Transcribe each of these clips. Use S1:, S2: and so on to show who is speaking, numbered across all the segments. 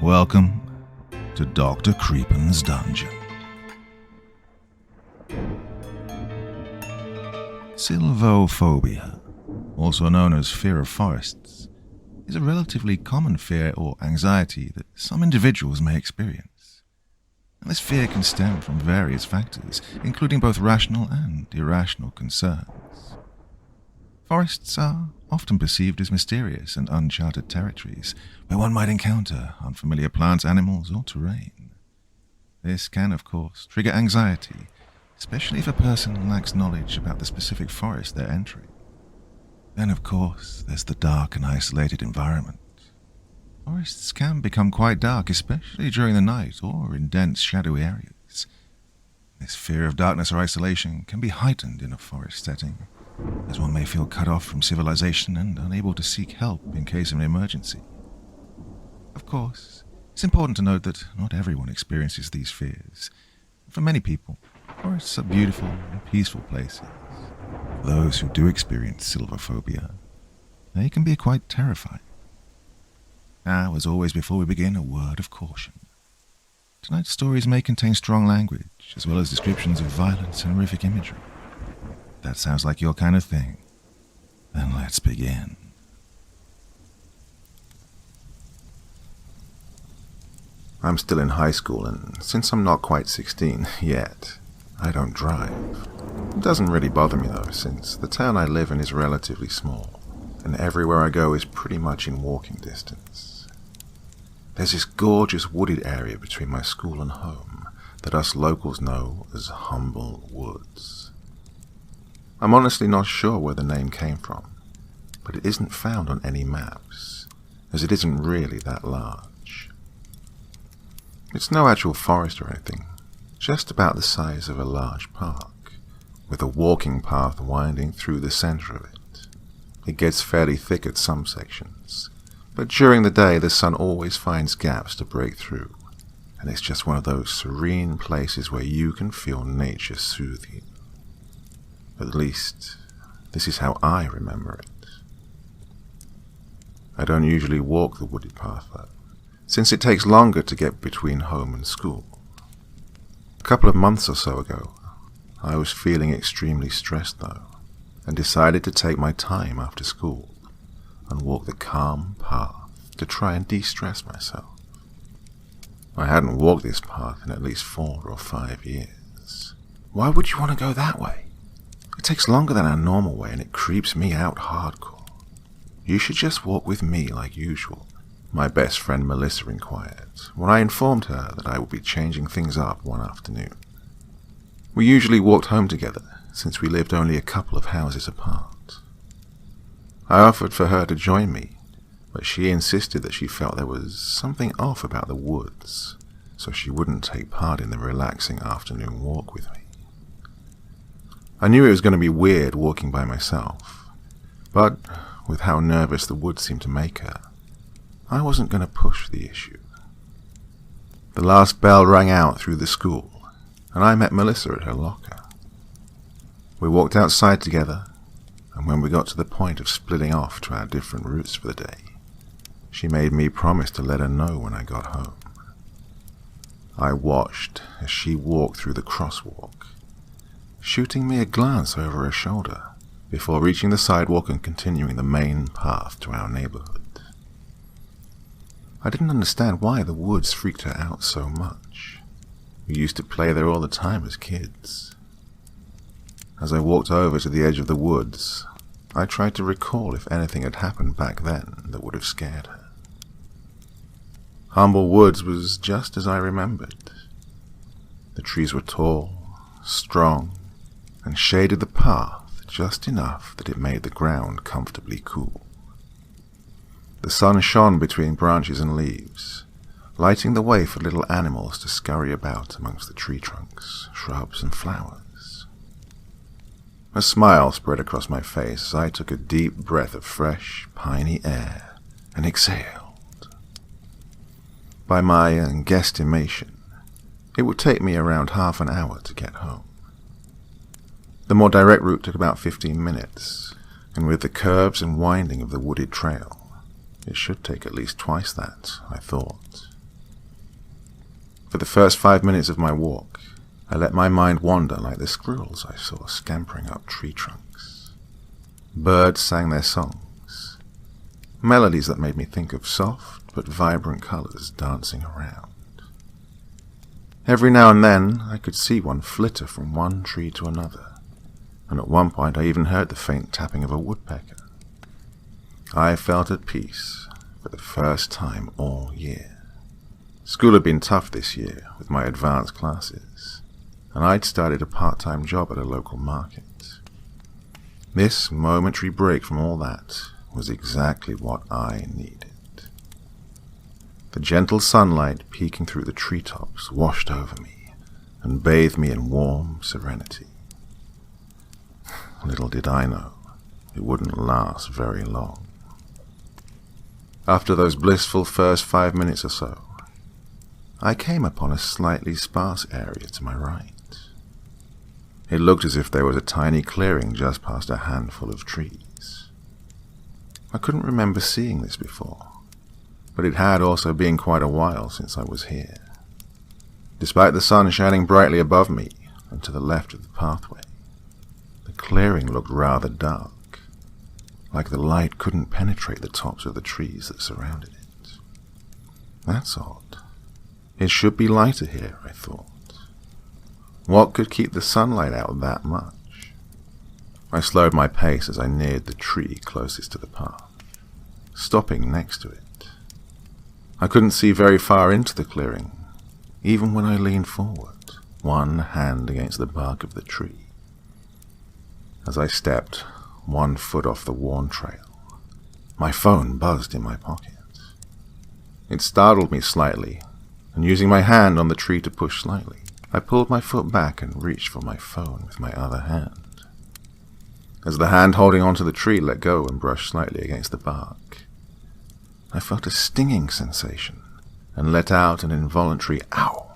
S1: Welcome to Dr. Creepen's dungeon. Sylvophobia, also known as fear of forests, is a relatively common fear or anxiety that some individuals may experience. And this fear can stem from various factors, including both rational and irrational concerns. Forests are often perceived as mysterious and uncharted territories, where one might encounter unfamiliar plants, animals, or terrain. This can, of course, trigger anxiety, especially if a person lacks knowledge about the specific forest they're entering. Then, of course, there's the dark and isolated environment. Forests can become quite dark, especially during the night or in dense, shadowy areas. This fear of darkness or isolation can be heightened in a forest setting, as one may feel cut off from civilization and unable to seek help in case of an emergency. Of course, it's important to note that not everyone experiences these fears. For many people, forests are beautiful and peaceful places. For those who do experience sylvophobia, they can be quite terrifying. Now, as always before we begin, a word of caution. Tonight's stories may contain strong language, as well as descriptions of violence and horrific imagery. If that sounds like your kind of thing, then let's begin.
S2: I'm still in high school, and since I'm not quite 16 yet, I don't drive. It doesn't really bother me though, since the town I live in is relatively small, and everywhere I go is pretty much in walking distance. There's this gorgeous wooded area between my school and home that us locals know as Humble Woods. I'm honestly not sure where the name came from, but it isn't found on any maps, as it isn't really that large. It's no actual forest or anything, just about the size of a large park, with a walking path winding through the center of it. It gets fairly thick at some sections, but during the day the sun always finds gaps to break through, and it's just one of those serene places where you can feel nature soothe you. At least, this is how I remember it. I don't usually walk the wooded path though, since it takes longer to get between home and school. A couple of months or so ago, I was feeling extremely stressed though, and decided to take my time after school and walk the calm path to try and de-stress myself. I hadn't walked this path in at least 4 or 5 years. Why would you want to go that way? It takes longer than our normal way and it creeps me out hardcore. You should just walk with me like usual, my best friend Melissa inquired, when I informed her that I would be changing things up one afternoon. We usually walked home together, since we lived only a couple of houses apart. I offered for her to join me, but she insisted that she felt there was something off about the woods, so she wouldn't take part in the relaxing afternoon walk with me. I knew it was going to be weird walking by myself, but with how nervous the woods seemed to make her, I wasn't going to push the issue. The last bell rang out through the school, and I met Melissa at her locker. We walked outside together, and when we got to the point of splitting off to our different routes for the day, she made me promise to let her know when I got home. I watched as she walked through the crosswalk, shooting me a glance over her shoulder before reaching the sidewalk and continuing the main path to our neighborhood. I didn't understand why the woods freaked her out so much. We used to play there all the time as kids. As I walked over to the edge of the woods, I tried to recall if anything had happened back then that would have scared her. Humble Woods was just as I remembered. The trees were tall, strong, and shaded the path just enough that it made the ground comfortably cool. The sun shone between branches and leaves, lighting the way for little animals to scurry about amongst the tree trunks, shrubs, and flowers. A smile spread across my face as I took a deep breath of fresh, piney air and exhaled. By my guesstimation, It would take me around half an hour to get home. The more direct route took about 15 minutes, and with the curves and winding of the wooded trail, it should take at least twice that, I thought. For the first 5 minutes of my walk, I let my mind wander like the squirrels I saw scampering up tree trunks. Birds sang their songs, melodies that made me think of soft but vibrant colors dancing around. Every now and then I could see one flitter from one tree to another, and at one point I even heard the faint tapping of a woodpecker. I felt at peace for the first time all year. School had been tough this year with my advanced classes, and I'd started a part-time job at a local market. This momentary break from all that was exactly what I needed. The gentle sunlight peeking through the treetops washed over me and bathed me in warm serenity. Little did I know, it wouldn't last very long. After those blissful first 5 minutes or so, I came upon a slightly sparse area to my right. It looked as if there was a tiny clearing just past a handful of trees. I couldn't remember seeing this before, but it had also been quite a while since I was here. Despite the sun shining brightly above me and to the left of the pathway, the clearing looked rather dark, like the light couldn't penetrate the tops of the trees that surrounded it. That's odd. It should be lighter here, I thought. What could keep the sunlight out that much? I slowed my pace as I neared the tree closest to the path, stopping next to it. I couldn't see very far into the clearing, even when I leaned forward, one hand against the bark of the tree. As I stepped 1 foot off the worn trail, my phone buzzed in my pocket. It startled me slightly, and using my hand on the tree to push slightly, I pulled my foot back and reached for my phone with my other hand. As the hand holding onto the tree let go and brushed slightly against the bark, I felt a stinging sensation and let out an involuntary ow.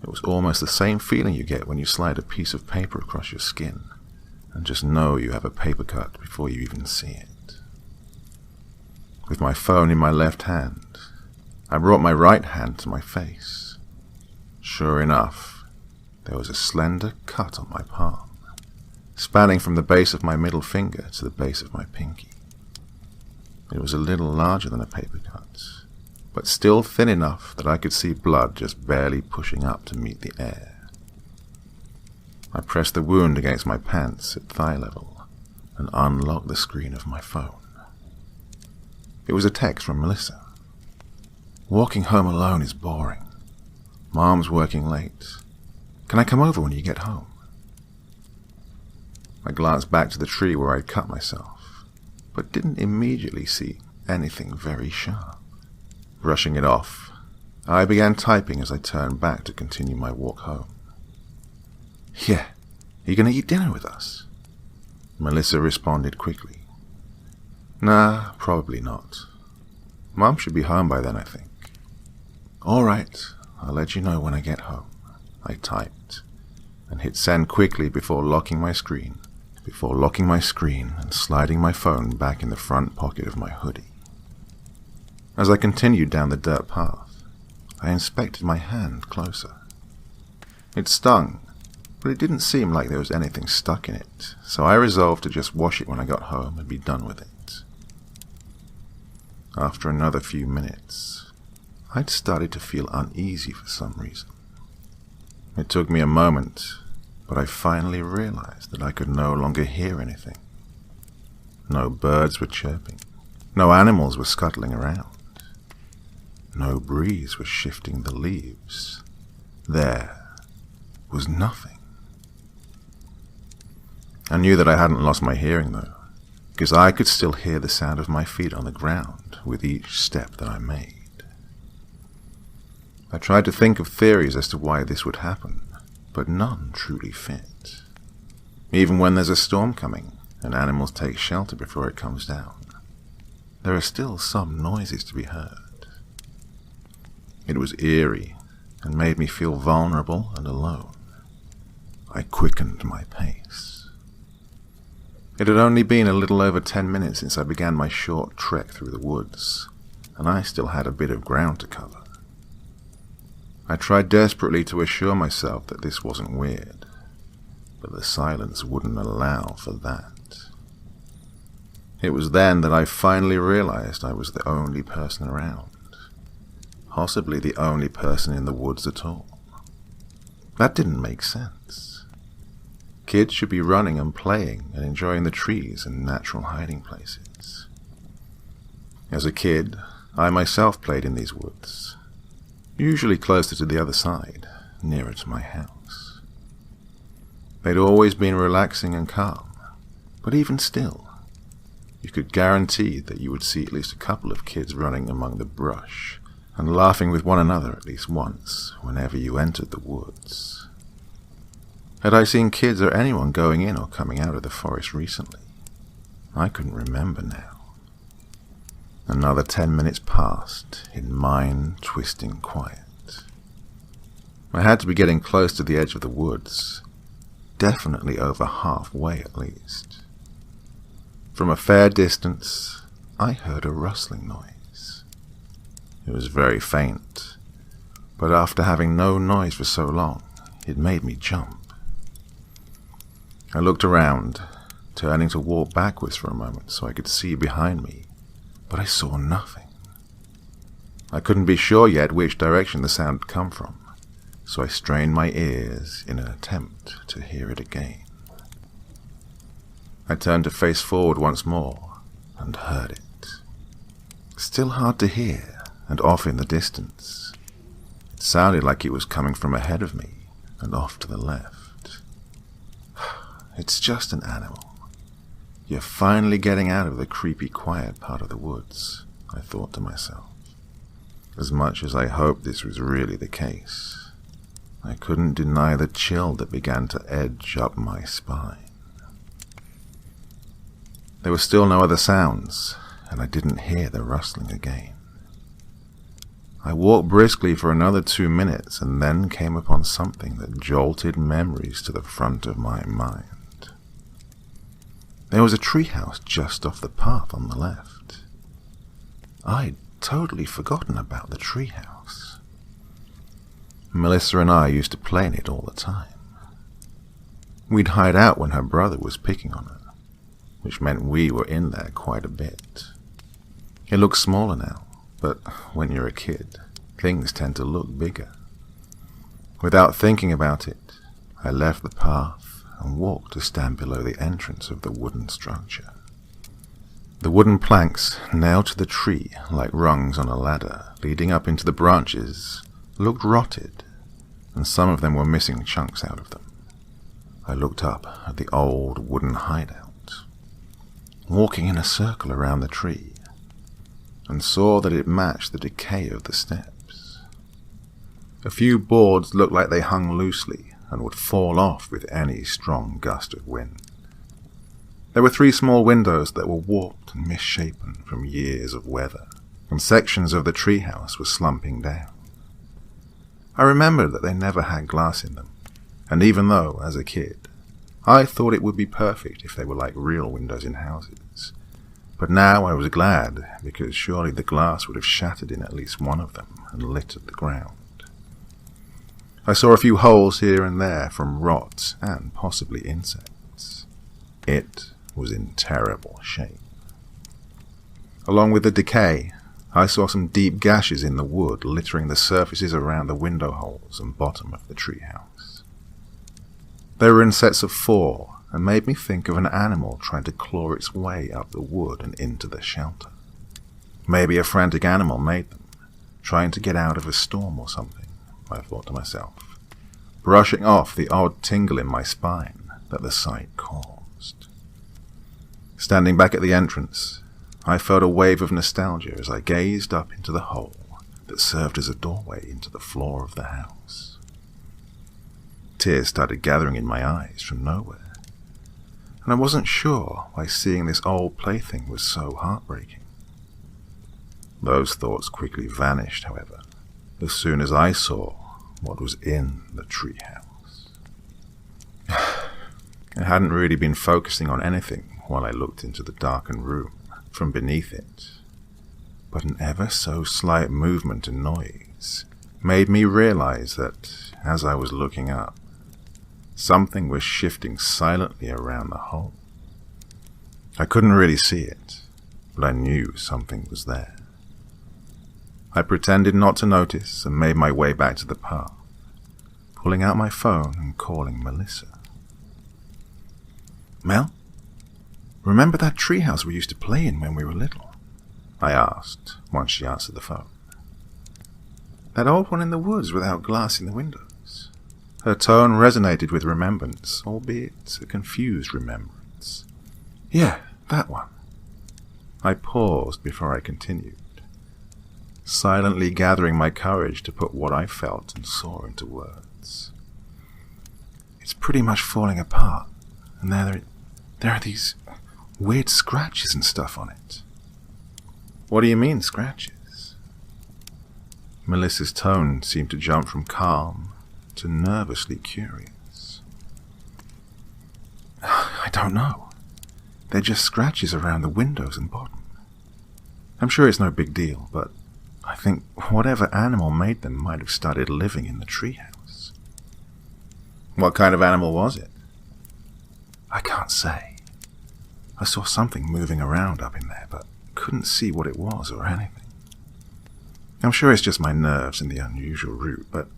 S2: It was almost the same feeling you get when you slide a piece of paper across your skin and just know you have a paper cut before you even see it. With my phone in my left hand, I brought my right hand to my face. Sure enough, there was a slender cut on my palm, spanning from the base of my middle finger to the base of my pinky. It was a little larger than a paper cut, but still thin enough that I could see blood just barely pushing up to meet the air. I pressed the wound against my pants at thigh level and unlocked the screen of my phone. It was a text from Melissa. Walking home alone is boring. Mom's working late. Can I come over when you get home? I glanced back to the tree where I'd cut myself, but didn't immediately see anything very sharp. Brushing it off, I began typing as I turned back to continue my walk home. Yeah, are you going to eat dinner with us? Melissa responded quickly. Nah, probably not. Mom should be home by then, I think. All right, I'll let you know when I get home, I typed, and hit send quickly before locking my screen and sliding my phone back in the front pocket of my hoodie. As I continued down the dirt path, I inspected my hand closer. It stung, but it didn't seem like there was anything stuck in it, so I resolved to just wash it when I got home and be done with it. After another few minutes, I'd started to feel uneasy for some reason. It took me a moment, but I finally realized that I could no longer hear anything. No birds were chirping. No animals were scuttling around. No breeze was shifting the leaves. There was nothing. I knew that I hadn't lost my hearing, though, because I could still hear the sound of my feet on the ground with each step that I made. I tried to think of theories as to why this would happen, but none truly fit. Even when there's a storm coming and animals take shelter before it comes down, there are still some noises to be heard. It was eerie and made me feel vulnerable and alone. I quickened my pace. It had only been a little over 10 minutes since I began my short trek through the woods, and I still had a bit of ground to cover. I tried desperately to assure myself that this wasn't weird, but the silence wouldn't allow for that. It was then that I finally realized I was the only person around, possibly the only person in the woods at all. That didn't make sense. Kids should be running and playing and enjoying the trees and natural hiding places. As a kid, I myself played in these woods, usually closer to the other side, nearer to my house. They'd always been relaxing and calm, but even still, you could guarantee that you would see at least a couple of kids running among the brush and laughing with one another at least once whenever you entered the woods. Had I seen kids or anyone going in or coming out of the forest recently? I couldn't remember now. Another 10 minutes passed in mind-twisting quiet. I had to be getting close to the edge of the woods, definitely over halfway at least. From a fair distance, I heard a rustling noise. It was very faint, but after having no noise for so long, it made me jump. I looked around, turning to walk backwards for a moment so I could see behind me, but I saw nothing. I couldn't be sure yet which direction the sound had come from, so I strained my ears in an attempt to hear it again. I turned to face forward once more, and heard it. Still hard to hear, and off in the distance. It sounded like it was coming from ahead of me, and off to the left. It's just an animal. You're finally getting out of the creepy quiet part of the woods, I thought to myself. As much as I hoped this was really the case, I couldn't deny the chill that began to edge up my spine. There were still no other sounds, and I didn't hear the rustling again. I walked briskly for another 2 minutes and then came upon something that jolted memories to the front of my mind. There was a treehouse just off the path on the left. I'd totally forgotten about the treehouse. Melissa and I used to play in it all the time. We'd hide out when her brother was picking on her, which meant we were in there quite a bit. It looks smaller now, but when you're a kid, things tend to look bigger. Without thinking about it, I left the path and walked to stand below the entrance of the wooden structure. The wooden planks, nailed to the tree like rungs on a ladder leading up into the branches, looked rotted, and some of them were missing chunks out of them. I looked up at the old wooden hideout, walking in a circle around the tree, and saw that it matched the decay of the steps. A few boards looked like they hung loosely and would fall off with any strong gust of wind. There were 3 small windows that were warped and misshapen from years of weather, and sections of the treehouse were slumping down. I remembered that they never had glass in them, and even though, as a kid, I thought it would be perfect if they were like real windows in houses. But now I was glad, because surely the glass would have shattered in at least one of them and littered the ground. I saw a few holes here and there from rot and possibly insects. It was in terrible shape. Along with the decay, I saw some deep gashes in the wood littering the surfaces around the window holes and bottom of the treehouse. They were in sets of 4 and made me think of an animal trying to claw its way up the wood and into the shelter. Maybe a frantic animal made them, trying to get out of a storm or something, I thought to myself, brushing off the odd tingle in my spine that the sight caused. Standing back at the entrance, I felt a wave of nostalgia as I gazed up into the hole that served as a doorway into the floor of the house. Tears started gathering in my eyes from nowhere, and I wasn't sure why seeing this old plaything was so heartbreaking. Those thoughts quickly vanished, however, as soon as I saw what was in the treehouse. I hadn't really been focusing on anything while I looked into the darkened room from beneath it, but an ever so slight movement and noise made me realize that, as I was looking up, something was shifting silently around the hole. I couldn't really see it, but I knew something was there. I pretended not to notice and made my way back to the path, pulling out my phone and calling Melissa. "Mel, remember that treehouse we used to play in when we were little?" I asked once she answered the phone. "That old one in the woods without glass in the windows." Her tone resonated with remembrance, albeit a confused remembrance. "Yeah, that one." I paused before I continued, silently gathering my courage to put what I felt and saw into words. "It's pretty much falling apart, and there are these weird scratches and stuff on it." "What do you mean, scratches?" Melissa's tone seemed to jump from calm to nervously curious. "I don't know. They're just scratches around the windows and bottom. I'm sure it's no big deal, but I think whatever animal made them might have started living in the treehouse." "What kind of animal was it?" "I can't say. I saw something moving around up in there, but couldn't see what it was or anything. I'm sure it's just my nerves and the unusual route, but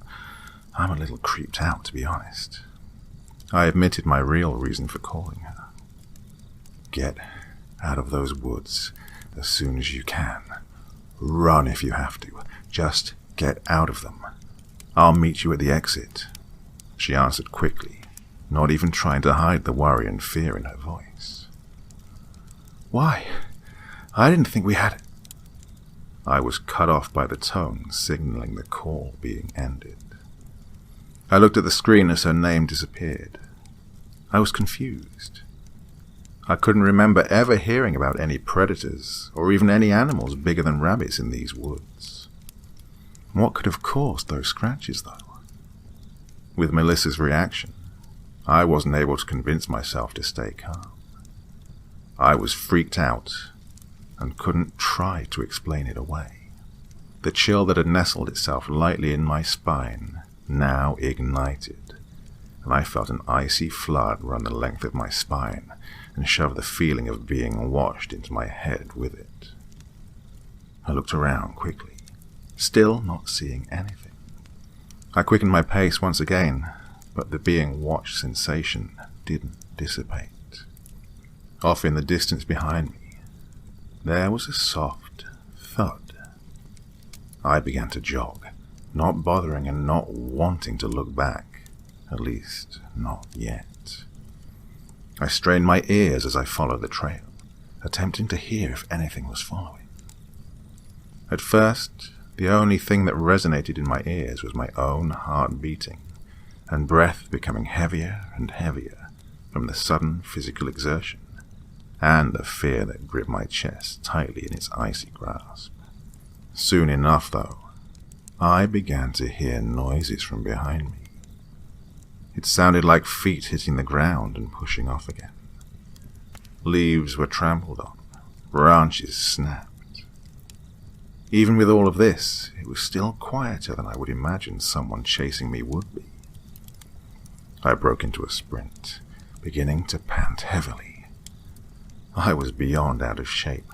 S2: I'm a little creeped out, to be honest." I admitted my real reason for calling her. "Get out of those woods as soon as you can. Run if you have to. Just get out of them. I'll meet you at the exit," she answered quickly, not even trying to hide the worry and fear in her voice. "Why? I didn't think we had..." I was cut off by the tone signaling the call being ended. I looked at the screen as her name disappeared. I was confused. I couldn't remember ever hearing about any predators or even any animals bigger than rabbits in these woods. What could have caused those scratches, though? With Melissa's reaction, I wasn't able to convince myself to stay calm. I was freaked out and couldn't try to explain it away. The chill that had nestled itself lightly in my spine now ignited, and I felt an icy flood run the length of my spine and shove the feeling of being washed into my head with it. I looked around quickly, still not seeing anything. I quickened my pace once again, but the being watched sensation didn't dissipate. Off in the distance behind me, there was a soft thud. I began to jog, not bothering and not wanting to look back, at least not yet. I strained my ears as I followed the trail, attempting to hear if anything was following. At first, the only thing that resonated in my ears was my own heart beating, and breath becoming heavier and heavier from the sudden physical exertion, and the fear that gripped my chest tightly in its icy grasp. Soon enough, though, I began to hear noises from behind me. It sounded like feet hitting the ground and pushing off again. Leaves were trampled on, branches snapped. Even with all of this, it was still quieter than I would imagine someone chasing me would be. I broke into a sprint, beginning to pant heavily. I was beyond out of shape,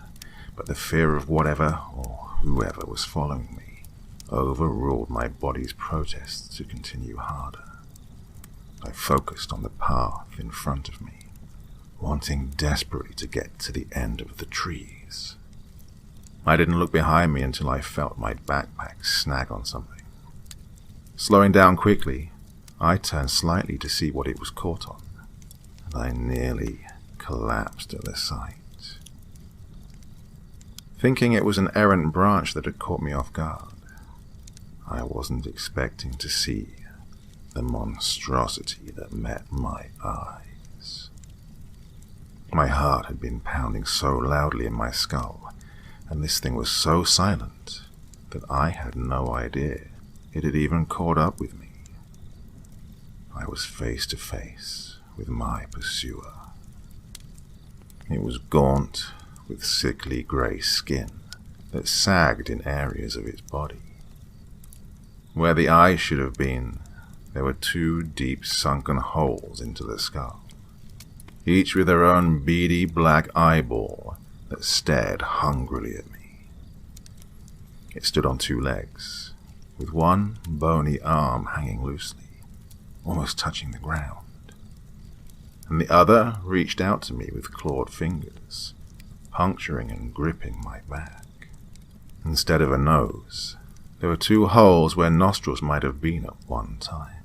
S2: but the fear of whatever or whoever was following me overruled my body's protests to continue harder. I focused on the path in front of me, wanting desperately to get to the end of the trees. I didn't look behind me until I felt my backpack snag on something. Slowing down quickly, I turned slightly to see what it was caught on, and I nearly collapsed at the sight. Thinking it was an errant branch that had caught me off guard, I wasn't expecting to see the monstrosity that met my eyes. My heart had been pounding so loudly in my skull, and this thing was so silent that I had no idea it had even caught up with me. I was face to face with my pursuer. It was gaunt, with sickly grey skin that sagged in areas of its body. Where the eyes should have been, there were 2 deep sunken holes into the skull, each with their own beady black eyeball that stared hungrily at me. It stood on 2 legs, with one bony arm hanging loosely, almost touching the ground, and the other reached out to me with clawed fingers, puncturing and gripping my back. Instead of a nose, there were 2 holes where nostrils might have been at one time.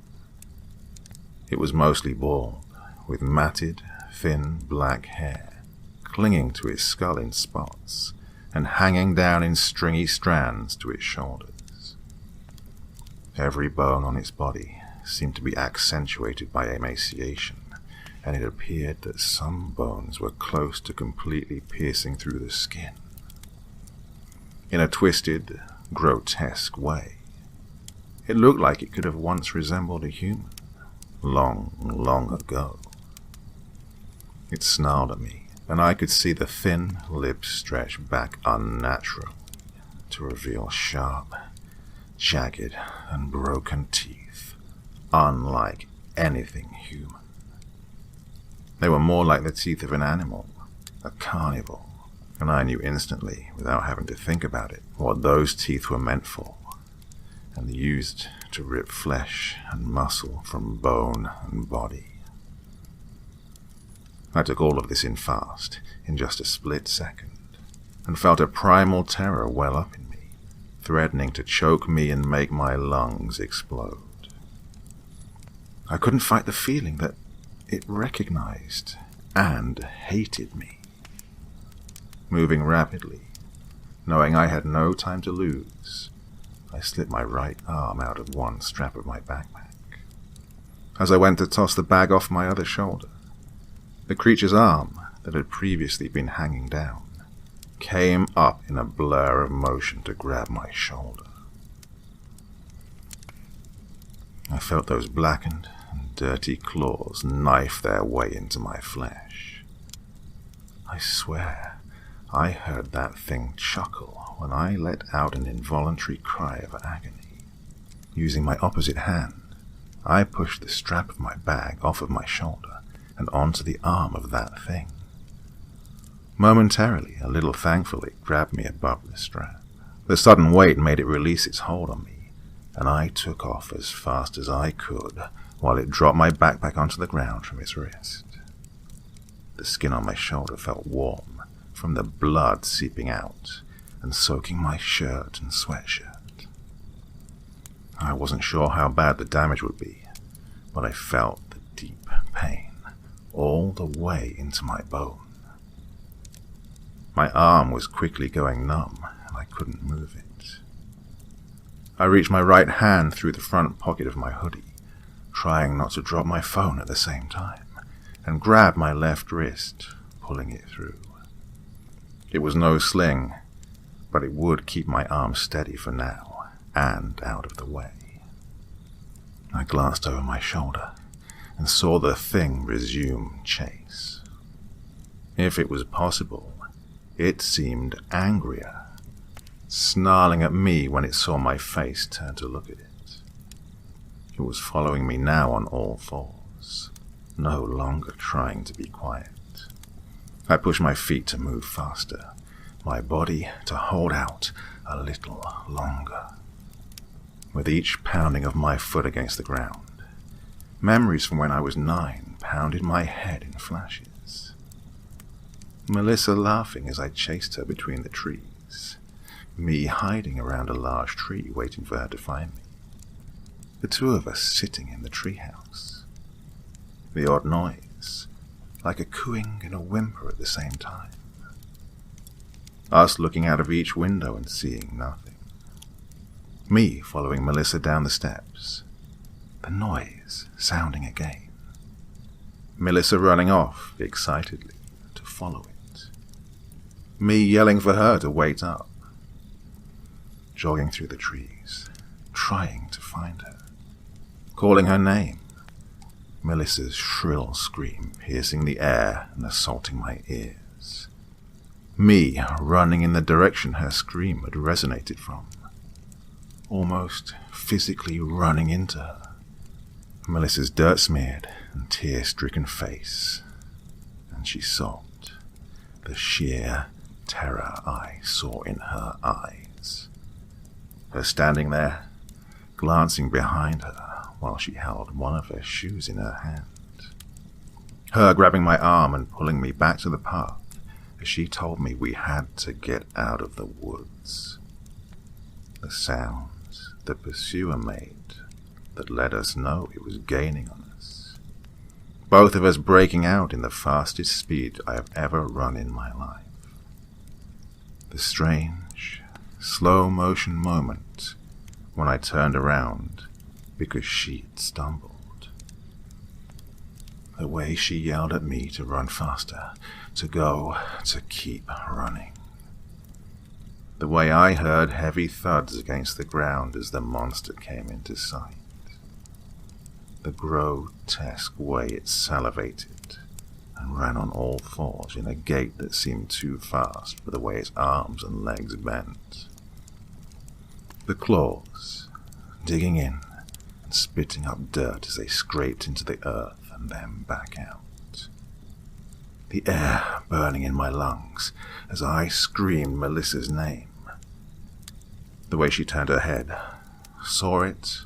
S2: It was mostly bald, with matted, thin black hair clinging to its skull in spots and hanging down in stringy strands to its shoulders. Every bone on its body seemed to be accentuated by emaciation, and it appeared that some bones were close to completely piercing through the skin. In a twisted, grotesque way, it looked like it could have once resembled a human, long, long ago. It snarled at me, and I could see the thin lips stretch back unnaturally to reveal sharp, jagged, and broken teeth, unlike anything human. They were more like the teeth of an animal, a carnivore, and I knew instantly, without having to think about it, what those teeth were meant for, and used to rip flesh and muscle from bone and body. I took all of this in fast, in just a split second, and felt a primal terror well up in me, threatening to choke me and make my lungs explode. I couldn't fight the feeling that it recognized and hated me. Moving rapidly, knowing I had no time to lose, I slipped my right arm out of one strap of my backpack. As I went to toss the bag off my other shoulder, the creature's arm, that had previously been hanging down, came up in a blur of motion to grab my shoulder. I felt those blackened and dirty claws knife their way into my flesh. I swear, I heard that thing chuckle when I let out an involuntary cry of agony. Using my opposite hand, I pushed the strap of my bag off of my shoulder and onto the arm of that thing. Momentarily, a little thankfully, it grabbed me above the strap. The sudden weight made it release its hold on me, and I took off as fast as I could while it dropped my backpack onto the ground from its wrist. The skin on my shoulder felt warm from the blood seeping out and soaking my shirt and sweatshirt. I wasn't sure how bad the damage would be, but I felt the deep pain all the way into my bone. My arm was quickly going numb, and I couldn't move it. I reached my right hand through the front pocket of my hoodie, trying not to drop my phone at the same time, and grabbed my left wrist, pulling it through. It was no sling, but it would keep my arm steady for now, and out of the way. I glanced over my shoulder and saw the thing resume chase. If it was possible, it seemed angrier, snarling at me when it saw my face turn to look at it. It was following me now on all fours, no longer trying to be quiet. I pushed my feet to move faster, my body to hold out a little longer. With each pounding of my foot against the ground, memories from when I was 9 pounded my head in flashes. Melissa laughing as I chased her between the trees, me hiding around a large tree waiting for her to find me, the 2 of us sitting in the treehouse, the odd noise, like a cooing and a whimper at the same time, us looking out of each window and seeing nothing, me following Melissa down the steps, the noise sounding again, Melissa running off excitedly to follow it, me yelling for her to wait up, jogging through the trees, trying to find her, calling her name. Melissa's shrill scream piercing the air and assaulting my ears. Me running in the direction her scream had resonated from, almost physically running into her. Melissa's dirt-smeared and tear-stricken face, and she sobbed, the sheer terror I saw in her eyes. Her standing there, glancing behind her while she held one of her shoes in her hand. Her grabbing my arm and pulling me back to the path as she told me we had to get out of the woods. The sounds the pursuer made that let us know it was gaining on us. Both of us breaking out in the fastest speed I have ever run in my life. The strange, slow-motion moment when I turned around because she'd stumbled. The way she yelled at me to run faster, to go, to keep running. The way I heard heavy thuds against the ground as the monster came into sight. The grotesque way it salivated and ran on all fours in a gait that seemed too fast for the way its arms and legs bent. The claws, digging in and spitting up dirt as they scraped into the earth and then back out. The air burning in my lungs as I screamed Melissa's name. The way she turned her head, saw it,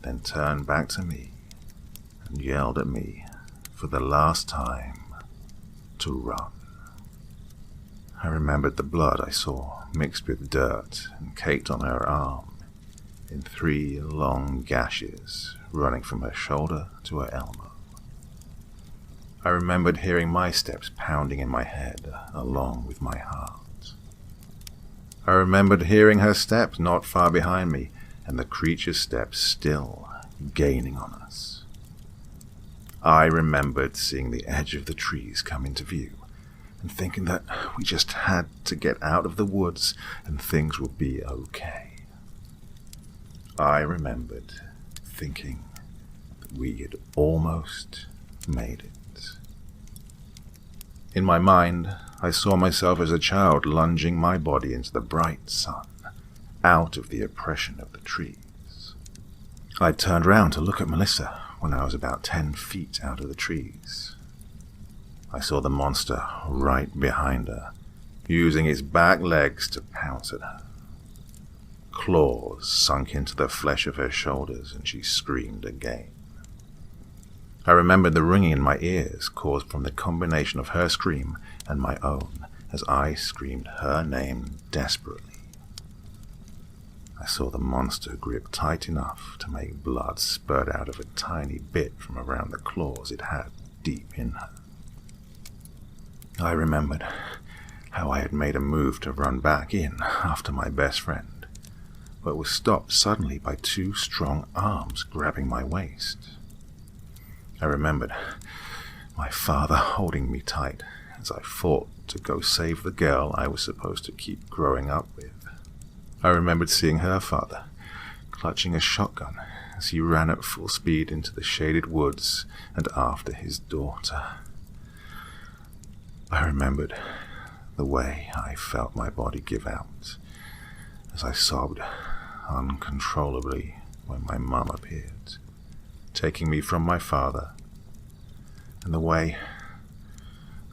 S2: then turned back to me and yelled at me for the last time to run. I remembered the blood I saw mixed with dirt and caked on her arm in 3 long gashes running from her shoulder to her elbow. I remembered hearing my steps pounding in my head along with my heart. I remembered hearing her steps not far behind me and the creature's steps still gaining on us. I remembered seeing the edge of the trees come into view and thinking that we just had to get out of the woods and things would be okay. I remembered thinking that we had almost made it. In my mind, I saw myself as a child lunging my body into the bright sun, out of the oppression of the trees. I turned round to look at Melissa when I was about 10 feet out of the trees. I saw the monster right behind her, using its back legs to pounce at her. Claws sunk into the flesh of her shoulders, and she screamed again. I remembered the ringing in my ears caused from the combination of her scream and my own as I screamed her name desperately. I saw the monster grip tight enough to make blood spurt out of a tiny bit from around the claws it had deep in her. I remembered how I had made a move to run back in after my best friend, but was stopped suddenly by 2 strong arms grabbing my waist. I remembered my father holding me tight as I fought to go save the girl I was supposed to keep growing up with. I remembered seeing her father clutching a shotgun as he ran at full speed into the shaded woods and after his daughter. I remembered the way I felt my body give out as I sobbed uncontrollably when my mum appeared, taking me from my father, and the way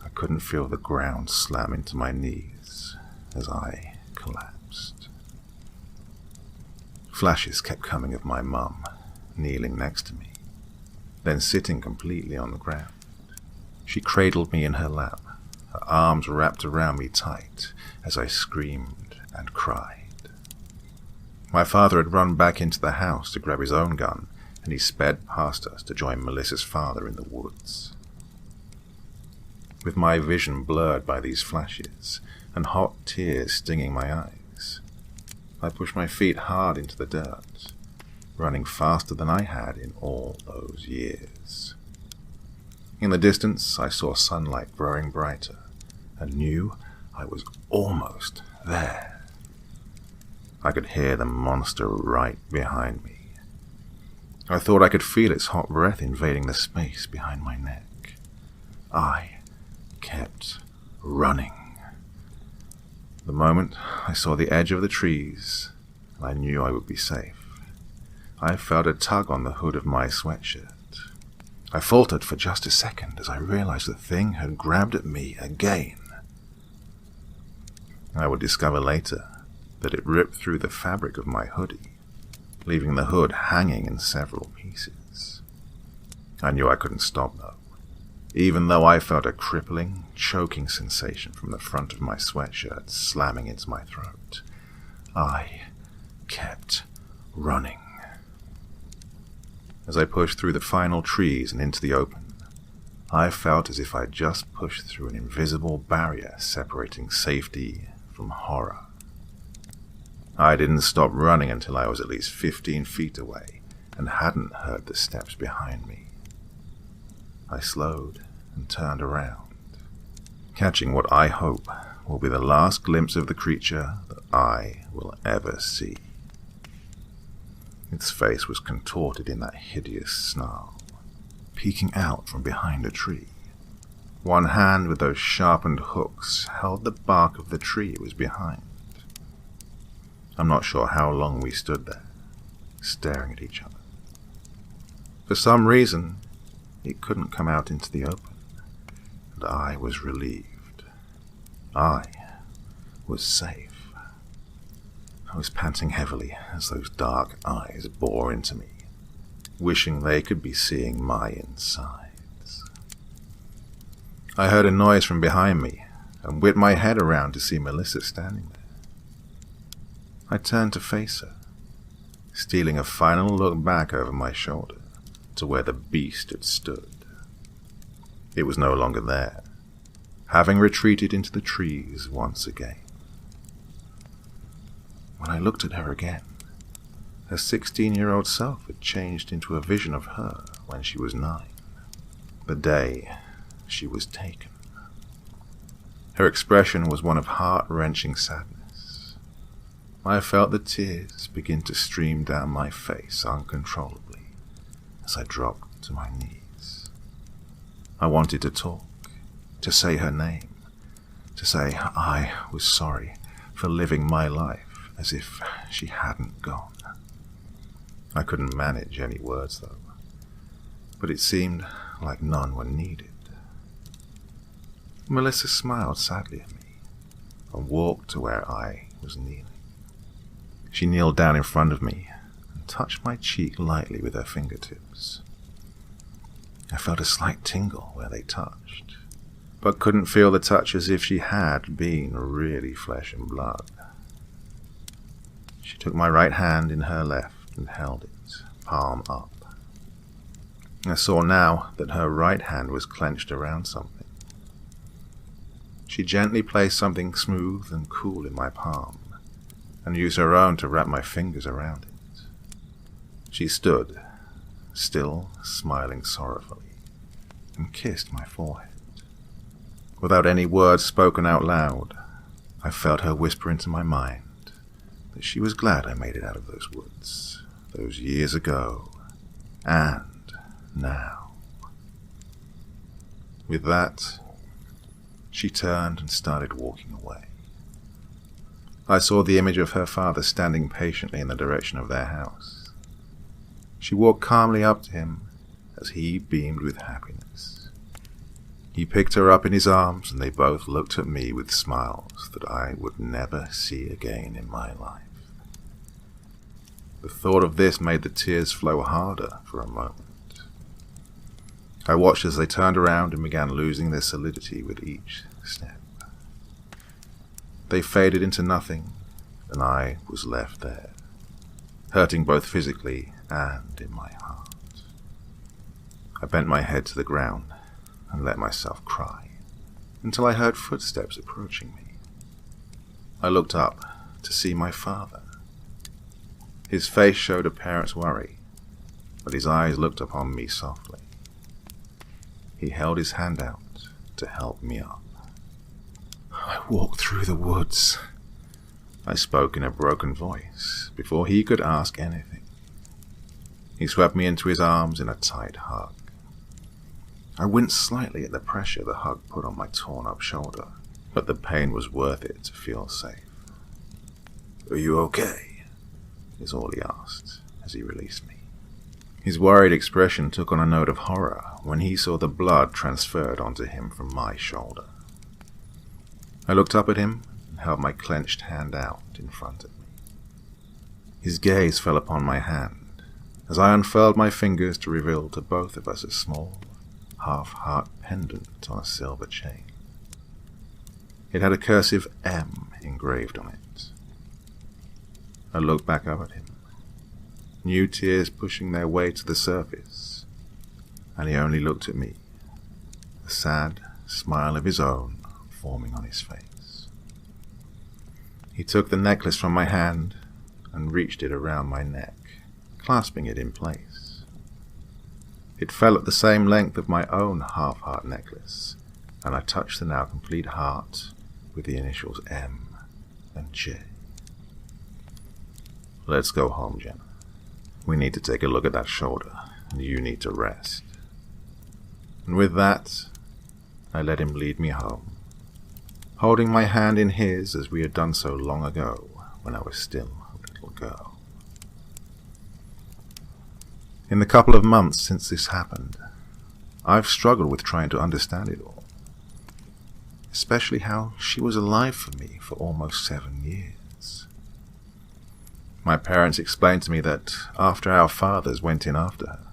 S2: I couldn't feel the ground slam into my knees as I collapsed. Flashes kept coming of my mum, kneeling next to me, then sitting completely on the ground. She cradled me in her lap, her arms wrapped around me tight as I screamed and cried. My father had run back into the house to grab his own gun, and he sped past us to join Melissa's father in the woods. With my vision blurred by these flashes and hot tears stinging my eyes, I pushed my feet hard into the dirt, running faster than I had in all those years. In the distance, I saw sunlight growing brighter and knew I was almost there. I could hear the monster right behind me, I thought I could feel its hot breath invading the space behind my neck. I kept running. The moment I saw the edge of the trees, I knew I would be safe. I felt a tug on the hood of my sweatshirt. I faltered for just a second as I realized the thing had grabbed at me again. I would discover later that it ripped through the fabric of my hoodie, leaving the hood hanging in several pieces. I knew I couldn't stop though, even though I felt a crippling, choking sensation from the front of my sweatshirt slamming into my throat. I kept running. As I pushed through the final trees and into the open, I felt as if I'd just pushed through an invisible barrier separating safety from horror. I didn't stop running until I was at least 15 feet away and hadn't heard the steps behind me. I slowed and turned around, catching what I hope will be the last glimpse of the creature that I will ever see. Its face was contorted in that hideous snarl, peeking out from behind a tree. One hand with those sharpened hooks held the bark of the tree it was behind. I'm not sure how long we stood there, staring at each other. For some reason, it couldn't come out into the open, and I was relieved. I was safe. I was panting heavily as those dark eyes bore into me, wishing they could be seeing my insides. I heard a noise from behind me and whipped my head around to see Melissa standing there. I turned to face her, stealing a final look back over my shoulder to where the beast had stood. It was no longer there, having retreated into the trees once again. When I looked at her again, her 16-year-old self had changed into a vision of her when she was 9, the day she was taken. Her expression was one of heart-wrenching sadness. I felt the tears begin to stream down my face uncontrollably as I dropped to my knees. I wanted to talk, to say her name, to say I was sorry for living my life as if she hadn't gone. I couldn't manage any words, though, but it seemed like none were needed. Melissa smiled sadly at me and walked to where I was kneeling. She kneeled down in front of me and touched my cheek lightly with her fingertips. I felt a slight tingle where they touched, but couldn't feel the touch as if she had been really flesh and blood. She took my right hand in her left and held it, palm up. I saw now that her right hand was clenched around something. She gently placed something smooth and cool in my palm, and used her own to wrap my fingers around it. She stood, still smiling sorrowfully, and kissed my forehead. Without any words spoken out loud, I felt her whisper into my mind that she was glad I made it out of those woods, those years ago, and now. With that, she turned and started walking away. I saw the image of her father standing patiently in the direction of their house. She walked calmly up to him as he beamed with happiness. He picked her up in his arms, and they both looked at me with smiles that I would never see again in my life. The thought of this made the tears flow harder for a moment. I watched as they turned around and began losing their solidity with each step. They faded into nothing, and I was left there, hurting both physically and in my heart. I bent my head to the ground and let myself cry, until I heard footsteps approaching me. I looked up to see my father. His face showed a parent's worry, but his eyes looked upon me softly. He held his hand out to help me up. I walked through the woods. I spoke in a broken voice before he could ask anything. He swept me into his arms in a tight hug. I winced slightly at the pressure the hug put on my torn-up shoulder, but the pain was worth it to feel safe. "Are you okay?" is all he asked as he released me. His worried expression took on a note of horror when he saw the blood transferred onto him from my shoulder. I looked up at him and held my clenched hand out in front of me. His gaze fell upon my hand as I unfurled my fingers to reveal to both of us a small, half-heart pendant on a silver chain. It had a cursive M engraved on it. I looked back up at him, new tears pushing their way to the surface, and he only looked at me, a sad smile of his own forming on his face. He took the necklace from my hand and reached it around my neck, clasping it in place. It fell at the same length of my own half-heart necklace, and I touched the now complete heart with the initials M and J. "Let's go home, Jenna. We need to take a look at that shoulder, and you need to rest." And with that, I let him lead me home, holding my hand in his as we had done so long ago when I was still a little girl. In the couple of months since this happened, I've struggled with trying to understand it all, especially how she was alive for me for almost 7 years. My parents explained to me that after our fathers went in after her,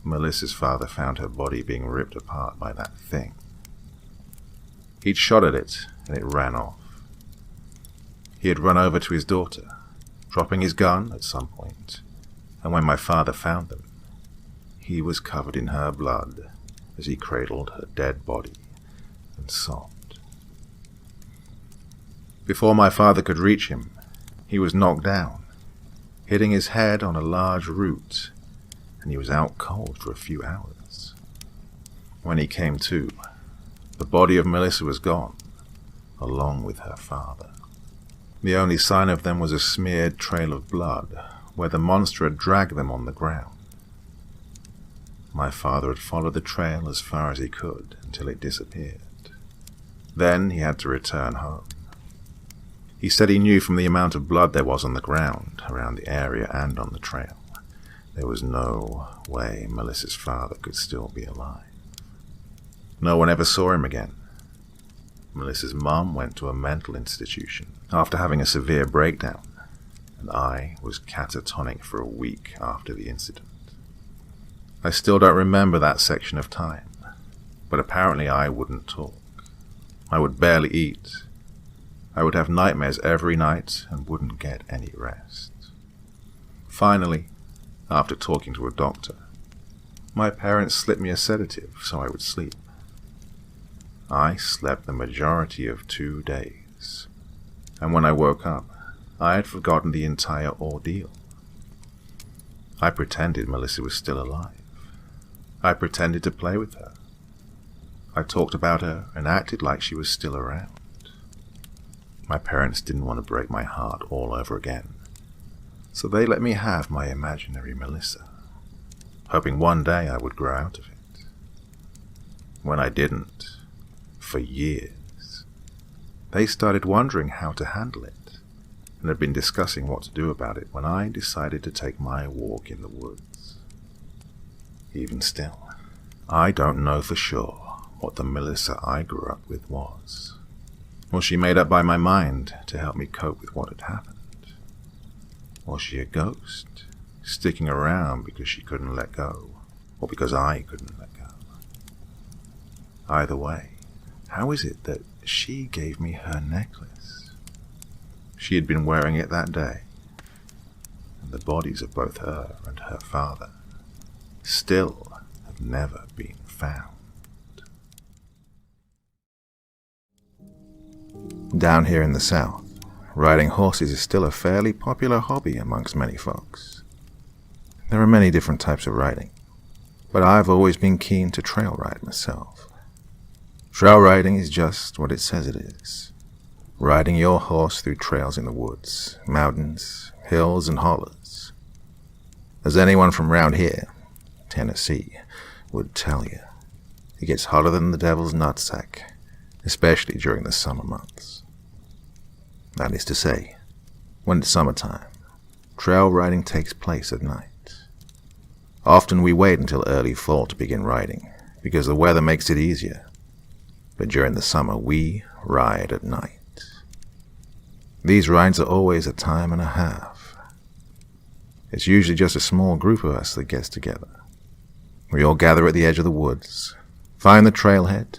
S2: Melissa's father found her body being ripped apart by that thing. He'd shot at it, and it ran off. He had run over to his daughter, dropping his gun at some point, and when my father found them, he was covered in her blood as he cradled her dead body and sobbed. Before my father could reach him, he was knocked down, hitting his head on a large root, and he was out cold for a few hours. When he came to, the body of Melissa was gone, along with her father. The only sign of them was a smeared trail of blood, where the monster had dragged them on the ground. My father had followed the trail as far as he could until it disappeared. Then he had to return home. He said he knew from the amount of blood there was on the ground, around the area and on the trail, there was no way Melissa's father could still be alive. No one ever saw him again. Melissa's mum went to a mental institution after having a severe breakdown, and I was catatonic for a week after the incident. I still don't remember that section of time, but apparently I wouldn't talk. I would barely eat. I would have nightmares every night and wouldn't get any rest. Finally, after talking to a doctor, my parents slipped me a sedative so I would sleep. I slept the majority of 2 days, and when I woke up, I had forgotten the entire ordeal. I pretended Melissa was still alive. I pretended to play with her. I talked about her and acted like she was still around. My parents didn't want to break my heart all over again, so they let me have my imaginary Melissa, hoping one day I would grow out of it. When I didn't, for years, they started wondering how to handle it, and had been discussing what to do about it when I decided to take my walk in the woods. Even still, I don't know for sure what the Melissa I grew up with was. Was she made up by my mind to help me cope with what had happened? Was she a ghost, sticking around because she couldn't let go, or because I couldn't let go? Either way, how is it that she gave me her necklace? She had been wearing it that day, and the bodies of both her and her father still have never been found.
S1: Down here in the south, riding horses is still a fairly popular hobby amongst many folks. There are many different types of riding, but I've always been keen to trail ride myself. Trail riding is just what it says it is. Riding your horse through trails in the woods, mountains, hills, and hollows.
S2: As anyone from round here, Tennessee, would tell you, it gets hotter than the devil's nutsack, especially during the summer months. That is to say, when it's summertime, trail riding takes place at night. Often we wait until early fall to begin riding, because the weather makes it easier. But during the summer, we ride at night. These rides are always a time and a half. It's usually just a small group of us that gets together. We all gather at the edge of the woods, find the trailhead,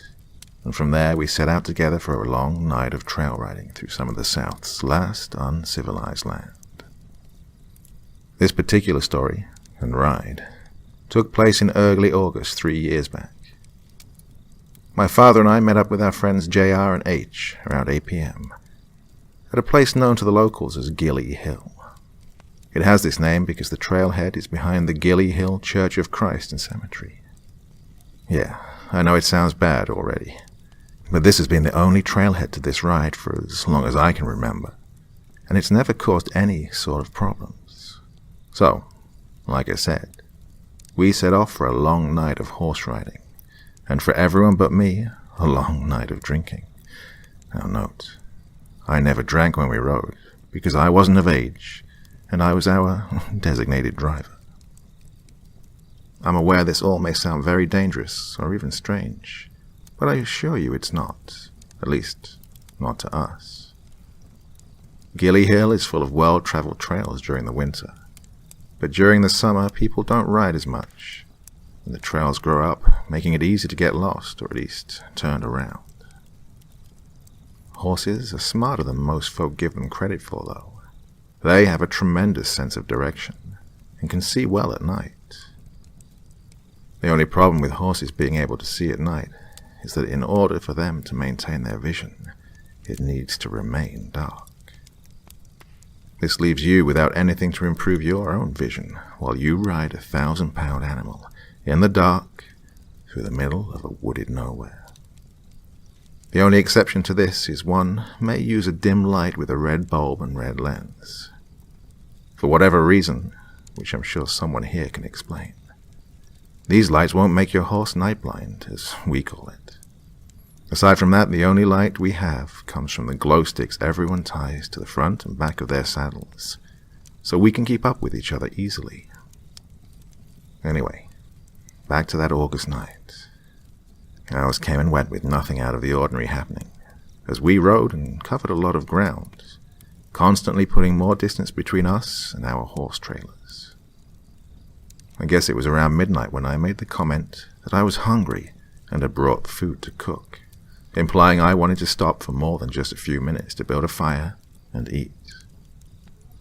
S2: and from there we set out together for a long night of trail riding through some of the South's last uncivilized land. This particular story and ride took place in early August 3 years back. My father and I met up with our friends JR and H around 8 p.m. at a place known to the locals as Gilly Hill. It has this name because the trailhead is behind the Gilly Hill Church of Christ and Cemetery. Yeah, I know it sounds bad already, but this has been the only trailhead to this ride for as long as I can remember, and it's never caused any sort of problems. So, like I said, we set off for a long night of horse riding, and for everyone but me, a long night of drinking. Now note, I never drank when we rode, because I wasn't of age, and I was our designated driver. I'm aware this all may sound very dangerous, or even strange, but I assure you it's not, at least, not to us. Gilly Hill is full of well-traveled trails during the winter, but during the summer people don't ride as much, and the trails grow up, making it easy to get lost, or at least turned around. Horses are smarter than most folk give them credit for, though. They have a tremendous sense of direction, and can see well at night. The only problem with horses being able to see at night is that in order for them to maintain their vision, it needs to remain dark. This leaves you without anything to improve your own vision while you ride a 1,000-pound animal in the dark through the middle of a wooded nowhere. The only exception to this is one may use a dim light with a red bulb and red lens. For whatever reason, which I'm sure someone here can explain, these lights won't make your horse night blind, as we call it. Aside from that, the only light we have comes from the glow sticks everyone ties to the front and back of their saddles, so we can keep up with each other easily. Anyway, back to that August night. Ours came and went with nothing out of the ordinary happening, as we rode and covered a lot of ground, constantly putting more distance between us and our horse trailers. I guess it was around midnight when I made the comment that I was hungry and had brought food to cook, implying I wanted to stop for more than just a few minutes to build a fire and eat.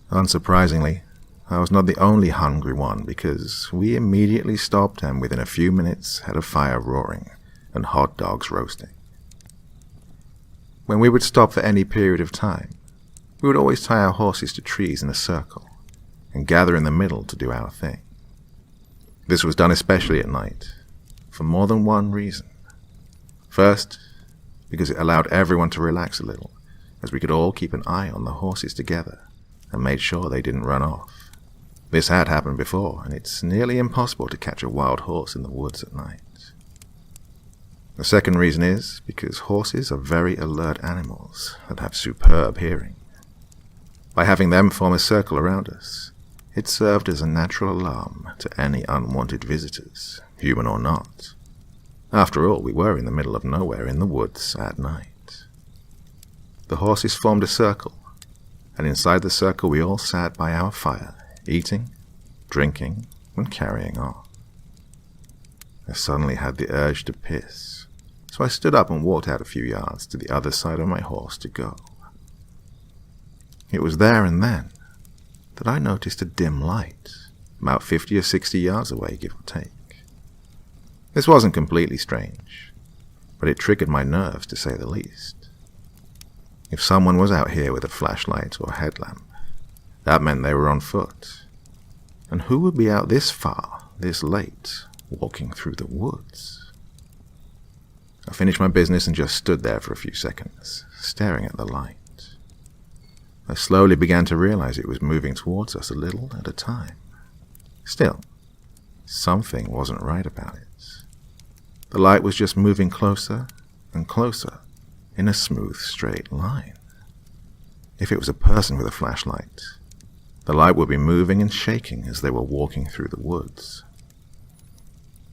S2: Unsurprisingly, I was not the only hungry one, because we immediately stopped and within a few minutes had a fire roaring and hot dogs roasting. When we would stop for any period of time, we would always tie our horses to trees in a circle and gather in the middle to do our thing. This was done especially at night, for more than one reason. First, because it allowed everyone to relax a little, as we could all keep an eye on the horses together and made sure they didn't run off. This had happened before, and it's nearly impossible to catch a wild horse in the woods at night. The second reason is because horses are very alert animals that have superb hearing. By having them form a circle around us, it served as a natural alarm to any unwanted visitors, human or not. After all, we were in the middle of nowhere in the woods at night. The horses formed a circle, and inside the circle we all sat by our fire, eating, drinking, and carrying on. I suddenly had the urge to piss, so I stood up and walked out a few yards to the other side of my horse to go. It was there and then that I noticed a dim light, about 50 or 60 yards away, give or take. This wasn't completely strange, but it triggered my nerves to say the least. If someone was out here with a flashlight or headlamp, that meant they were on foot. And who would be out this far, this late, walking through the woods? I finished my business and just stood there for a few seconds, staring at the light. I slowly began to realize it was moving towards us a little at a time. Still, something wasn't right about it. The light was just moving closer and closer in a smooth, straight line. If it was a person with a flashlight, the light would be moving and shaking as they were walking through the woods.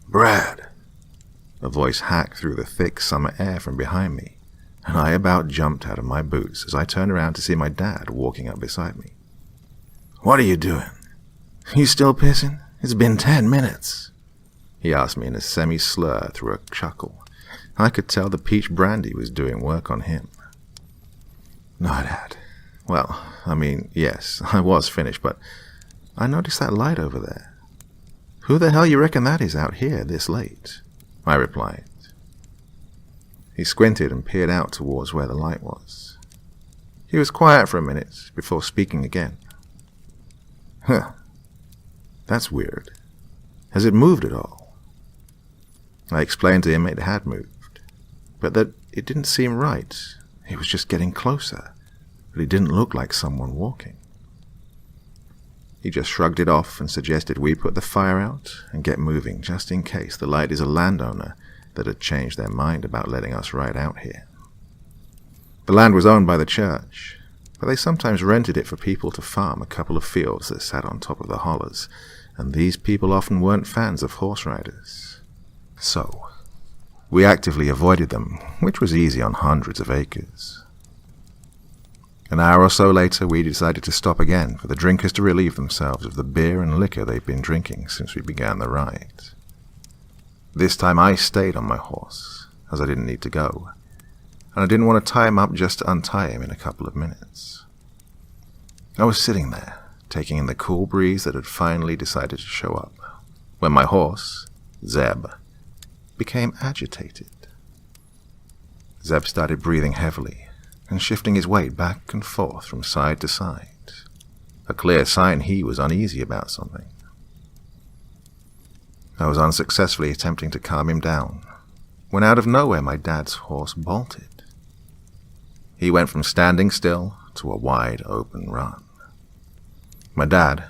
S2: "Brad!" A voice hacked through the thick summer air from behind me, and I about jumped out of my boots as I turned around to see my dad walking up beside me. "What are you doing? You still pissing? It's been 10 minutes. He asked me in a semi-slur through a chuckle. I could tell the peach brandy was doing work on him. "No, Dad. Well, yes, I was finished, but I noticed that light over there. Who the hell you reckon that is out here this late?" I replied. He squinted and peered out towards where the light was. He was quiet for a minute before speaking again. "Huh. That's weird. Has it moved at all?" I explained to him it had moved, but that it didn't seem right. It was just getting closer, but it didn't look like someone walking. He just shrugged it off and suggested we put the fire out and get moving just in case the light is a landowner that had changed their mind about letting us ride out here. The land was owned by the church, but they sometimes rented it for people to farm a couple of fields that sat on top of the hollers, and these people often weren't fans of horse riders. So, we actively avoided them, which was easy on hundreds of acres. An hour or so later, we decided to stop again for the drinkers to relieve themselves of the beer and liquor they'd been drinking since we began the ride. This time I stayed on my horse, as I didn't need to go, and I didn't want to tie him up just to untie him in a couple of minutes. I was sitting there, taking in the cool breeze that had finally decided to show up, when my horse, Zeb, became agitated. Zeb started breathing heavily and shifting his weight back and forth from side to side, a clear sign he was uneasy about something. I was unsuccessfully attempting to calm him down, when out of nowhere my dad's horse bolted. He went from standing still to a wide open run. My dad,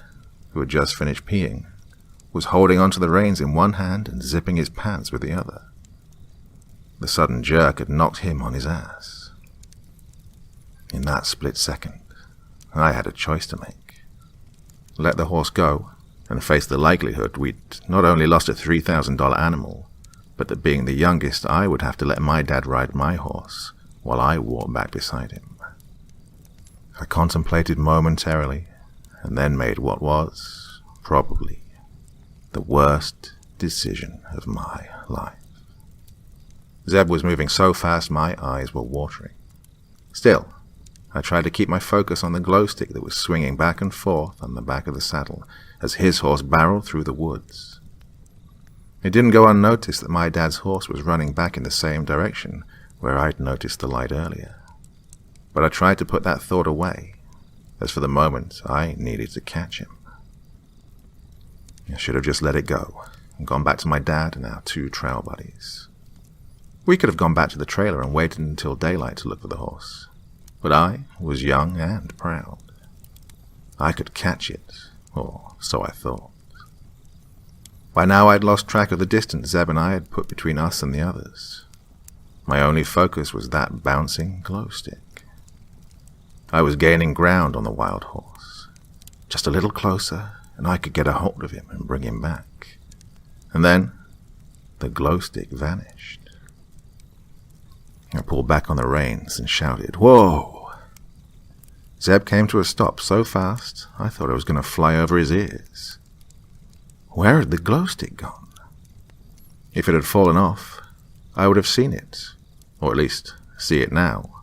S2: who had just finished peeing, was holding onto the reins in one hand and zipping his pants with the other. The sudden jerk had knocked him on his ass. In that split second, I had a choice to make. Let the horse go and face the likelihood we'd not only lost a $3,000 animal, but that being the youngest, I would have to let my dad ride my horse while I walked back beside him. I contemplated momentarily and then made what was, probably, the worst decision of my life. Zeb was moving so fast my eyes were watering. Still, I tried to keep my focus on the glow stick that was swinging back and forth on the back of the saddle as his horse barreled through the woods. It didn't go unnoticed that my dad's horse was running back in the same direction where I'd noticed the light earlier. But I tried to put that thought away, as for the moment I needed to catch him. I should have just let it go and gone back to my dad and our two trail buddies. We could have gone back to the trailer and waited until daylight to look for the horse, but I was young and proud. I could catch it, or so I thought. By now I'd lost track of the distance Zeb and I had put between us and the others. My only focus was that bouncing glow stick. I was gaining ground on the wild horse. Just a little closer, and I could get a hold of him and bring him back. And then, the glow stick vanished. I pulled back on the reins and shouted, "Whoa!" Zeb came to a stop so fast, I thought I was going to fly over his ears. Where had the glow stick gone? If it had fallen off, I would have seen it, or at least see it now.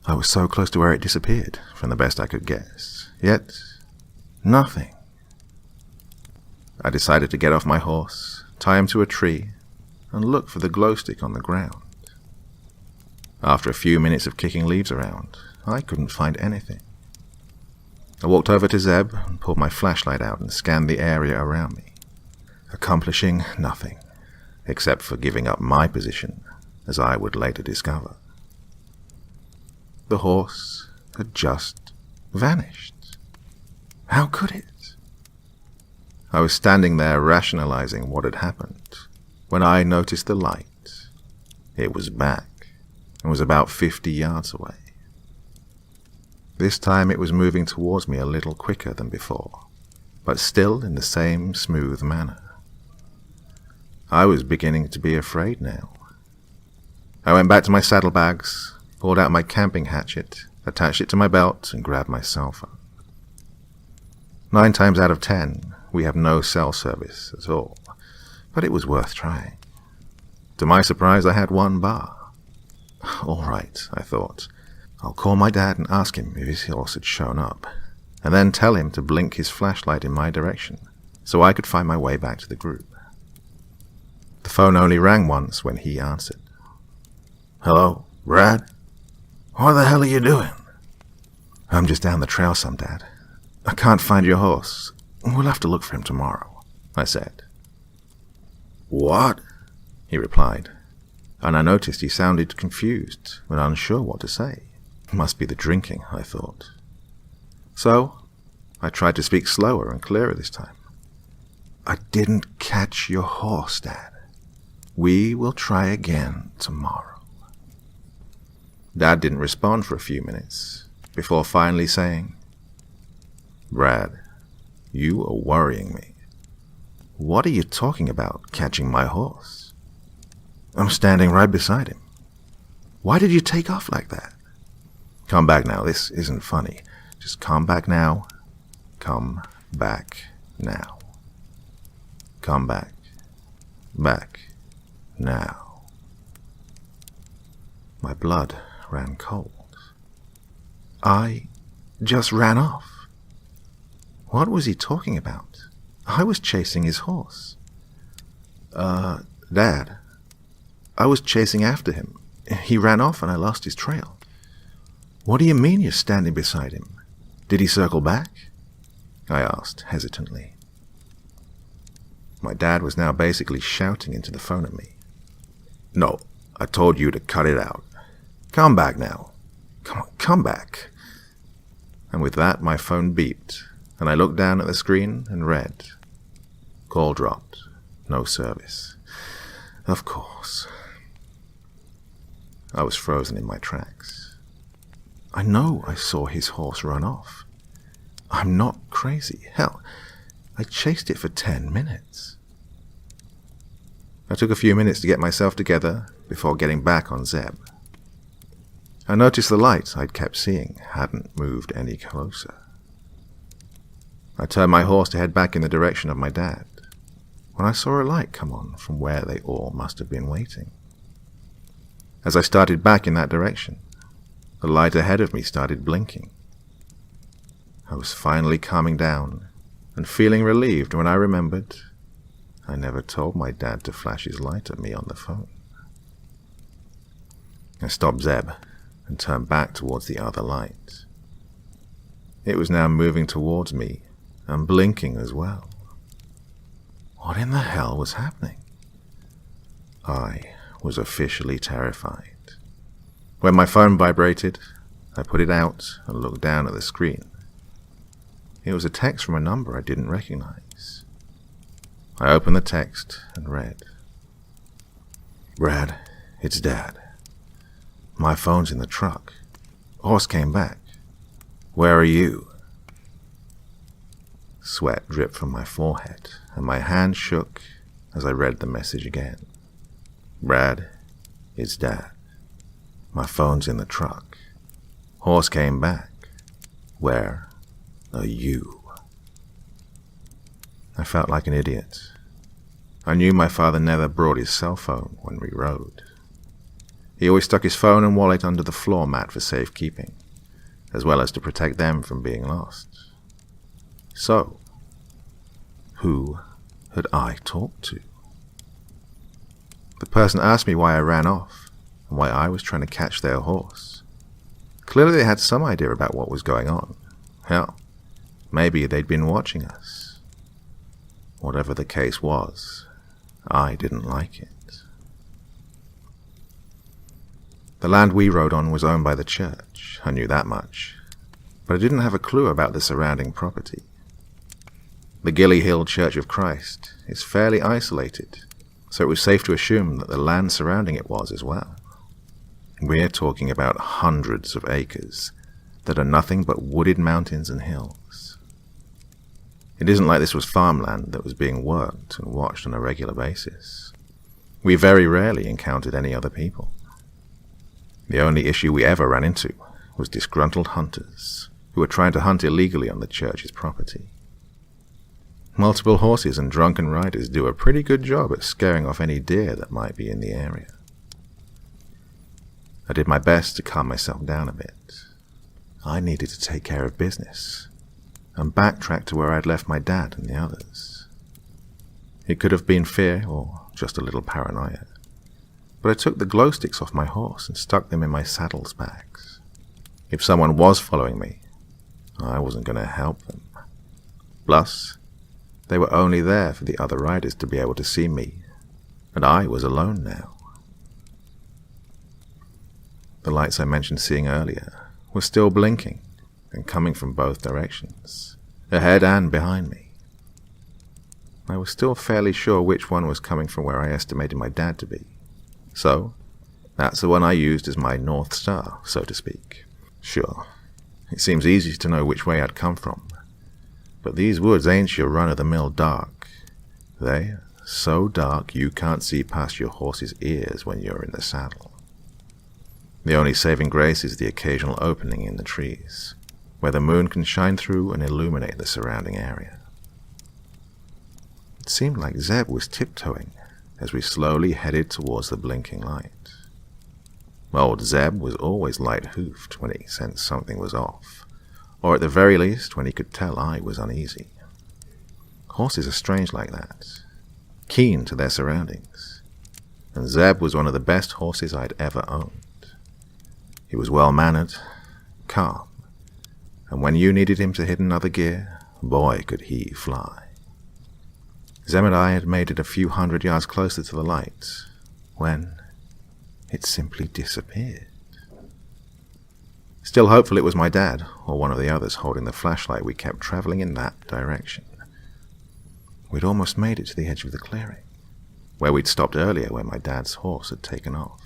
S2: I was so close to where it disappeared, from the best I could guess. Yet, nothing. I decided to get off my horse, tie him to a tree, and look for the glow stick on the ground. After a few minutes of kicking leaves around, I couldn't find anything. I walked over to Zeb and pulled my flashlight out and scanned the area around me, accomplishing nothing, except for giving up my position, as I would later discover. The horse had just vanished. How could it? I was standing there rationalizing what had happened when I noticed the light. It was back and was about 50 yards away. This time it was moving towards me a little quicker than before, but still in the same smooth manner. I was beginning to be afraid now. I went back to my saddlebags, pulled out my camping hatchet, attached it to my belt, and grabbed my cell phone. 9 times out of 10, we have no cell service at all, but it was worth trying. To my surprise, I had 1 bar. All right, I thought. I'll call my dad and ask him if his horse had shown up, and then tell him to blink his flashlight in my direction so I could find my way back to the group. The phone only rang once when he answered. "Hello, Brad? What the hell are you doing?" "I'm just down the trail some, Dad. I can't find your horse. We'll have to look for him tomorrow," I said. "What?" he replied, and I noticed he sounded confused and unsure what to say. Must be the drinking, I thought. So, I tried to speak slower and clearer this time. "I didn't catch your horse, Dad. We will try again tomorrow." Dad didn't respond for a few minutes, before finally saying, "Brad, you are worrying me. What are you talking about, catching my horse?" "I'm standing right beside him. Why did you take off like that?" "Come back now, this isn't funny. Just come back now. Come back now. Come back. Back. Now." My blood ran cold. I just ran off. What was he talking about? I was chasing his horse. Dad, I was chasing after him. He ran off and I lost his trail." "What do you mean you're standing beside him? Did he circle back?" I asked hesitantly. My dad was now basically shouting into the phone at me. "No, I told you to cut it out. Come back now. Come back." And with that, my phone beeped, and I looked down at the screen and read, "Call dropped. No service." Of course. I was frozen in my tracks. I know I saw his horse run off. I'm not crazy. Hell, I chased it for 10 minutes. I took a few minutes to get myself together before getting back on Zeb. I noticed the light I'd kept seeing hadn't moved any closer. I turned my horse to head back in the direction of my dad, when I saw a light come on from where they all must have been waiting. As I started back in that direction, the light ahead of me started blinking. I was finally calming down and feeling relieved when I remembered I never told my dad to flash his light at me on the phone. I stopped Zeb and turned back towards the other light. It was now moving towards me and blinking as well. What in the hell was happening? I was officially terrified. When my phone vibrated, I put it out and looked down at the screen. It was a text from a number I didn't recognize. I opened the text and read, "Brad, it's Dad. My phone's in the truck. Horse came back. Where are you?" Sweat dripped from my forehead, and my hand shook as I read the message again. "Brad, it's Dad. My phone's in the truck. Horse came back. Where are you?" I felt like an idiot. I knew my father never brought his cell phone when we rode. He always stuck his phone and wallet under the floor mat for safekeeping, as well as to protect them from being lost. So, who had I talked to? The person asked me why I ran off and why I was trying to catch their horse. Clearly they had some idea about what was going on. Hell, maybe they'd been watching us. Whatever the case was, I didn't like it. The land we rode on was owned by the church, I knew that much, but I didn't have a clue about the surrounding property. The Gilly Hill Church of Christ is fairly isolated, so it was safe to assume that the land surrounding it was as well. We're talking about hundreds of acres that are nothing but wooded mountains and hills. It isn't like this was farmland that was being worked and watched on a regular basis. We very rarely encountered any other people. The only issue we ever ran into was disgruntled hunters who were trying to hunt illegally on the church's property. Multiple horses and drunken riders do a pretty good job at scaring off any deer that might be in the area. I did my best to calm myself down a bit. I needed to take care of business and backtrack to where I'd left my dad and the others. It could have been fear or just a little paranoia, but I took the glow sticks off my horse and stuck them in my saddle's bags. If someone was following me, I wasn't going to help them. Plus, they were only there for the other riders to be able to see me, and I was alone now. The lights I mentioned seeing earlier were still blinking and coming from both directions, ahead and behind me. I was still fairly sure which one was coming from where I estimated my dad to be, so that's the one I used as my North Star, so to speak. Sure, it seems easy to know which way I'd come from, but these woods ain't your run-of-the-mill dark. They're so dark you can't see past your horse's ears when you're in the saddle. The only saving grace is the occasional opening in the trees, where the moon can shine through and illuminate the surrounding area. It seemed like Zeb was tiptoeing as we slowly headed towards the blinking light. Old Zeb was always light-hoofed when he sensed something was off, or at the very least when he could tell I was uneasy. Horses are strange like that, keen to their surroundings, and Zeb was one of the best horses I'd ever owned. He was well-mannered, calm, and when you needed him to hit another gear, boy could he fly. Zeb and I had made it a few hundred yards closer to the light, when it simply disappeared. Still hopeful it was my dad, or one of the others holding the flashlight, we kept traveling in that direction. We'd almost made it to the edge of the clearing, where we'd stopped earlier when my dad's horse had taken off.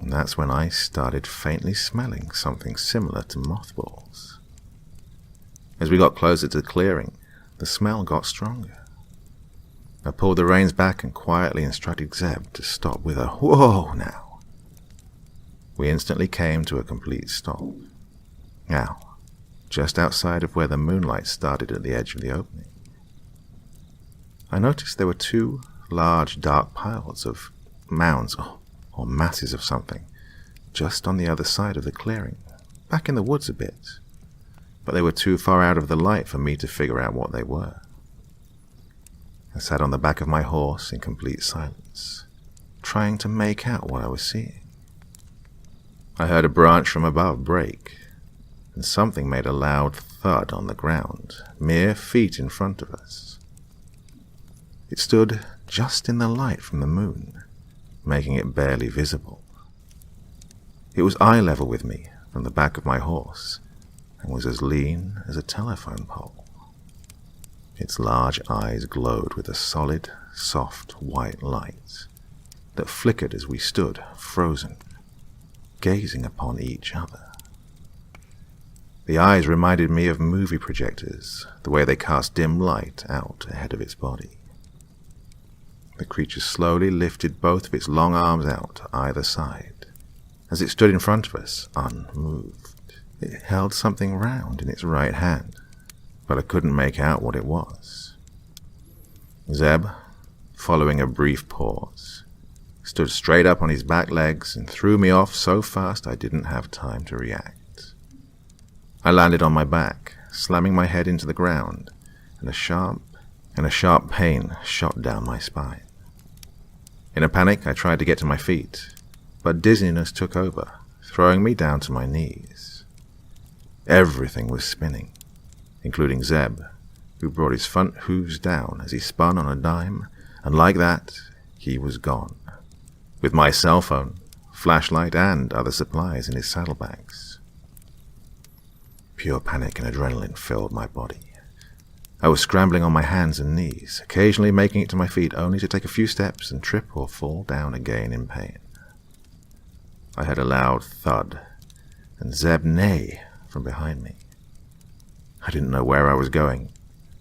S2: And that's when I started faintly smelling something similar to mothballs. As we got closer to the clearing, the smell got stronger. I pulled the reins back and quietly instructed Zeb to stop with a "Whoa now!" We instantly came to a complete stop. Now, just outside of where the moonlight started at the edge of the opening, I noticed there were two large dark piles of mounds or masses of something, just on the other side of the clearing, back in the woods a bit, but they were too far out of the light for me to figure out what they were. I sat on the back of my horse in complete silence, trying to make out what I was seeing. I heard a branch from above break, and something made a loud thud on the ground, mere feet in front of us. It stood just in the light from the moon, making it barely visible. It was eye level with me from the back of my horse, and was as lean as a telephone pole. Its large eyes glowed with a solid, soft white light that flickered as we stood, frozen, gazing upon each other. The eyes reminded me of movie projectors, the way they cast dim light out ahead of its body. The creature slowly lifted both of its long arms out to either side, as it stood in front of us, unmoved. It held something round in its right hand, but I couldn't make out what it was. Zeb, following a brief pause, stood straight up on his back legs and threw me off so fast I didn't have time to react. I landed on my back, slamming my head into the ground, and a sharp pain shot down my spine. In a panic, I tried to get to my feet, but dizziness took over, throwing me down to my knees. Everything was spinning, including Zeb, who brought his front hooves down as he spun on a dime, and like that, he was gone, with my cell phone, flashlight, and other supplies in his saddlebags. Pure panic and adrenaline filled my body. I was scrambling on my hands and knees, occasionally making it to my feet only to take a few steps and trip or fall down again in pain. I heard a loud thud, and Zeb neigh from behind me. I didn't know where I was going,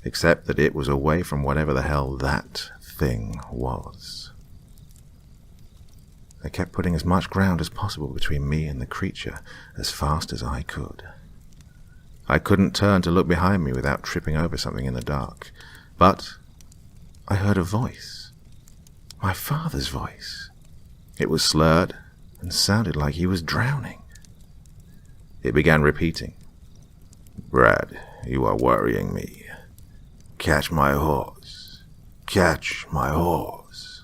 S2: except that it was away from whatever the hell that thing was. I kept putting as much ground as possible between me and the creature as fast as I could. I couldn't turn to look behind me without tripping over something in the dark, but I heard a voice. My father's voice. It was slurred and sounded like he was drowning. It began repeating, "Brad, you are worrying me. Catch my horse. Catch my horse."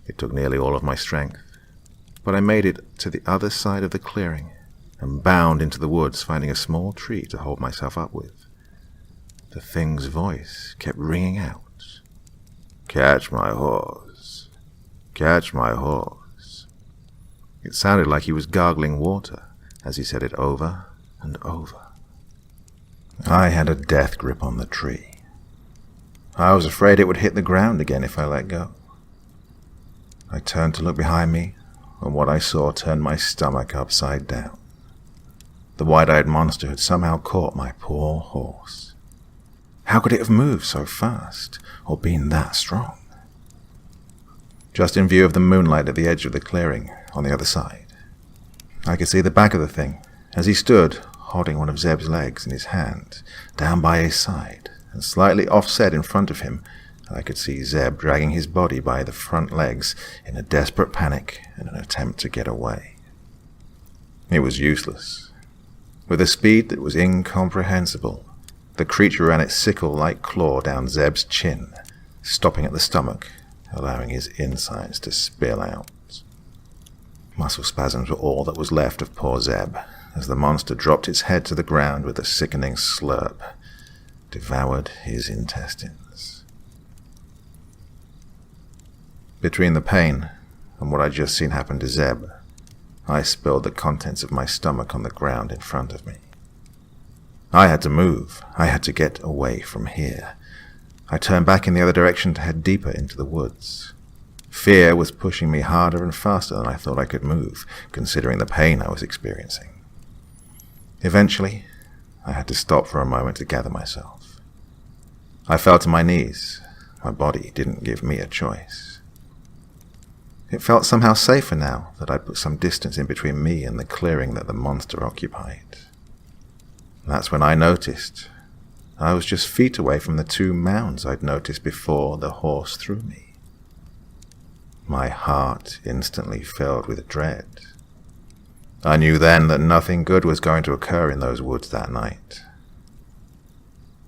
S2: It took nearly all of my strength, but I made it to the other side of the clearing and bound into the woods, finding a small tree to hold myself up with. The thing's voice kept ringing out, "Catch my horse. Catch my horse." It sounded like he was gargling water as he said it over and over. I had a death grip on the tree. I was afraid it would hit the ground again if I let go. I turned to look behind me, and what I saw turned my stomach upside down. The wide-eyed monster had somehow caught my poor horse. How could it have moved so fast, or been that strong? Just in view of the moonlight at the edge of the clearing on the other side, I could see the back of the thing as he stood holding one of Zeb's legs in his hand, down by his side, and slightly offset in front of him, I could see Zeb dragging his body by the front legs in a desperate panic and an attempt to get away. It was useless. With a speed that was incomprehensible, the creature ran its sickle-like claw down Zeb's chin, stopping at the stomach, allowing his insides to spill out. Muscle spasms were all that was left of poor Zeb, as the monster dropped its head to the ground with a sickening slurp, devoured his intestines. Between the pain and what I'd just seen happen to Zeb, I spilled the contents of my stomach on the ground in front of me. I had to move. I had to get away from here. I turned back in the other direction to head deeper into the woods. Fear was pushing me harder and faster than I thought I could move, considering the pain I was experiencing. Eventually, I had to stop for a moment to gather myself. I fell to my knees. My body didn't give me a choice. It felt somehow safer now that I'd put some distance in between me and the clearing that the monster occupied. That's when I noticed I was just feet away from the 2 mounds I'd noticed before the horse threw me. My heart instantly filled with dread. I knew then that nothing good was going to occur in those woods that night.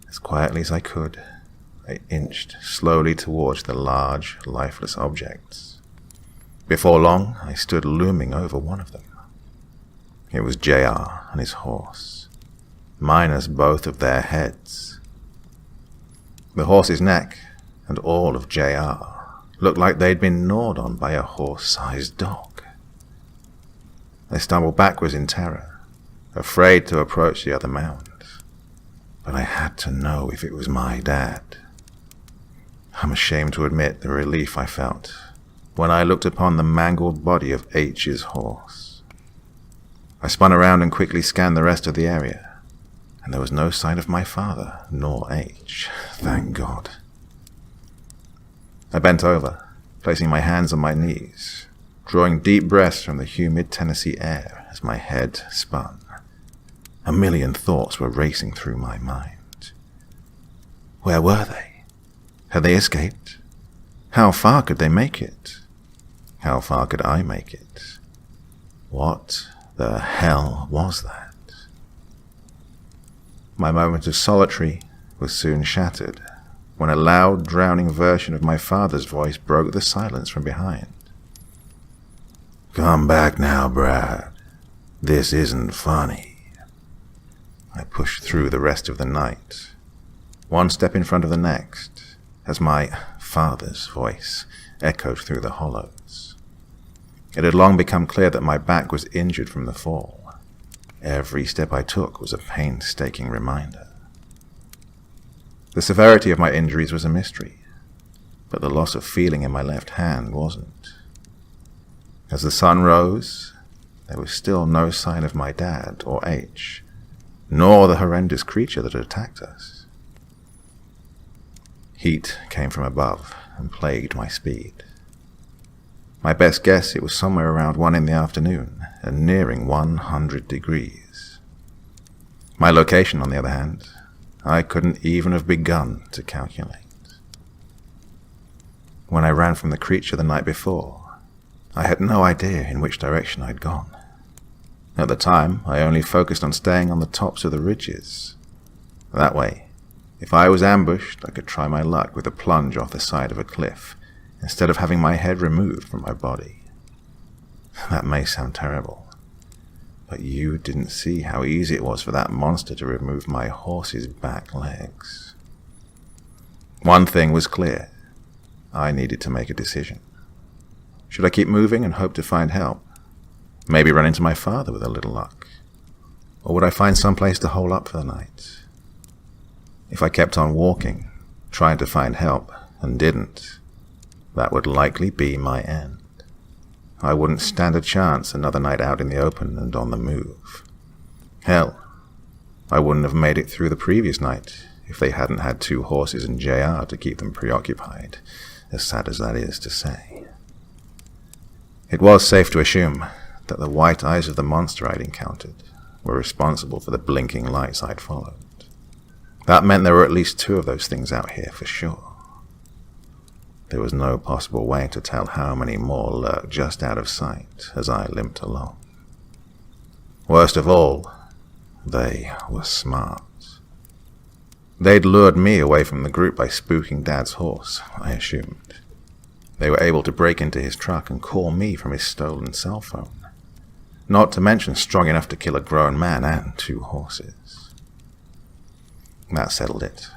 S2: As quietly as I could, I inched slowly towards the large, lifeless objects. Before long, I stood looming over one of them. It was JR and his horse, minus both of their heads. The horse's neck and all of JR looked like they'd been gnawed on by a horse-sized dog. I stumbled backwards in terror, afraid to approach the other mound. But I had to know if it was my dad. I'm ashamed to admit the relief I felt when I looked upon the mangled body of H's horse. I spun around and quickly scanned the rest of the area, and there was no sign of my father nor H, thank God. I bent over, placing my hands on my knees, drawing deep breaths from the humid Tennessee air as my head spun. A million thoughts were racing through my mind. Where were they? Had they escaped? How far could they make it? How far could I make it? What the hell was that? My moment of solitary was soon shattered when a loud, drowning version of my father's voice broke the silence from behind. "Come back now, Brad. This isn't funny." I pushed through the rest of the night, one step in front of the next, as my father's voice echoed through the hollows. It had long become clear that my back was injured from the fall. Every step I took was a painstaking reminder. The severity of my injuries was a mystery, but the loss of feeling in my left hand wasn't. As the sun rose, there was still no sign of my dad or H, nor the horrendous creature that had attacked us. Heat came from above and plagued my speed. My best guess, it was somewhere around 1 in the afternoon and nearing 100 degrees. My location, on the other hand, I couldn't even have begun to calculate. When I ran from the creature the night before, I had no idea in which direction I'd gone. At the time, I only focused on staying on the tops of the ridges. That way, if I was ambushed, I could try my luck with a plunge off the side of a cliff, instead of having my head removed from my body. That may sound terrible, but you didn't see how easy it was for that monster to remove my horse's back legs. One thing was clear. I needed to make a decision. Should I keep moving and hope to find help? Maybe run into my father with a little luck? Or would I find some place to hole up for the night? If I kept on walking, trying to find help, and didn't, that would likely be my end. I wouldn't stand a chance another night out in the open and on the move. Hell, I wouldn't have made it through the previous night if they hadn't had 2 horses and JR to keep them preoccupied, as sad as that is to say. It was safe to assume that the white eyes of the monster I'd encountered were responsible for the blinking lights I'd followed. That meant there were at least 2 of those things out here for sure. There was no possible way to tell how many more lurked just out of sight as I limped along. Worst of all, they were smart. They'd lured me away from the group by spooking Dad's horse, I assumed. They were able to break into his truck and call me from his stolen cell phone. Not to mention strong enough to kill a grown man and 2 horses. That settled it.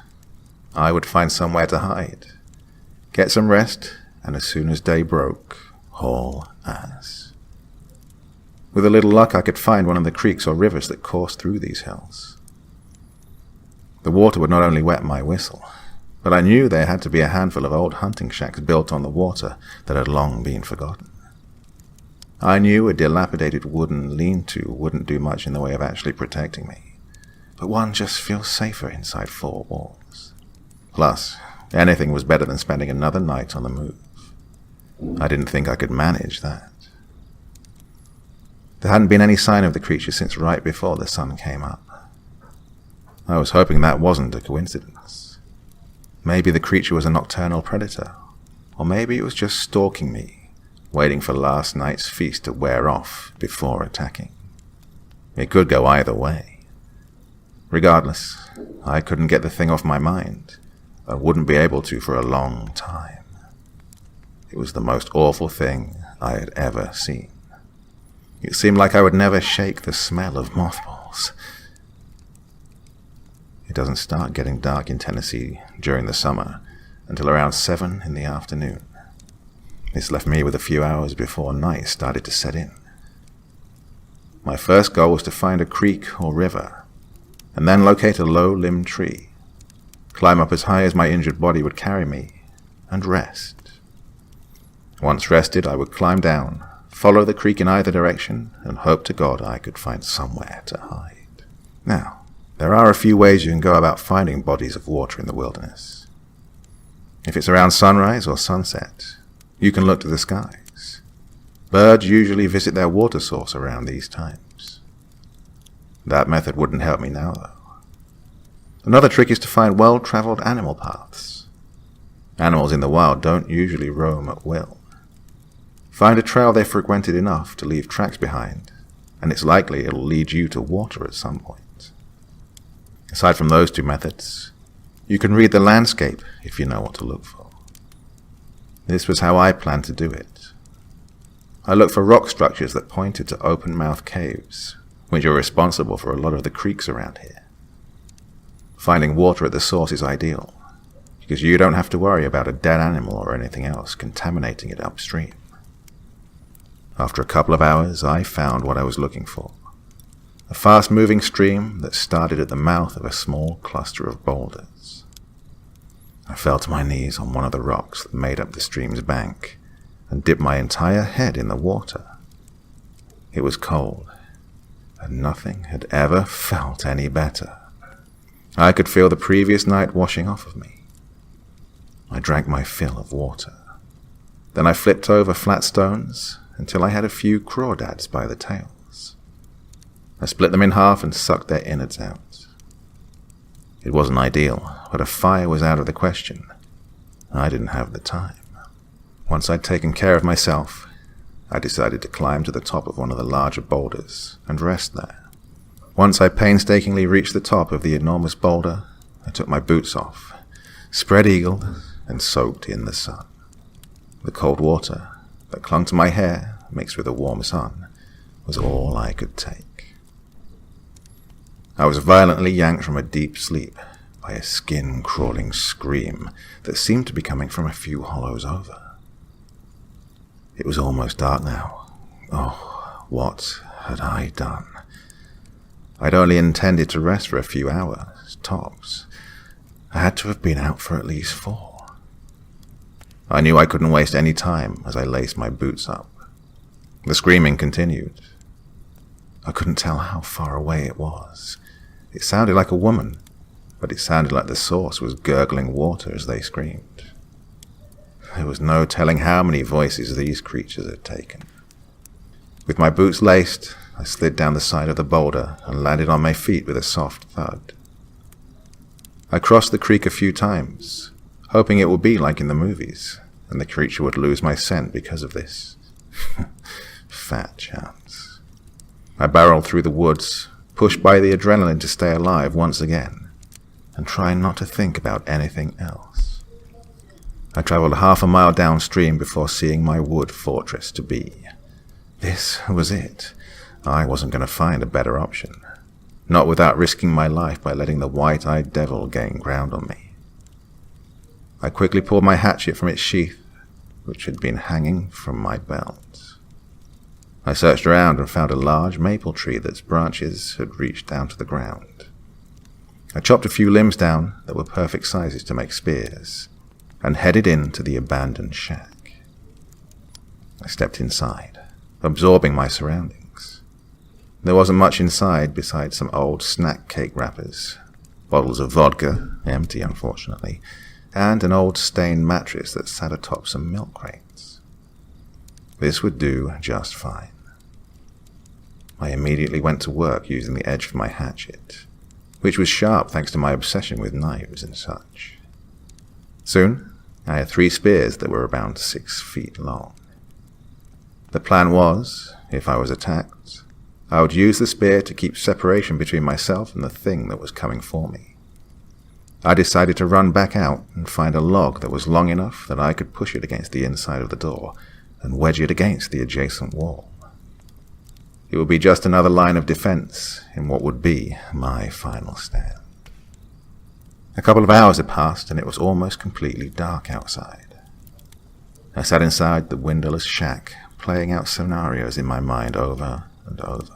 S2: I would find somewhere to hide, get some rest, and as soon as day broke, haul ass. With a little luck, I could find one of the creeks or rivers that coursed through these hills. The water would not only wet my whistle, but I knew there had to be a handful of old hunting shacks built on the water that had long been forgotten. I knew a dilapidated wooden lean-to wouldn't do much in the way of actually protecting me, but one just feels safer inside 4 walls. Plus, anything was better than spending another night on the move. I didn't think I could manage that. There hadn't been any sign of the creature since right before the sun came up. I was hoping that wasn't a coincidence. Maybe the creature was a nocturnal predator, or maybe it was just stalking me, waiting for last night's feast to wear off before attacking. It could go either way. Regardless, I couldn't get the thing off my mind. I wouldn't be able to for a long time. It was the most awful thing I had ever seen. It seemed like I would never shake the smell of mothballs. It doesn't start getting dark in Tennessee during the summer until around 7 in the afternoon. This left me with a few hours before night started to set in. My first goal was to find a creek or river, and then locate a low-limbed tree, climb up as high as my injured body would carry me, and rest. Once rested, I would climb down, follow the creek in either direction, and hope to God I could find somewhere to hide. Now, there are a few ways you can go about finding bodies of water in the wilderness. If it's around sunrise or sunset, you can look to the skies. Birds usually visit their water source around these times. That method wouldn't help me now, though. Another trick is to find well-traveled animal paths. Animals in the wild don't usually roam at will. Find a trail they've frequented enough to leave tracks behind, and it's likely it'll lead you to water at some point. Aside from those 2 methods, you can read the landscape if you know what to look for. This was how I planned to do it. I looked for rock structures that pointed to open-mouthed caves, which are responsible for a lot of the creeks around here. Finding water at the source is ideal, because you don't have to worry about a dead animal or anything else contaminating it upstream. After a couple of hours, I found what I was looking for. A fast-moving stream that started at the mouth of a small cluster of boulders. I fell to my knees on one of the rocks that made up the stream's bank and dipped my entire head in the water. It was cold, and nothing had ever felt any better. I could feel the previous night washing off of me. I drank my fill of water. Then I flipped over flat stones until I had a few crawdads by the tails. I split them in half and sucked their innards out. It wasn't ideal, but a fire was out of the question. I didn't have the time. Once I'd taken care of myself, I decided to climb to the top of one of the larger boulders and rest there. Once I painstakingly reached the top of the enormous boulder, I took my boots off, spread-eagled, and soaked in the sun. The cold water that clung to my hair, mixed with the warm sun, was all I could take. I was violently yanked from a deep sleep by a skin-crawling scream that seemed to be coming from a few hollows over. It was almost dark now. Oh, what had I done? I'd only intended to rest for a few hours, tops. I had to have been out for at least 4. I knew I couldn't waste any time as I laced my boots up. The screaming continued. I couldn't tell how far away it was. It sounded like a woman, but it sounded like the source was gurgling water as they screamed. There was no telling how many voices these creatures had taken. With my boots laced, I slid down the side of the boulder and landed on my feet with a soft thud. I crossed the creek a few times, hoping it would be like in the movies, and the creature would lose my scent because of this. Fat chance. I barreled through the woods, pushed by the adrenaline to stay alive once again, and trying not to think about anything else. I traveled half a mile downstream before seeing my wood fortress to be. This was it. I wasn't going to find a better option. Not without risking my life by letting the white-eyed devil gain ground on me. I quickly pulled my hatchet from its sheath, which had been hanging from my belt. I searched around and found a large maple tree that's branches had reached down to the ground. I chopped a few limbs down that were perfect sizes to make spears, and headed into the abandoned shack. I stepped inside, absorbing my surroundings. There wasn't much inside besides some old snack cake wrappers, bottles of vodka, empty unfortunately, and an old stained mattress that sat atop some milk crates. This would do just fine. I immediately went to work using the edge of my hatchet, which was sharp thanks to my obsession with knives and such. Soon, I had 3 spears that were around 6 feet long. The plan was, if I was attacked, I would use the spear to keep separation between myself and the thing that was coming for me. I decided to run back out and find a log that was long enough that I could push it against the inside of the door and wedge it against the adjacent wall. It would be just another line of defense in what would be my final stand. A couple of hours had passed and it was almost completely dark outside. I sat inside the windowless shack, playing out scenarios in my mind over and over.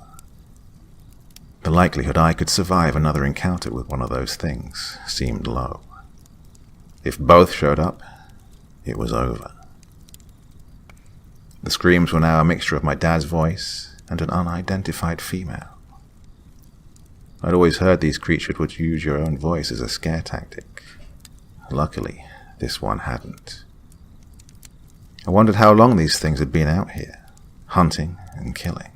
S2: The likelihood I could survive another encounter with one of those things seemed low. If both showed up, it was over. The screams were now a mixture of my dad's voice and an unidentified female. I'd always heard these creatures would use your own voice as a scare tactic. Luckily, this one hadn't. I wondered how long these things had been out here, hunting and killing.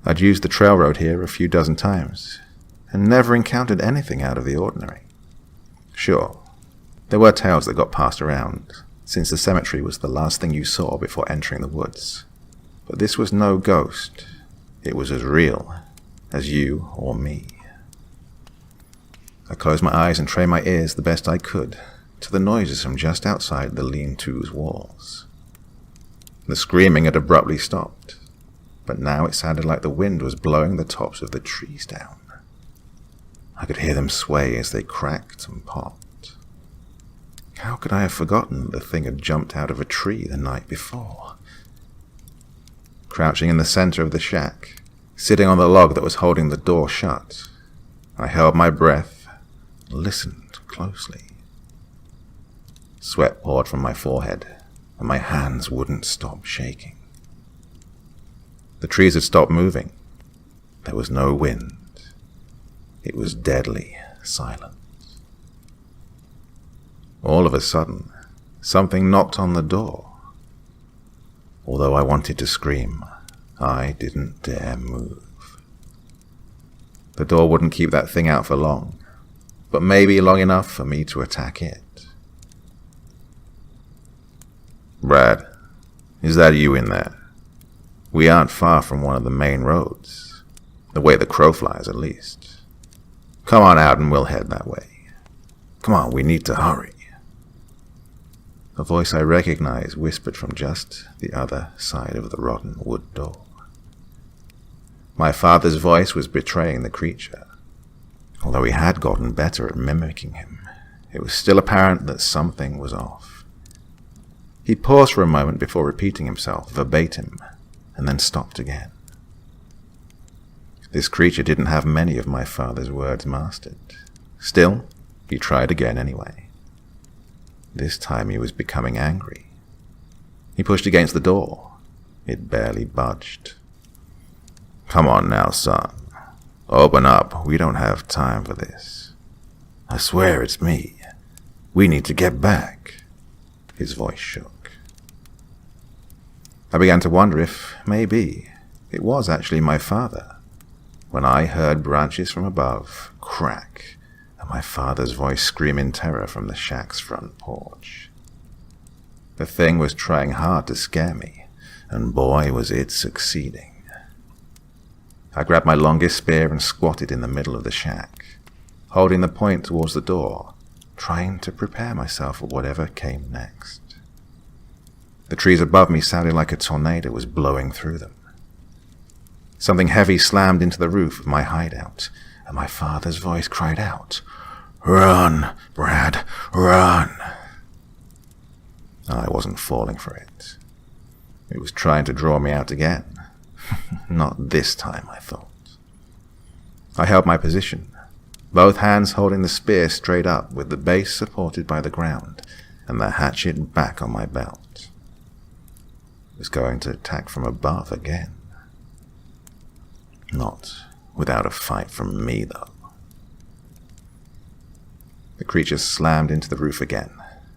S2: I'd used the trail road here a few dozen times, and never encountered anything out of the ordinary. Sure, there were tales that got passed around, since the cemetery was the last thing you saw before entering the woods. But this was no ghost. It was as real as you or me. I closed my eyes and trained my ears the best I could to the noises from just outside the lean-to's walls. The screaming had abruptly stopped, but now it sounded like the wind was blowing the tops of the trees down. I could hear them sway as they cracked and popped. How could I have forgotten the thing had jumped out of a tree the night before? Crouching in the center of the shack, sitting on the log that was holding the door shut, I held my breath and listened closely. Sweat poured from my forehead, and my hands wouldn't stop shaking. The trees had stopped moving. There was no wind. It was deadly silent. All of a sudden, something knocked on the door. Although I wanted to scream, I didn't dare move. The door wouldn't keep that thing out for long, but maybe long enough for me to attack it. "Brad, is that you in there? We aren't far from one of the main roads, the way the crow flies at least. Come on out and we'll head that way. Come on, we need to hurry." A voice I recognized whispered from just the other side of the rotten wood door. My father's voice was betraying the creature. Although he had gotten better at mimicking him, it was still apparent that something was off. He paused for a moment before repeating himself verbatim, and then stopped again. This creature didn't have many of my father's words mastered. Still, he tried again anyway. This time he was becoming angry. He pushed against the door. It barely budged. "Come on now, son. Open up. We don't have time for this. I swear it's me. We need to get back." His voice shook. I began to wonder if, maybe, it was actually my father, when I heard branches from above crack and my father's voice scream in terror from the shack's front porch. The thing was trying hard to scare me, and boy was it succeeding. I grabbed my longest spear and squatted in the middle of the shack, holding the point towards the door, trying to prepare myself for whatever came next. The trees above me sounded like a tornado was blowing through them. Something heavy slammed into the roof of my hideout, and my father's voice cried out, "Run, Brad, run!" I wasn't falling for it. It was trying to draw me out again. Not this time, I thought. I held my position, both hands holding the spear straight up with the base supported by the ground and the hatchet back on my belt. It was going to attack from above again. Not without a fight from me, though. The creature slammed into the roof again,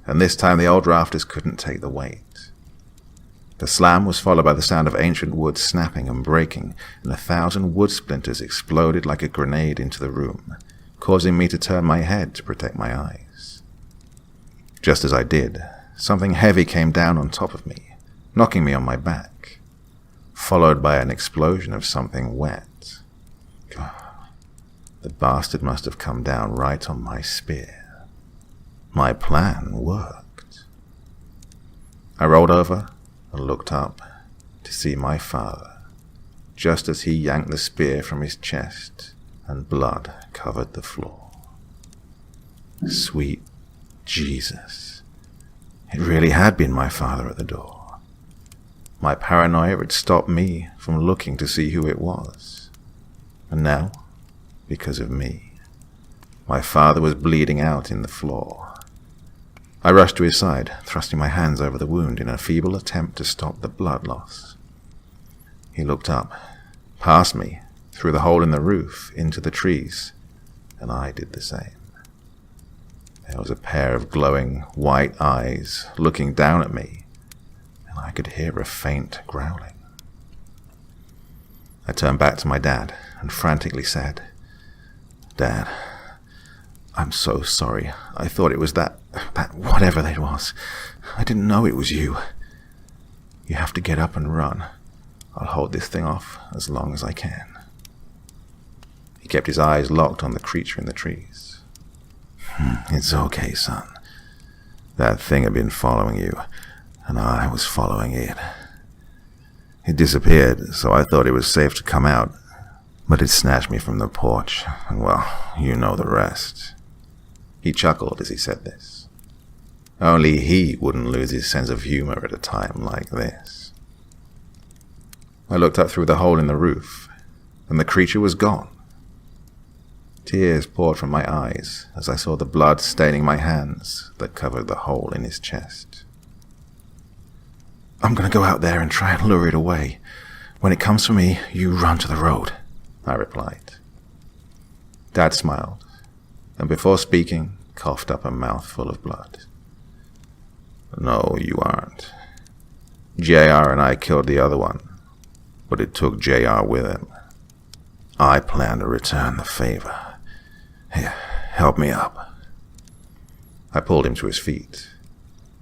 S2: and this time the old rafters couldn't take the weight. The slam was followed by the sound of ancient wood snapping and breaking, and 1,000 wood splinters exploded like a grenade into the room, causing me to turn my head to protect my eyes. Just as I did, something heavy came down on top of me, knocking me on my back, followed by an explosion of something wet. The bastard must have come down right on my spear. My plan worked. I rolled over and looked up to see my father, just as he yanked the spear from his chest and blood covered the floor. Sweet Jesus. It really had been my father at the door. My paranoia had stopped me from looking to see who it was. And now, because of me, my father was bleeding out in the floor. I rushed to his side, thrusting my hands over the wound in a feeble attempt to stop the blood loss. He looked up, past me, through the hole in the roof, into the trees, and I did the same. There was a pair of glowing white eyes looking down at me, and I could hear a faint growling. I turned back to my dad and frantically said, "Dad, I'm so sorry. I thought it was that whatever that was. I didn't know it was you. You have to get up and run. I'll hold this thing off as long as I can." He kept his eyes locked on the creature in the trees. "It's okay, son. That thing had been following you, and I was following it. It disappeared, so I thought it was safe to come out, but it snatched me from the porch, and well, you know the rest." He chuckled as he said this. Only he wouldn't lose his sense of humor at a time like this. I looked up through the hole in the roof, and the creature was gone. Tears poured from my eyes as I saw the blood staining my hands that covered the hole in his chest. "I'm going to go out there and try and lure it away. When it comes for me, you run to the road," I replied. Dad smiled, and before speaking, coughed up a mouthful of blood. "No, you aren't. JR and I killed the other one, but it took JR with him. I plan to return the favor. Here, help me up." I pulled him to his feet.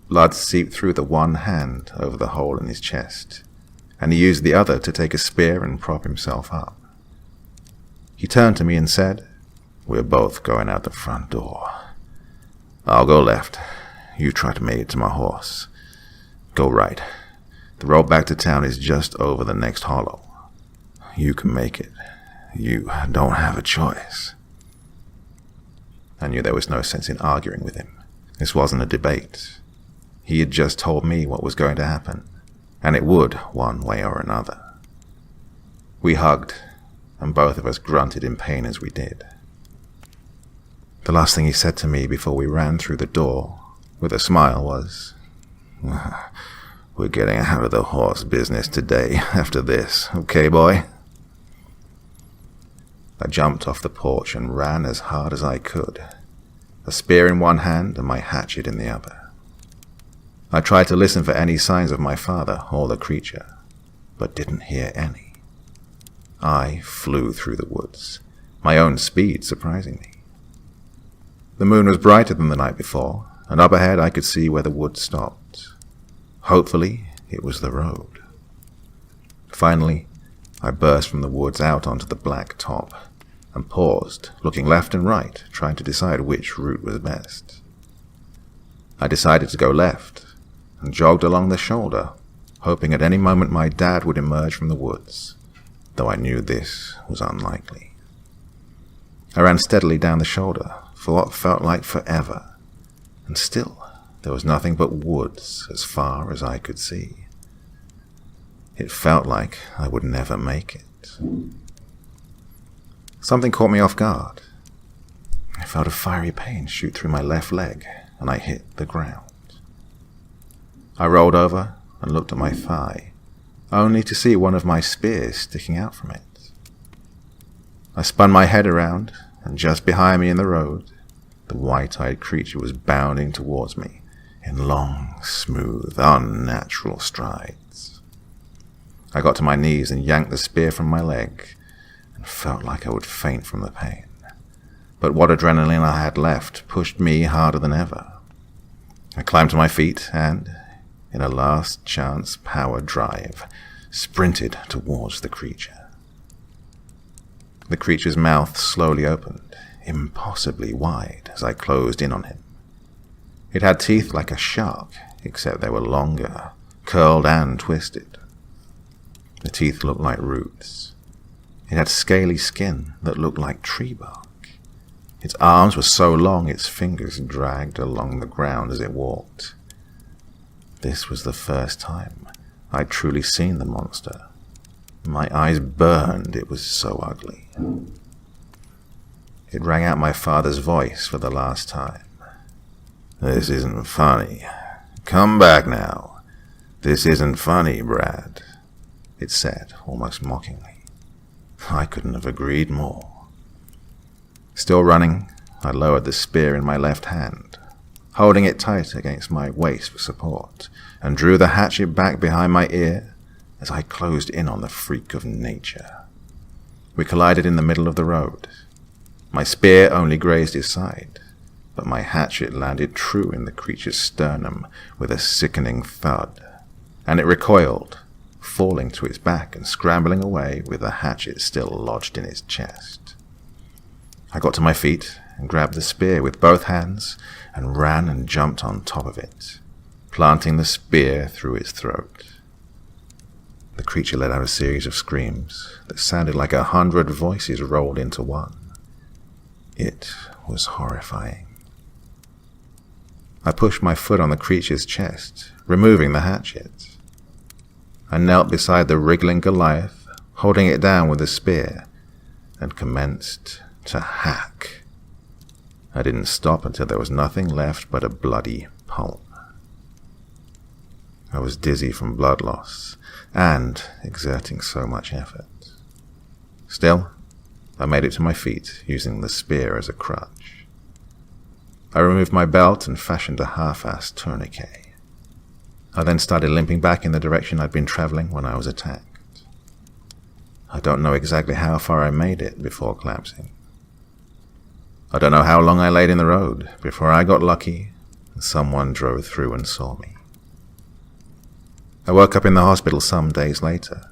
S2: Blood seeped through the one hand over the hole in his chest, and he used the other to take a spear and prop himself up. He turned to me and said, "We're both going out the front door. I'll go left. You try to make it to my horse. Go right. The road back to town is just over the next hollow. You can make it. You don't have a choice." I knew there was no sense in arguing with him. This wasn't a debate. He had just told me what was going to happen, and it would one way or another. We hugged, and both of us grunted in pain as we did. The last thing he said to me before we ran through the door, with a smile, was, "We're getting out of the horse business today after this, okay, boy?" I jumped off the porch and ran as hard as I could, a spear in one hand and my hatchet in the other. I tried to listen for any signs of my father or the creature, but didn't hear any. I flew through the woods, my own speed surprising me. The moon was brighter than the night before, and up ahead I could see where the woods stopped. Hopefully, it was the road. Finally, I burst from the woods out onto the black top, and paused, looking left and right, trying to decide which route was best. I decided to go left, and jogged along the shoulder, hoping at any moment my dad would emerge from the woods, though I knew this was unlikely. I ran steadily down the shoulder for what felt like forever, and still there was nothing but woods as far as I could see. It felt like I would never make it. Something caught me off guard. I felt a fiery pain shoot through my left leg, and I hit the ground. I rolled over and looked at my thigh, only to see one of my spears sticking out from it. I spun my head around, and just behind me in the road, the white-eyed creature was bounding towards me in long, smooth, unnatural strides. I got to my knees and yanked the spear from my leg, and felt like I would faint from the pain. But what adrenaline I had left pushed me harder than ever. I climbed to my feet and, in a last-chance power drive, sprinted towards the creature. The creature's mouth slowly opened, impossibly wide, as I closed in on him. It had teeth like a shark, except they were longer, curled and twisted. The teeth looked like roots. It had scaly skin that looked like tree bark. Its arms were so long its fingers dragged along the ground as it walked. This was the first time I'd truly seen the monster. My eyes burned, it was so ugly. It rang out my father's voice for the last time. "This isn't funny. Come back now. This isn't funny, Brad," it said, almost mockingly. I couldn't have agreed more. Still running, I lowered the spear in my left hand, holding it tight against my waist for support, and drew the hatchet back behind my ear as I closed in on the freak of nature. We collided in the middle of the road. My spear only grazed his side, but my hatchet landed true in the creature's sternum with a sickening thud, and it recoiled, falling to its back and scrambling away with the hatchet still lodged in its chest. I got to my feet and grabbed the spear with both hands and ran and jumped on top of it, planting the spear through its throat. The creature let out a series of screams that sounded like 100 voices rolled into one. It was horrifying. I pushed my foot on the creature's chest, removing the hatchet. I knelt beside the wriggling Goliath, holding it down with a spear, and commenced to hack. I didn't stop until there was nothing left but a bloody pulp. I was dizzy from blood loss and exerting so much effort. Still, I made it to my feet, using the spear as a crutch. I removed my belt and fashioned a half-assed tourniquet. I then started limping back in the direction I'd been traveling when I was attacked. I don't know exactly how far I made it before collapsing. I don't know how long I laid in the road before I got lucky and someone drove through and saw me. I woke up in the hospital some days later.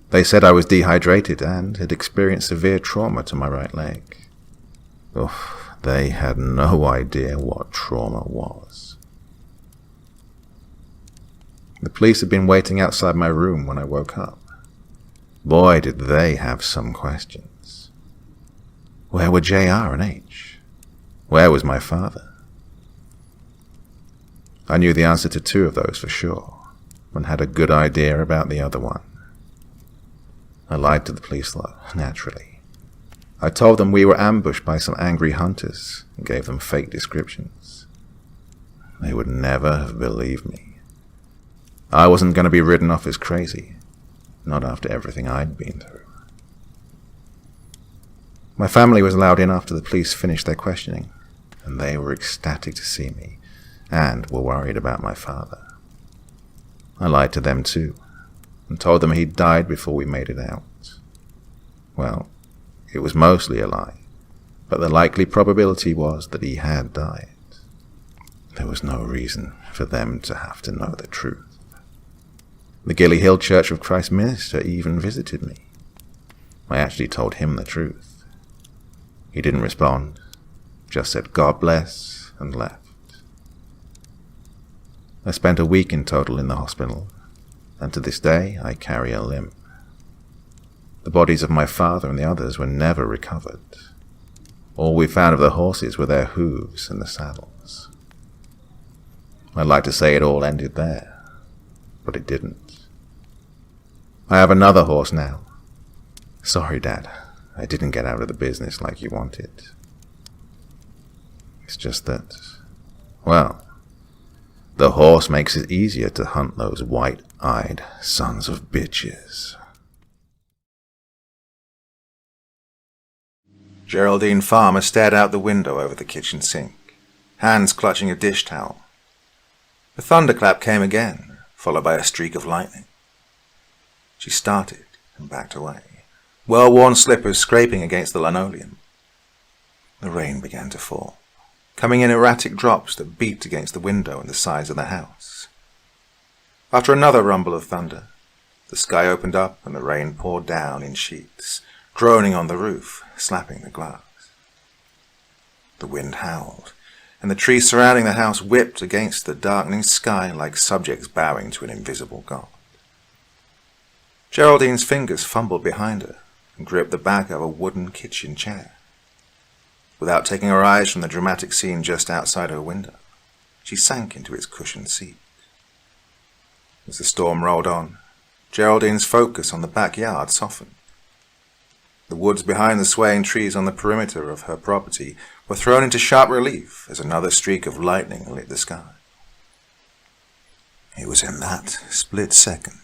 S2: They said I was dehydrated and had experienced severe trauma to my right leg. They had no idea what trauma was. The police had been waiting outside my room when I woke up. Boy, did they have some questions. Where were JR and H? Where was my father? I knew the answer to 2 of those for sure, and had a good idea about the other one. I lied to the police though, naturally. I told them we were ambushed by some angry hunters and gave them fake descriptions. They would never have believed me. I wasn't going to be written off as crazy, not after everything I'd been through. My family was allowed in after the police finished their questioning, and they were ecstatic to see me, and were worried about my father. I lied to them too, and told them he'd died before we made it out. Well, it was mostly a lie, but the likely probability was that he had died. There was no reason for them to have to know the truth. The Gilly Hill Church of Christ minister even visited me. I actually told him the truth. He didn't respond, just said God bless and left. I spent a week in total in the hospital, and to this day I carry a limp. The bodies of my father and the others were never recovered. All we found of the horses were their hooves and the saddles. I'd like to say it all ended there, but it didn't. I have another horse now. Sorry, Dad, I didn't get out of the business like you wanted. It's just that, well, the horse makes it easier to hunt those white-eyed sons of bitches.
S1: Geraldine Farmer stared out the window over the kitchen sink, hands clutching a dish towel. The thunderclap came again, followed by a streak of lightning. She started and backed away, well-worn slippers scraping against the linoleum. The rain began to fall, coming in erratic drops that beat against the window and the sides of the house. After another rumble of thunder, the sky opened up and the rain poured down in sheets, droning on the roof, slapping the glass. The wind howled, and the trees surrounding the house whipped against the darkening sky like subjects bowing to an invisible god. Geraldine's fingers fumbled behind her and gripped the back of a wooden kitchen chair. Without taking her eyes from the dramatic scene just outside her window, she sank into its cushioned seat. As the storm rolled on, Geraldine's focus on the backyard softened. The woods behind the swaying trees on the perimeter of her property were thrown into sharp relief as another streak of lightning lit the sky. It was in that split second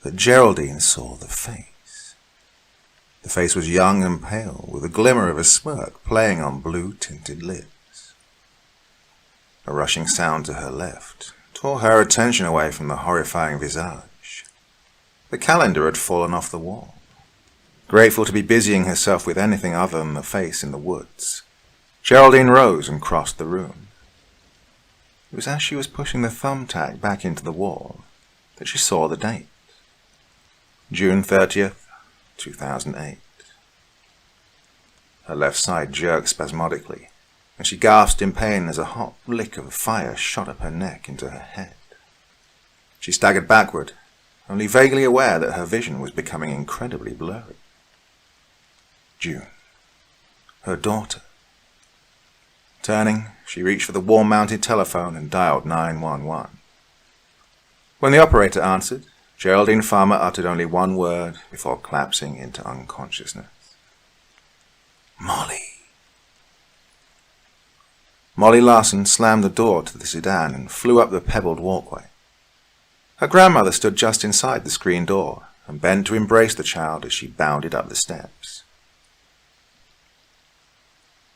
S1: that Geraldine saw the face. The face was young and pale, with a glimmer of a smirk playing on blue-tinted lips. A rushing sound to her left tore her attention away from the horrifying visage. The calendar had fallen off the wall. Grateful to be busying herself with anything other than the face in the woods, Geraldine rose and crossed the room. It was as she was pushing the thumbtack back into the wall that she saw the date. June 30th, 2008. Her left side jerked spasmodically, and she gasped in pain as a hot lick of fire shot up her neck into her head. She staggered backward, only vaguely aware that her vision was becoming incredibly blurry. June. Her daughter. Turning, she reached for the wall-mounted telephone and dialed 911. When the operator answered, Geraldine Farmer uttered only one word before collapsing into unconsciousness.
S3: Molly. Molly Larson slammed the door to the sedan and flew up the pebbled walkway. Her grandmother stood just inside the screen door and bent to embrace the child as she bounded up the steps.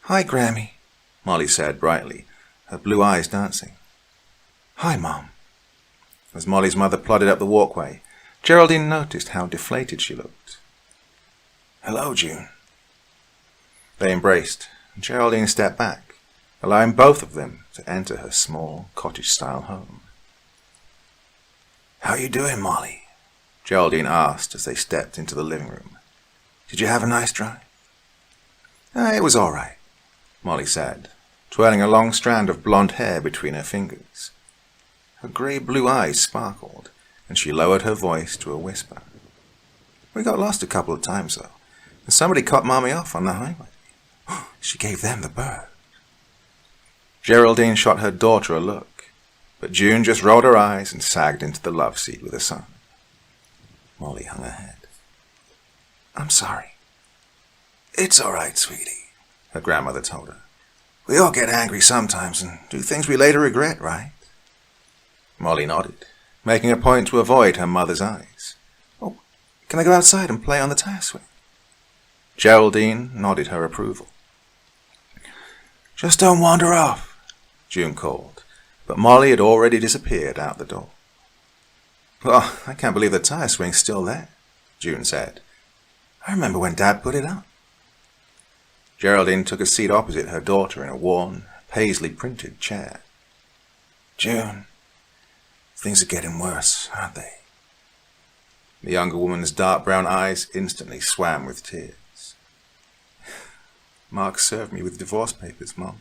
S3: "Hi, Grammy," Molly said brightly, her blue eyes dancing. "Hi, Mom." As Molly's mother plodded up the walkway, Geraldine noticed how deflated she looked. "Hello, June." They embraced, and Geraldine stepped back, allowing both of them to enter her small, cottage-style home. "How you doing, Molly?" Geraldine asked as they stepped into the living room. "Did you have a nice drive?" "It was all right," Molly said, twirling a long strand of blonde hair between her fingers. Her grey-blue eyes sparkled, and she lowered her voice to a whisper. "We got lost a couple of times, though, and somebody cut Mommy off on the highway. She gave them the bird." Geraldine shot her daughter a look, but June just rolled her eyes and sagged into the love seat with her son. Molly hung her head. "I'm sorry." "It's all right, sweetie," her grandmother told her. "We all get angry sometimes and do things we later regret, right?" Molly nodded, making a point to avoid her mother's eyes. "Oh, can I go outside and play on the tire swing?" Geraldine nodded her approval. "Just don't wander off," June called, but Molly had already disappeared out the door. "Well, I can't believe the tire swing's still there," June said. "I remember when Dad put it up." Geraldine took a seat opposite her daughter in a worn, paisley-printed chair. "June, things are getting worse, aren't they?" The younger woman's dark brown eyes instantly swam with tears. "Mark served me with divorce papers, Mom.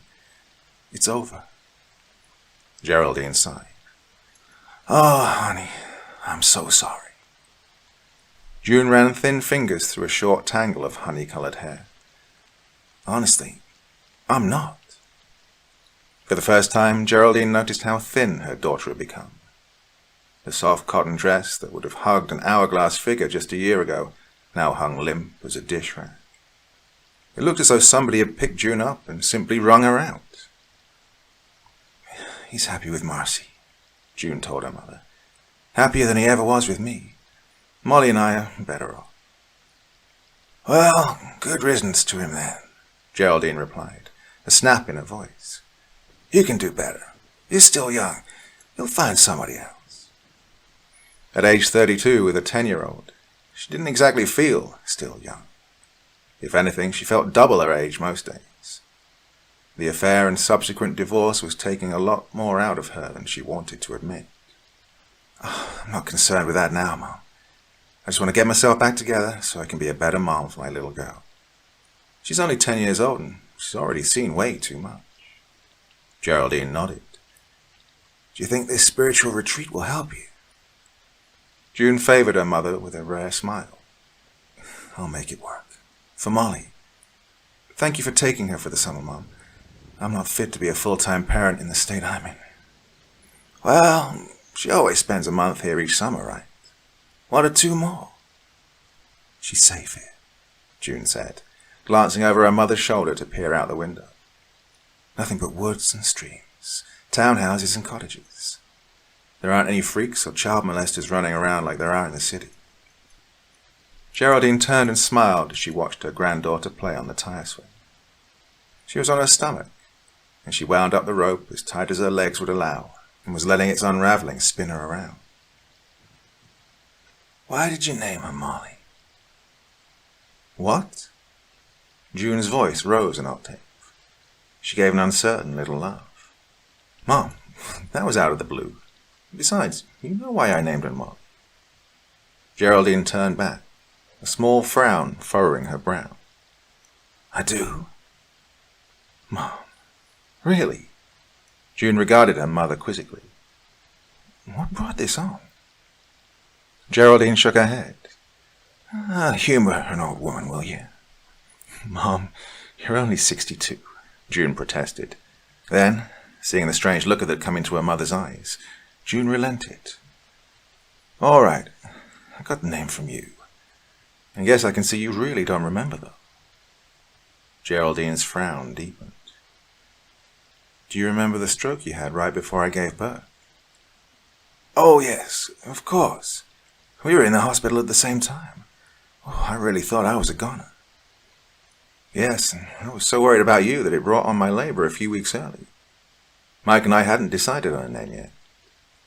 S3: It's over." Geraldine sighed. "Oh, honey, I'm so sorry." June ran thin fingers through a short tangle of honey-colored hair. "Honestly, I'm not." For the first time, Geraldine noticed how thin her daughter had become. The soft cotton dress that would have hugged an hourglass figure just a year ago now hung limp as a dish rack. It looked as though somebody had picked June up and simply wrung her out. "He's happy with Marcy," June told her mother. "Happier than he ever was with me. Molly and I are better off." "Well, good riddance to him then," Geraldine replied, a snap in her voice. "You can do better. You're still young. You'll find somebody else." At age 32 with a 10-year-old, she didn't exactly feel still young. If anything, she felt double her age most days. The affair and subsequent divorce was taking a lot more out of her than she wanted to admit. "I'm not concerned with that now, Mom. I just want to get myself back together so I can be a better mom for my little girl. She's only 10 years old and she's already seen way too much." Geraldine nodded. "Do you think this spiritual retreat will help you?" June favored her mother with a rare smile. "I'll make it work. For Molly. Thank you for taking her for the summer, Mom. I'm not fit to be a full-time parent in the state I'm in." "Well, she always spends a month here each summer, right? 1 or 2 more?" "She's safe here," June said, glancing over her mother's shoulder to peer out the window. "Nothing but woods and streams, townhouses and cottages. There aren't any freaks or child molesters running around like there are in the city." Geraldine turned and smiled as she watched her granddaughter play on the tire swing. She was on her stomach, and she wound up the rope as tight as her legs would allow and was letting its unraveling spin her around. "Why did you name her Molly?" "What?" June's voice rose an octave. She gave an uncertain little laugh. "Mom, that was out of the blue. Besides, you know why I named her Molly." Geraldine turned back, a small frown furrowing her brow. "I do?" "Mom, really?" June regarded her mother quizzically. "What brought this on?" Geraldine shook her head. Humor an old woman, will you?" "Mom, you're only 62, June protested. Then, seeing the strange look that had come into her mother's eyes, June relented. "All right, I got the name from you. I guess I can see you really don't remember, though." Geraldine's frown deepened. Do you remember the stroke you had right before I gave birth? Oh, yes, of course. We were in the hospital at the same time. Oh, I really thought I was a goner. Yes, and I was so worried about you that it brought on my labor a few weeks early. Mike and I hadn't decided on a name yet.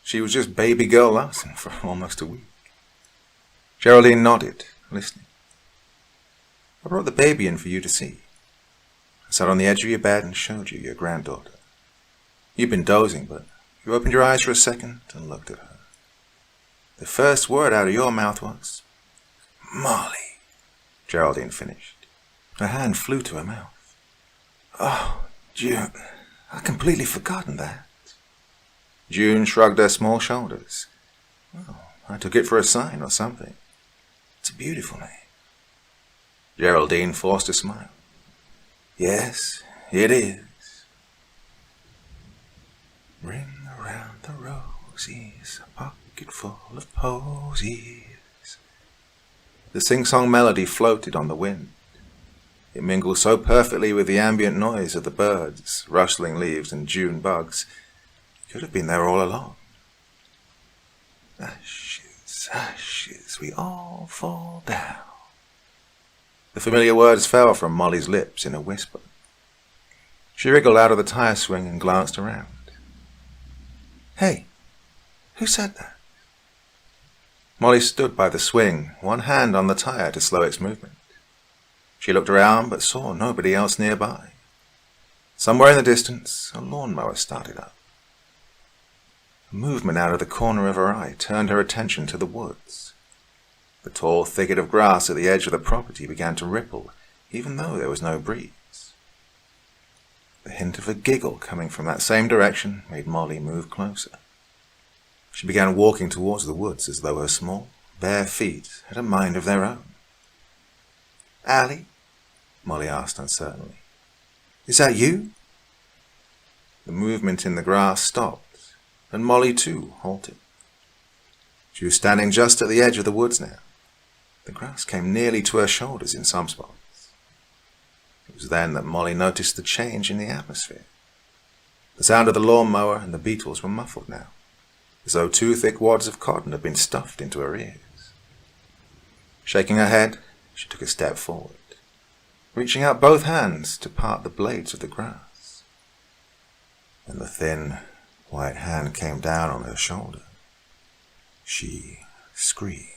S3: She was just baby girl Larson for almost a week. Geraldine nodded, listening. I brought the baby in for you to see. I sat on the edge of your bed and showed you your granddaughter. You'd been dozing, but you opened your eyes for a second and looked at her. The first word out of your mouth was, "Molly," Geraldine finished. Her hand flew to her mouth. Oh, June, I'd completely forgotten that. June shrugged her small shoulders. Well, I took it for a sign or something. It's a beautiful name. Geraldine forced a smile. Yes, it is. Ring around the rosies, a pocket full of posies. The sing-song melody floated on the wind. It mingled so perfectly with the ambient noise of the birds, rustling leaves and June bugs. It could have been there all along. Ashes, ashes, we all fall down. The familiar words fell from Molly's lips in a whisper. She wriggled out of the tire swing and glanced around. Hey, who said that? Molly stood by the swing, one hand on the tire to slow its movement. She looked around but saw nobody else nearby. Somewhere in the distance, a lawnmower started up. A movement out of the corner of her eye turned her attention to the woods. The tall thicket of grass at the edge of the property began to ripple, even though there was no breeze. The hint of a giggle coming from that same direction made Molly move closer. She began walking towards the woods as though her small, bare feet had a mind of their own. Allie? Molly asked uncertainly. Is that you? The movement in the grass stopped, and Molly too halted. She was standing just at the edge of the woods now. The grass came nearly to her shoulders in some spots. It was then that Molly noticed the change in the atmosphere. The sound of the lawnmower and the beetles were muffled now, as though two thick wads of cotton had been stuffed into her ears. Shaking her head, she took a step forward, reaching out both hands to part the blades of the grass. When the thin, white hand came down on her shoulder, she screamed.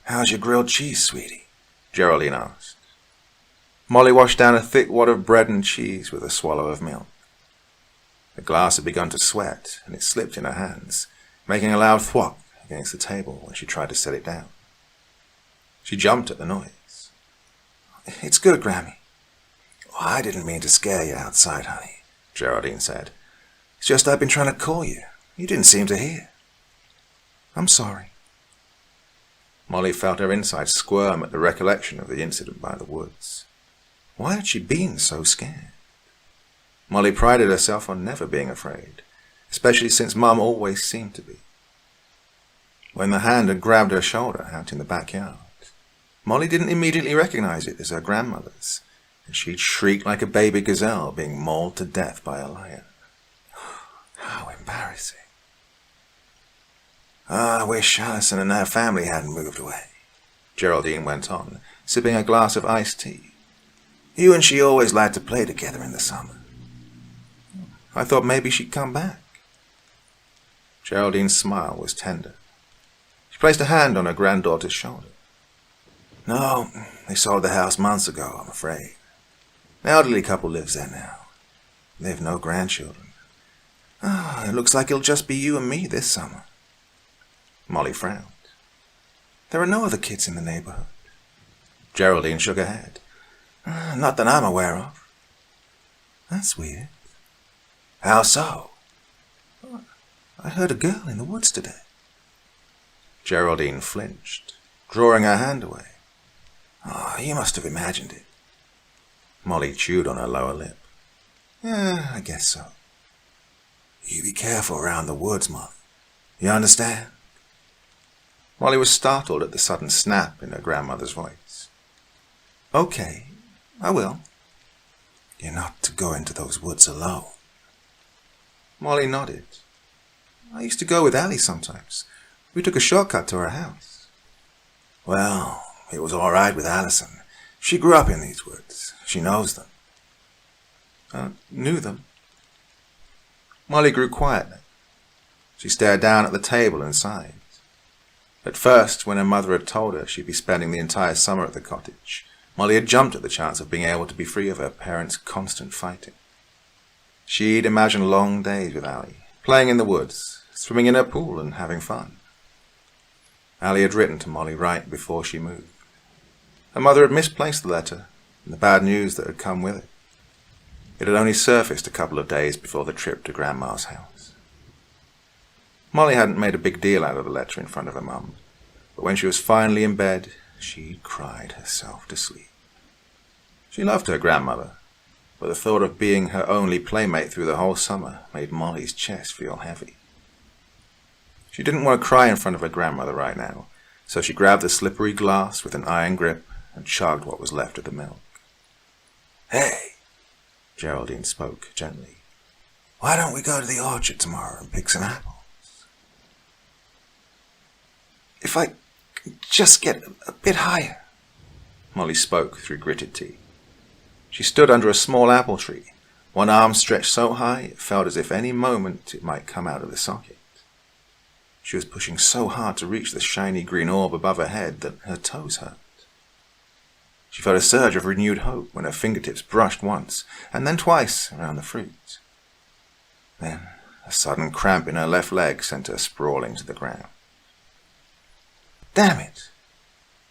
S3: How's your grilled cheese, sweetie? Geraldine asked. Molly washed down a thick wad of bread and cheese with a swallow of milk. The glass had begun to sweat, and it slipped in her hands, making a loud thwop against the table when she tried to set it down. She jumped at the noise. It's good, Grammy. Oh, I didn't mean to scare you outside, honey, Geraldine said. It's just I've been trying to call you. You didn't seem to hear. I'm sorry. Molly felt her insides squirm at the recollection of the incident by the woods. Why had she been so scared? Molly prided herself on never being afraid, especially since Mum always seemed to be. When the hand had grabbed her shoulder out in the backyard, Molly didn't immediately recognize it as her grandmother's, and she'd shrieked like a baby gazelle being mauled to death by a lion. How embarrassing. I wish Allison and her family hadn't moved away, Geraldine went on, sipping a glass of iced tea. You and she always liked to play together in the summer. I thought maybe she'd come back. Geraldine's smile was tender. She placed a hand on her granddaughter's shoulder. No, they sold the house months ago, I'm afraid. An elderly couple lives there now. They have no grandchildren. It looks like it'll just be you and me this summer. Molly frowned. There are no other kids in the neighborhood. Geraldine shook her head. Not that I'm aware of. That's weird. How so? I heard a girl in the woods today. Geraldine flinched, drawing her hand away. You must have imagined it. Molly chewed on her lower lip. Yeah, I guess so. You be careful around the woods, Molly. You understand? Molly was startled at the sudden snap in her grandmother's voice. Okay, I will. You're not to go into those woods alone. Molly nodded. I used to go with Allie sometimes. We took a shortcut to her house. Well, it was all right with Allison. She grew up in these woods. She knows them. Knew them? Molly grew quiet. She stared down at the table and sighed. At first, when her mother had told her she'd be spending the entire summer at the cottage, Molly had jumped at the chance of being able to be free of her parents' constant fighting. She'd imagined long days with Allie, playing in the woods, swimming in her pool and having fun. Allie had written to Molly right before she moved. Her mother had misplaced the letter and the bad news that had come with it. It had only surfaced a couple of days before the trip to Grandma's house. Molly hadn't made a big deal out of the letter in front of her mum, but when she was finally in bed, she cried herself to sleep. She loved her grandmother, but the thought of being her only playmate through the whole summer made Molly's chest feel heavy. She didn't want to cry in front of her grandmother right now, so she grabbed the slippery glass with an iron grip and chugged what was left of the milk. Hey, Geraldine spoke gently. Why don't we go to the orchard tomorrow and pick some apples? If I could just get a bit higher, Molly spoke through gritted teeth. She stood under a small apple tree, one arm stretched so high it felt as if any moment it might come out of the socket. She was pushing so hard to reach the shiny green orb above her head that her toes hurt. She felt a surge of renewed hope when her fingertips brushed once and then twice around the fruit. Then a sudden cramp in her left leg sent her sprawling to the ground. Damn it!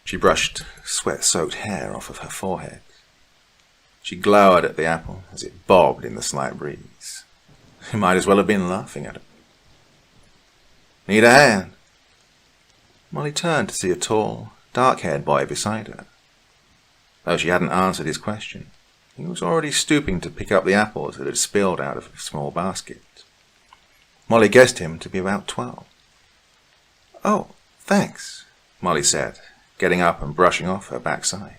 S3: She brushed sweat-soaked hair off of her forehead. She glowered at the apple as it bobbed in the slight breeze. He might as well have been laughing at her. Need a hand? Molly turned to see a tall, dark-haired boy beside her. Though she hadn't answered his question, he was already stooping to pick up the apples that had spilled out of a small basket. Molly guessed him to be about 12. Oh, thanks, Molly said, getting up and brushing off her backside.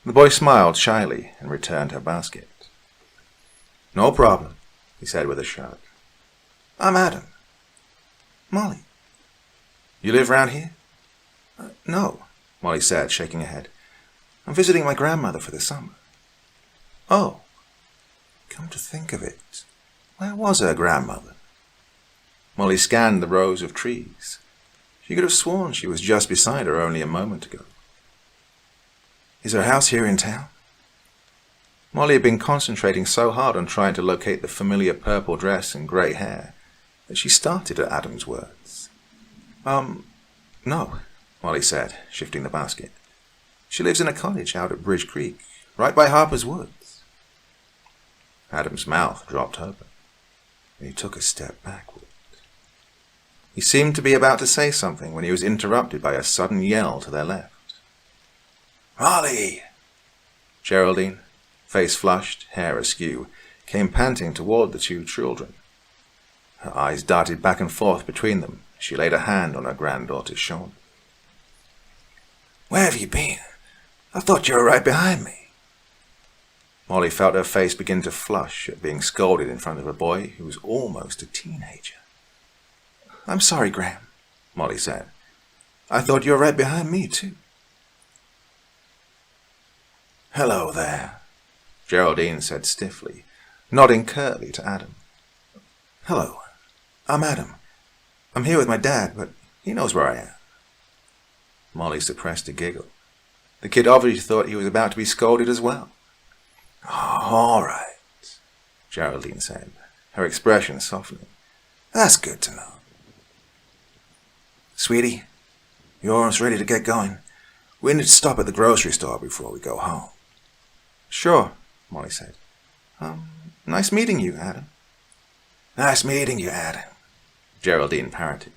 S3: The boy smiled shyly and returned her basket. No problem, he said with a shrug. I'm Adam. Molly. You live round here? No, Molly said, shaking her head. I'm visiting my grandmother for the summer. Oh, come to think of it, where was her grandmother? Molly scanned the rows of trees. She could have sworn she was just beside her only a moment ago. Is her house here in town? Molly had been concentrating so hard on trying to locate the familiar purple dress and grey hair that she started at Adam's words. No, Molly said, shifting the basket. She lives in a cottage out at Bridge Creek, right by Harper's Woods. Adam's mouth dropped open. He took a step backward. He seemed to be about to say something when he was interrupted by a sudden yell to their left. Molly! Geraldine, face flushed, hair askew, came panting toward the two children. Her eyes darted back and forth between them as she laid a hand on her granddaughter's shoulder. Where have you been? I thought you were right behind me. Molly felt her face begin to flush at being scolded in front of a boy who was almost a teenager. I'm sorry, Graham, Molly said. I thought you were right behind me, too. Hello there, Geraldine said stiffly, nodding curtly to Adam. Hello, I'm Adam. I'm here with my dad, but he knows where I am. Molly suppressed a giggle. The kid obviously thought he was about to be scolded as well. All right, Geraldine said, her expression softening. That's good to know. Sweetie, you're almost ready to get going. We need to stop at the grocery store before we go home. Sure, Molly said. Nice meeting you, Adam. Nice meeting you, Adam, Geraldine parroted.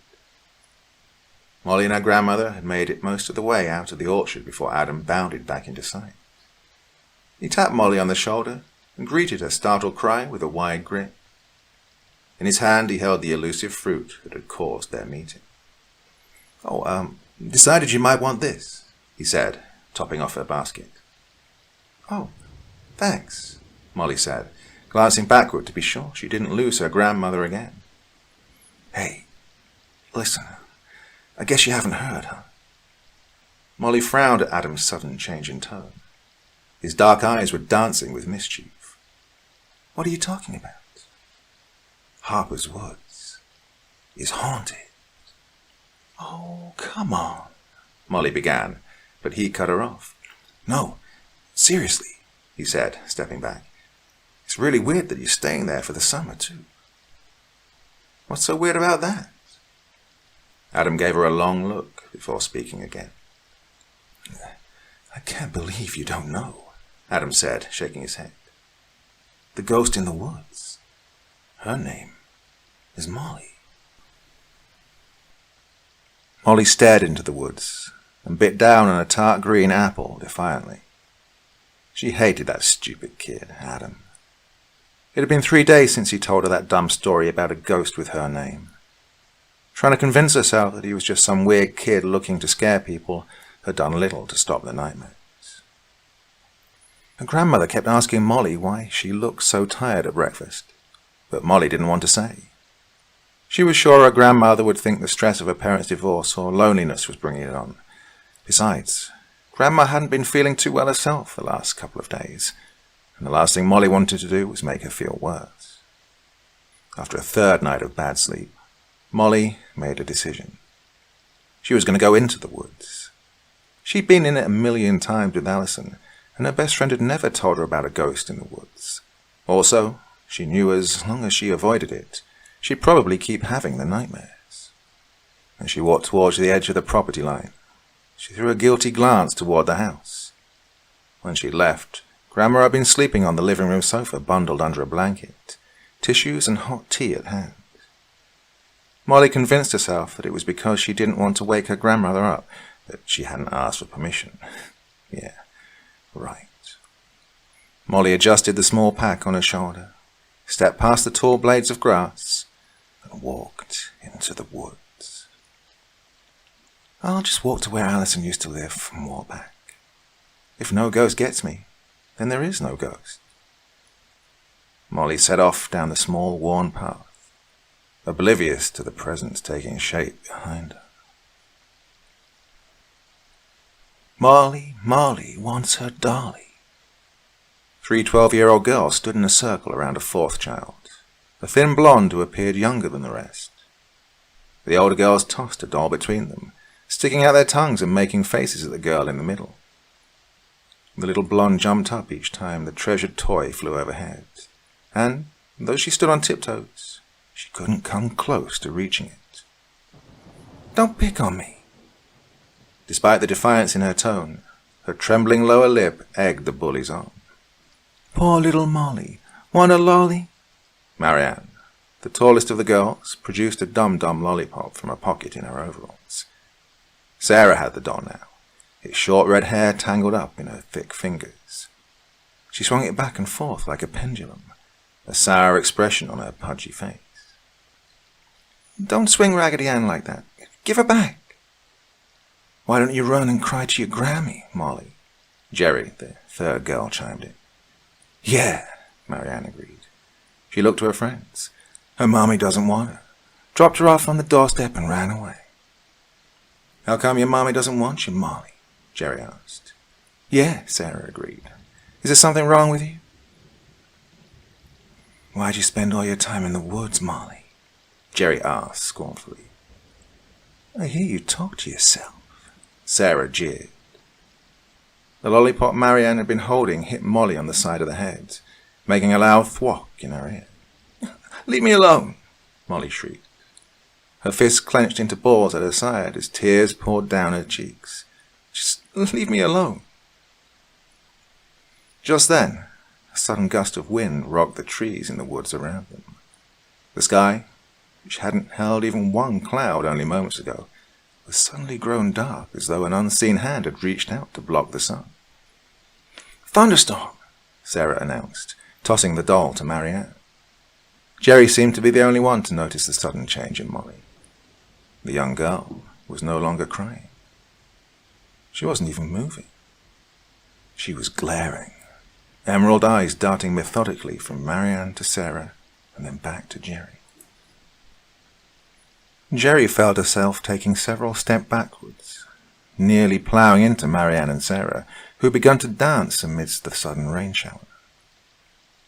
S3: Molly and her grandmother had made it most of the way out of the orchard before Adam bounded back into sight. He tapped Molly on the shoulder and greeted her startled cry with a wide grin. In his hand he held the elusive fruit that had caused their meeting. Decided you might want this, he said, topping off her basket. Oh, thanks, Molly said, glancing backward to be sure she didn't lose her grandmother again. Hey, listen, I guess you haven't heard, huh? Molly frowned at Adam's sudden change in tone. His dark eyes were dancing with mischief. What are you talking about? Harper's Woods is haunted. Oh, come on, Molly began, but he cut her off. No, seriously, he said, stepping back. It's really weird that you're staying there for the summer, too. What's so weird about that? Adam gave her a long look before speaking again. I can't believe you don't know, Adam said, shaking his head. The ghost in the woods. Her name is Molly. Molly stared into the woods and bit down on a tart green apple defiantly. She hated that stupid kid, Adam. It had been 3 days since he told her that dumb story about a ghost with her name. Trying to convince herself that he was just some weird kid looking to scare people had done little to stop the nightmares. Her grandmother kept asking Molly why she looked so tired at breakfast, but Molly didn't want to say. She was sure her grandmother would think the stress of her parents' divorce or loneliness was bringing it on. Besides, Grandma hadn't been feeling too well herself the last couple of days, and the last thing Molly wanted to do was make her feel worse. After a third night of bad sleep, Molly made a decision. She was going to go into the woods. She'd been in it 1,000,000 times with Allison, and her best friend had never told her about a ghost in the woods. Also, she knew as long as she avoided it, she'd probably keep having the nightmares. As she walked towards the edge of the property line, she threw a guilty glance toward the house. When she left, Grandma had been sleeping on the living room sofa, bundled under a blanket, tissues and hot tea at hand. Molly convinced herself that it was because she didn't want to wake her grandmother up that she hadn't asked for permission. Yeah, right. Molly adjusted the small pack on her shoulder, stepped past the tall blades of grass, and walked into the woods. I'll just walk to where Allison used to live and walk back. If no ghost gets me, then there is no ghost. Molly set off down the small, worn path, oblivious to the presence taking shape behind her. Molly wants her dolly. 3 12-year-old girls stood in a circle around a fourth child, a thin blonde who appeared younger than the rest. The older girls tossed a doll between them, sticking out their tongues and making faces at the girl in the middle. The little blonde jumped up each time the treasured toy flew overhead, and, though she stood on tiptoes, she couldn't come close to reaching it. Don't pick on me. Despite the defiance in her tone, her trembling lower lip egged the bullies on. Poor little Molly. Want a lolly? Marianne, the tallest of the girls, produced a dum-dum lollipop from a pocket in her overalls. Sarah had the doll now, its short red hair tangled up in her thick fingers. She swung it back and forth like a pendulum, a sour expression on her pudgy face. Don't swing Raggedy Ann like that. Give her back. Why don't you run and cry to your Grammy, Molly? Jerry, the third girl, chimed in. Yeah, Marianne agreed. She looked to her friends. Her mommy doesn't want her. Dropped her off on the doorstep and ran away. How come your mommy doesn't want you, Molly? Jerry asked. Yeah, Sarah agreed. Is there something wrong with you? Why'd you spend all your time in the woods, Molly? Jerry asked scornfully. I hear you talk to yourself. Sarah jeered. The lollipop Marianne had been holding hit Molly on the side of the head, making a loud thwack in her ear. Leave me alone, Molly shrieked. Her fists clenched into balls at her side as tears poured down her cheeks. Just leave me alone. Just then, a sudden gust of wind rocked the trees in the woods around them. The sky, which hadn't held even one cloud only moments ago, was suddenly grown dark as though an unseen hand had reached out to block the sun. Thunderstorm, Sarah announced, tossing the doll to Marianne. Jerry seemed to be the only one to notice the sudden change in Molly. The young girl was no longer crying. She wasn't even moving. She was glaring emerald eyes darting methodically from Marianne to Sarah and then back to Jerry. Jerry felt herself taking several steps backwards, nearly ploughing into Marianne and Sarah, who had begun to dance amidst the sudden rain shower.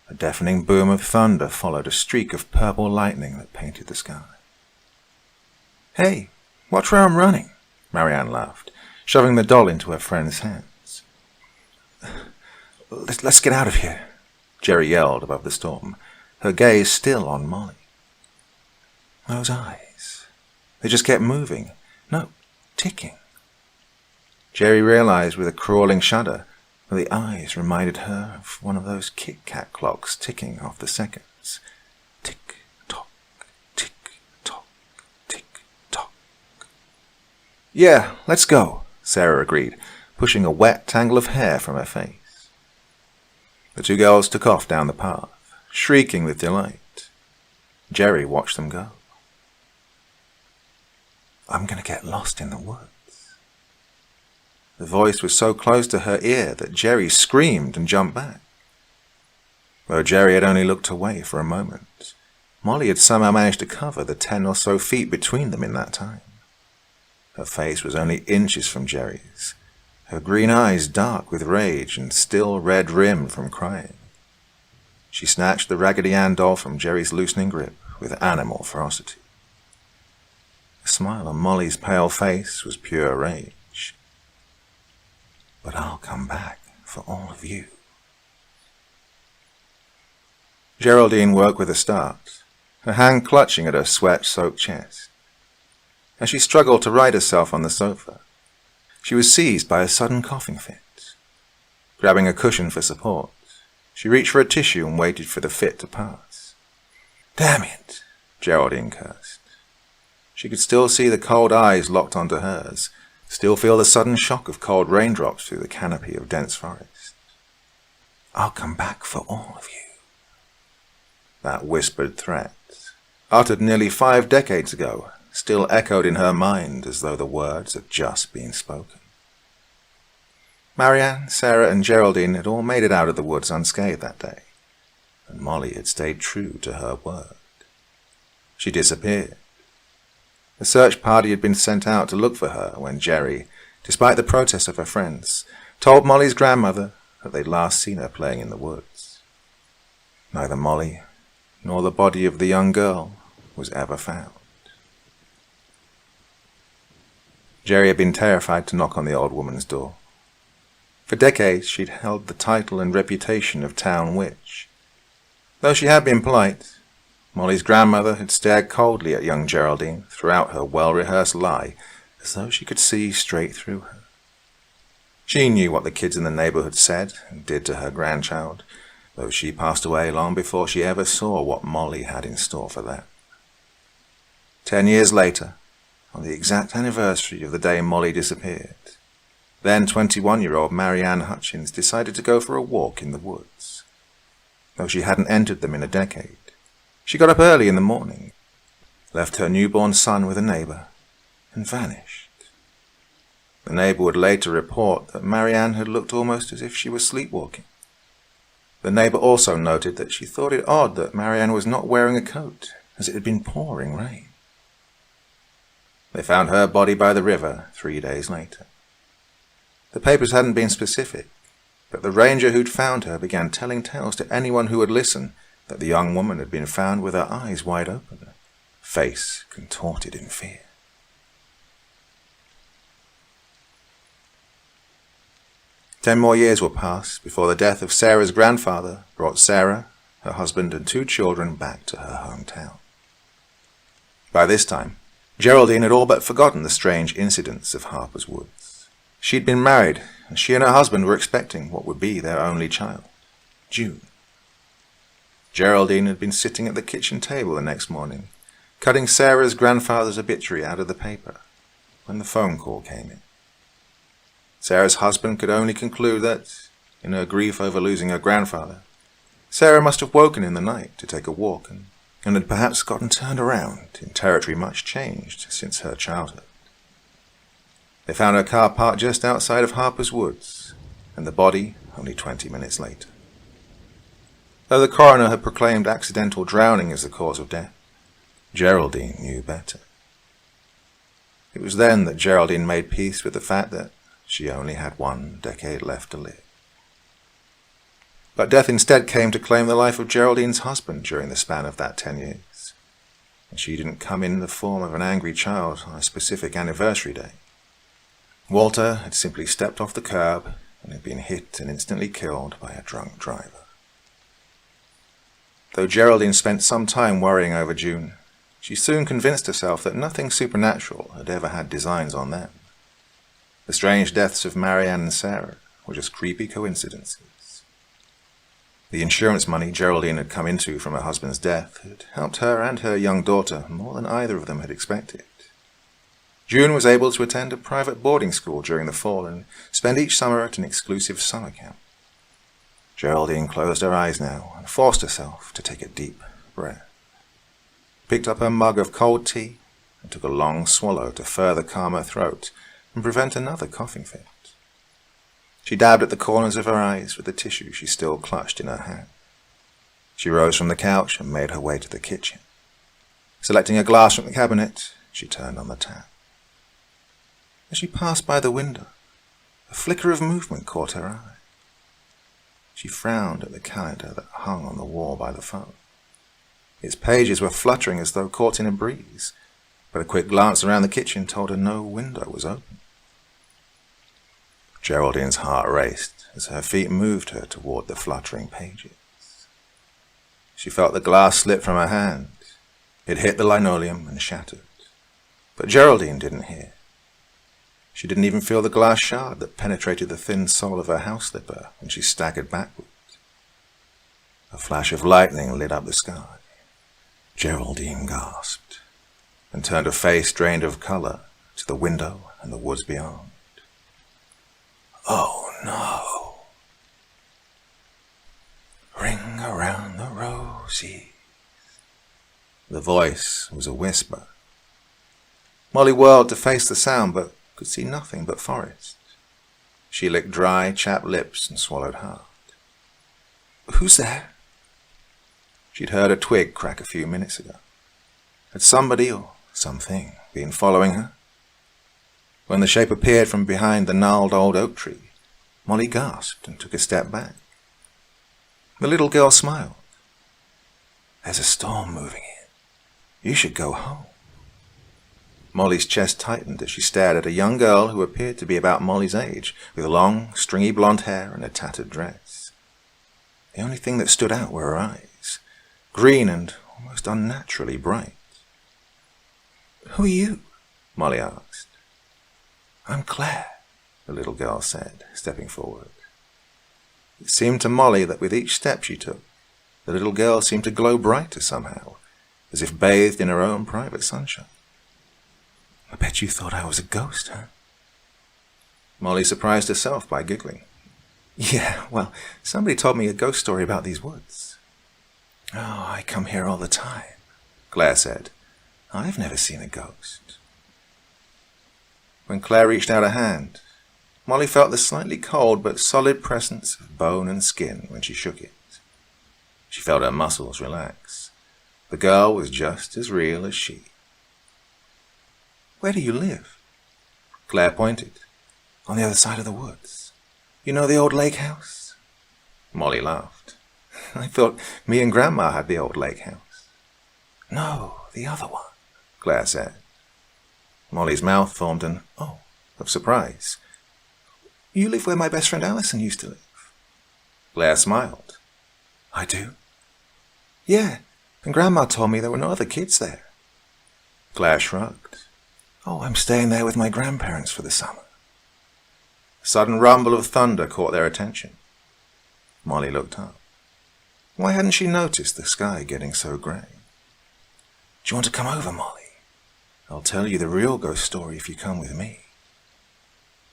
S3: A deafening boom of thunder followed a streak of purple lightning that painted the sky. "Hey, watch where I'm running," Marianne laughed, shoving the doll into her friend's hands. Let's get out of here," Jerry yelled above the storm, her gaze still on Molly. Those eyes. They just kept moving. No, ticking. Jerry realized with a crawling shudder that the eyes reminded her of one of those Kit-Kat clocks ticking off the seconds. Tick-tock, tick-tock, tick-tock. "Yeah, let's go," Sarah agreed, pushing a wet tangle of hair from her face. The two girls took off down the path, shrieking with delight. Jerry watched them go. "I'm going to get lost in the woods." The voice was so close to her ear that Jerry screamed and jumped back. Though Jerry had only looked away for a moment, Molly had somehow managed to cover the 10 or so feet between them in that time. Her face was only inches from Jerry's, her green eyes dark with rage and still red rimmed from crying. She snatched the Raggedy Ann doll from Jerry's loosening grip with animal ferocity. The smile on Molly's pale face was pure rage. "But I'll come back for all of you." Geraldine woke with a start, her hand clutching at her sweat-soaked chest. As she struggled to right herself on the sofa, she was seized by a sudden coughing fit. Grabbing a cushion for support, she reached for a tissue and waited for the fit to pass. "Damn it," Geraldine cursed. She could still see the cold eyes locked onto hers, still feel the sudden shock of cold raindrops through the canopy of dense forest. "I'll come back for all of you." That whispered threat, uttered nearly 5 decades ago, still echoed in her mind as though the words had just been spoken. Marianne, Sarah, and Geraldine had all made it out of the woods unscathed that day, and Molly had stayed true to her word. She disappeared. The search party had been sent out to look for her when Jerry, despite the protests of her friends, told Molly's grandmother that they'd last seen her playing in the woods. Neither Molly nor the body of the young girl was ever found. Jerry had been terrified to knock on the old woman's door. For decades she'd held the title and reputation of town witch. Though she had been polite, Molly's grandmother had stared coldly at young Geraldine throughout her well-rehearsed lie, as though she could see straight through her. She knew what the kids in the neighborhood said and did to her grandchild, though she passed away long before she ever saw what Molly had in store for them. 10 years later, on the exact anniversary of the day Molly disappeared, then 21-year-old Marianne Hutchins decided to go for a walk in the woods. Though she hadn't entered them in a decade, she got up early in the morning, left her newborn son with a neighbor, and vanished. The neighbor would later report that Marianne had looked almost as if she was sleepwalking. The neighbor also noted that she thought it odd that Marianne was not wearing a coat, as it had been pouring rain. They found her body by the river 3 days later. The papers hadn't been specific, but the ranger who'd found her began telling tales to anyone who would listen that the young woman had been found with her eyes wide open, face contorted in fear. Ten more years will pass before the death of Sarah's grandfather brought Sarah, her husband, and 2 children back to her hometown. By this time, Geraldine had all but forgotten the strange incidents of Harper's Woods. She'd been married, and she and her husband were expecting what would be their only child, June. Geraldine had been sitting at the kitchen table the next morning, cutting Sarah's grandfather's obituary out of the paper, when the phone call came in. Sarah's husband could only conclude that, in her grief over losing her grandfather, Sarah must have woken in the night to take a walk and had perhaps gotten turned around in territory much changed since her childhood. They found her car parked just outside of Harper's Woods, and the body only 20 minutes later. Though the coroner had proclaimed accidental drowning as the cause of death, Geraldine knew better. It was then that Geraldine made peace with the fact that she only had 1 decade left to live. But death instead came to claim the life of Geraldine's husband during the span of that 10 years. And she didn't come in the form of an angry child on a specific anniversary day. Walter had simply stepped off the curb and had been hit and instantly killed by a drunk driver. Though Geraldine spent some time worrying over June, she soon convinced herself that nothing supernatural had ever had designs on them. The strange deaths of Marianne and Sarah were just creepy coincidences. The insurance money Geraldine had come into from her husband's death had helped her and her young daughter more than either of them had expected. June was able to attend a private boarding school during the fall and spend each summer at an exclusive summer camp. Geraldine closed her eyes now and forced herself to take a deep breath, picked up her mug of cold tea and took a long swallow to further calm her throat and prevent another coughing fit. She dabbed at the corners of her eyes with the tissue she still clutched in her hand. She rose from the couch and made her way to the kitchen. Selecting a glass from the cabinet, she turned on the tap. As she passed by the window, a flicker of movement caught her eye. She frowned at the calendar that hung on the wall by the phone. Its pages were fluttering as though caught in a breeze, but a quick glance around the kitchen told her no window was open. Geraldine's heart raced as her feet moved her toward the fluttering pages. She felt the glass slip from her hand. It hit the linoleum and shattered. But Geraldine didn't hear. She didn't even feel the glass shard that penetrated the thin sole of her house slipper when she staggered backward. A flash of lightning lit up the sky. Geraldine gasped and turned a face drained of color to the window and the woods beyond. Oh no. Ring around the rosies. The voice was a whisper. Molly whirled to face the sound, but could see nothing but forest. She licked dry, chapped lips and swallowed hard. Who's there? She'd heard a twig crack a few minutes ago. Had somebody or something been following her? When the shape appeared from behind the gnarled old oak tree, Molly gasped and took a step back. The little girl smiled. There's a storm moving in. You should go home. Molly's chest tightened as she stared at a young girl who appeared to be about Molly's age, with long, stringy blonde hair and a tattered dress. The only thing that stood out were her eyes, green and almost unnaturally bright. Who are you? Molly asked. I'm Claire, the little girl said, stepping forward. It seemed to Molly that with each step she took, the little girl seemed to glow brighter somehow, as if bathed in her own private sunshine. I bet you thought I was a ghost, huh? Molly surprised herself by giggling. Yeah, well, somebody told me a ghost story about these woods. Oh, I come here all the time, Claire said. I've never seen a ghost. When Claire reached out a hand, Molly felt the slightly cold but solid presence of bone and skin when she shook it. She felt her muscles relax. The girl was just as real as she. Where do you live? Claire pointed. On the other side of the woods. You know the old lake house? Molly laughed. I thought me and Grandma had the old lake house. No, the other one, Claire said. Molly's mouth formed an "oh" of surprise. You live where my best friend Alison used to live. Claire smiled. I do? Yeah, and Grandma told me there were no other kids there. Claire shrugged. Oh, I'm staying there with my grandparents for the summer. A sudden rumble of thunder caught their attention. Molly looked up. Why hadn't she noticed the sky getting so grey? Do you want to come over, Molly? I'll tell you the real ghost story if you come with me.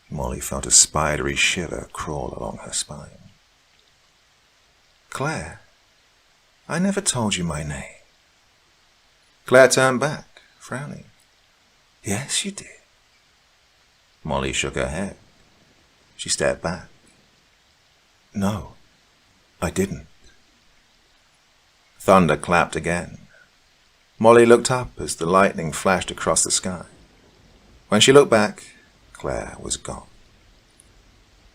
S3: Molly felt a spidery shiver crawl along her spine. Claire, I never told you my name. Claire turned back, frowning. Yes, you did. Molly shook her head. She stepped back. No, I didn't. Thunder clapped again. Molly looked up as the lightning flashed across the sky. When she looked back, Claire was gone.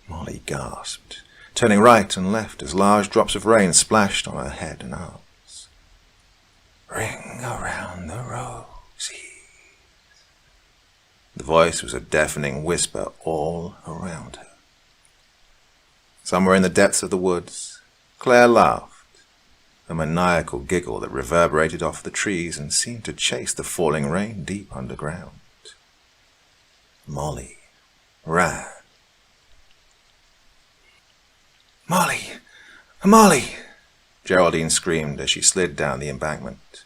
S3: Molly gasped, turning right and left as large drops of rain splashed on her head and arms. Ring around the rosies. The voice was a deafening whisper all around her. Somewhere in the depths of the woods, Claire laughed, a maniacal giggle that reverberated off the trees and seemed to chase the falling rain deep underground. Molly ran. "Molly! Molly!" Geraldine screamed as she slid down the embankment.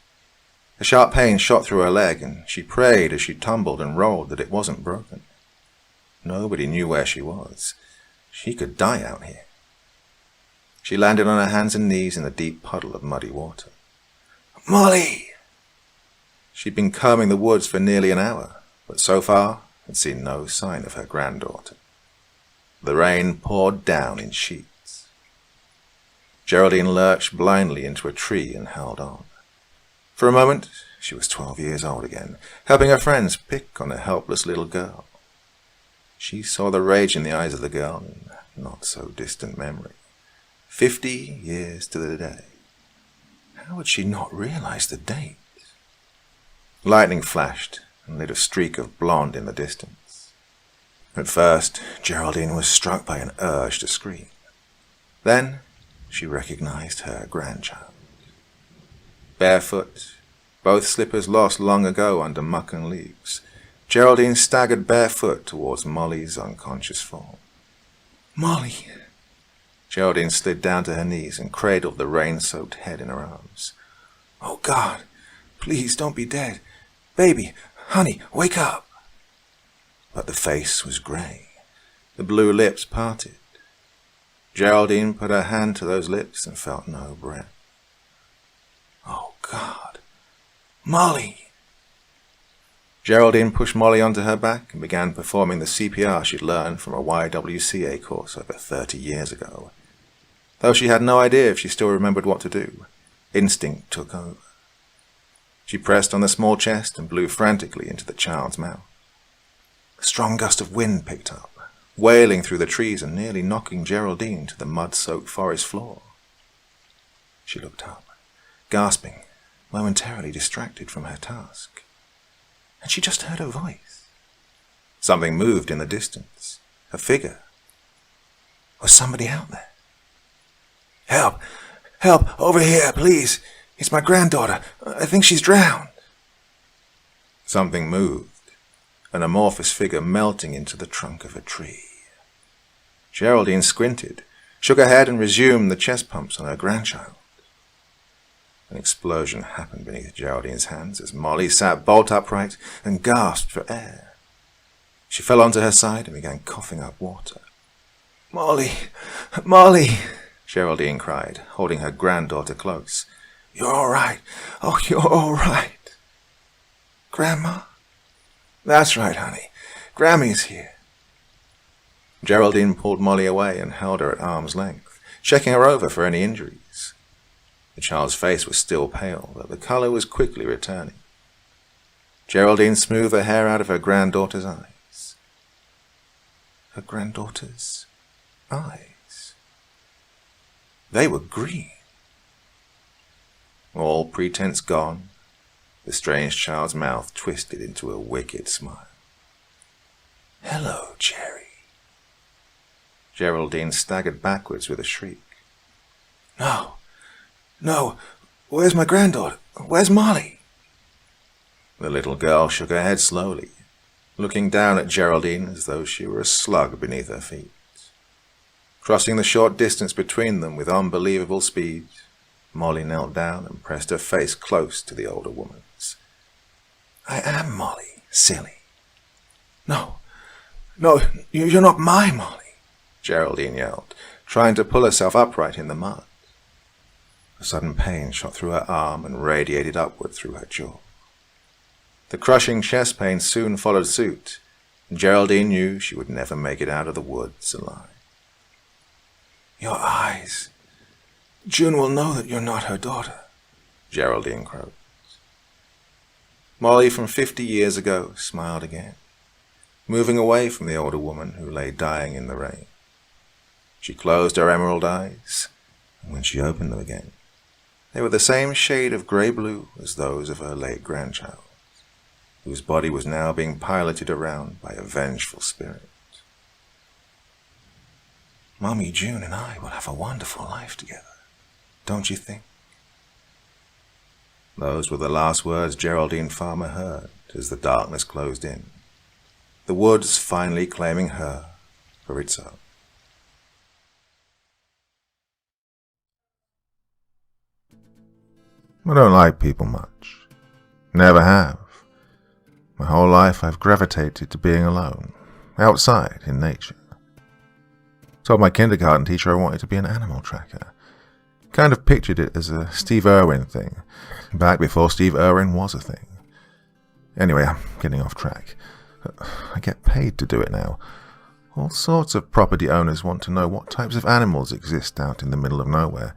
S3: A sharp pain shot through her leg, and she prayed as she tumbled and rolled that it wasn't broken. Nobody knew where she was. She could die out here. She landed on her hands and knees in the deep puddle of muddy water. "Molly!" She'd been combing the woods for nearly an hour, but so far had seen no sign of her granddaughter. The rain poured down in sheets. Geraldine lurched blindly into a tree and held on. For a moment, she was 12 years old again, helping her friends pick on a helpless little girl. She saw the rage in the eyes of the girl in not so distant memory. 50 years to the day. How had she not realized the date? Lightning flashed and lit a streak of blonde in the distance. At first, Geraldine was struck by an urge to scream. Then, she recognized her grandchild. Barefoot, both slippers lost long ago under muck and leaves, Geraldine staggered barefoot towards Molly's unconscious form. "Molly!" Geraldine slid down to her knees and cradled the rain-soaked head in her arms. "Oh, God, please don't be dead. Baby, honey, wake up!" But the face was grey. The blue lips parted. Geraldine put her hand to those lips and felt no breath. "Oh, God. Molly!" Geraldine pushed Molly onto her back and began performing the CPR she'd learned from a YWCA course over 30 years ago. Though she had no idea if she still remembered what to do, instinct took over. She pressed on the small chest and blew frantically into the child's mouth. A strong gust of wind picked up, wailing through the trees and nearly knocking Geraldine to the mud-soaked forest floor. She looked up, gasping, momentarily distracted from her task. And she just heard a voice. Something moved in the distance. A figure. Was somebody out there? "Help! Help! Over here, please! It's my granddaughter. I think she's drowned." Something moved, an amorphous figure melting into the trunk of a tree. Geraldine squinted, shook her head and resumed the chest pumps on her grandchild. An explosion happened beneath Geraldine's hands as Molly sat bolt upright and gasped for air. She fell onto her side and began coughing up water. "Molly! Molly!" Geraldine cried, holding her granddaughter close. "You're all right. Oh, you're all right." "Grandma?" "That's right, honey. Grammy's here." Geraldine pulled Molly away and held her at arm's length, checking her over for any injuries. The child's face was still pale, but the color was quickly returning. Geraldine smoothed the hair out of her granddaughter's eyes. Her granddaughter's eyes. They were green. All pretense gone, the strange child's mouth twisted into a wicked smile. "Hello, Jerry." Geraldine staggered backwards with a shriek. "No. No, where's my granddaughter? Where's Molly?" The little girl shook her head slowly, looking down at Geraldine as though she were a slug beneath her feet. Crossing the short distance between them with unbelievable speed, Molly knelt down and pressed her face close to the older woman's. "I am Molly, silly." No, you're not my Molly," Geraldine yelled, trying to pull herself upright in the mud. A sudden pain shot through her arm and radiated upward through her jaw. The crushing chest pain soon followed suit, and Geraldine knew she would never make it out of the woods alive. "Your eyes. June will know that you're not her daughter." Geraldine croaked. Molly from 50 years ago smiled again, moving away from the older woman who lay dying in the rain. She closed her emerald eyes, and when she opened them again, they were the same shade of grey-blue as those of her late grandchild, whose body was now being piloted around by a vengeful spirit. Mummy June and I will have a wonderful life together, don't you think? Those were the last words Geraldine Farmer heard as the darkness closed in, the woods finally claiming her for its own.
S2: I don't like people much. Never have. My whole life I've gravitated to being alone, outside, in nature. Told my kindergarten teacher I wanted to be an animal tracker. Kind of pictured it as a Steve Irwin thing, back before Steve Irwin was a thing. Anyway, I'm getting off track. I get paid to do it now. All sorts of property owners want to know what types of animals exist out in the middle of nowhere,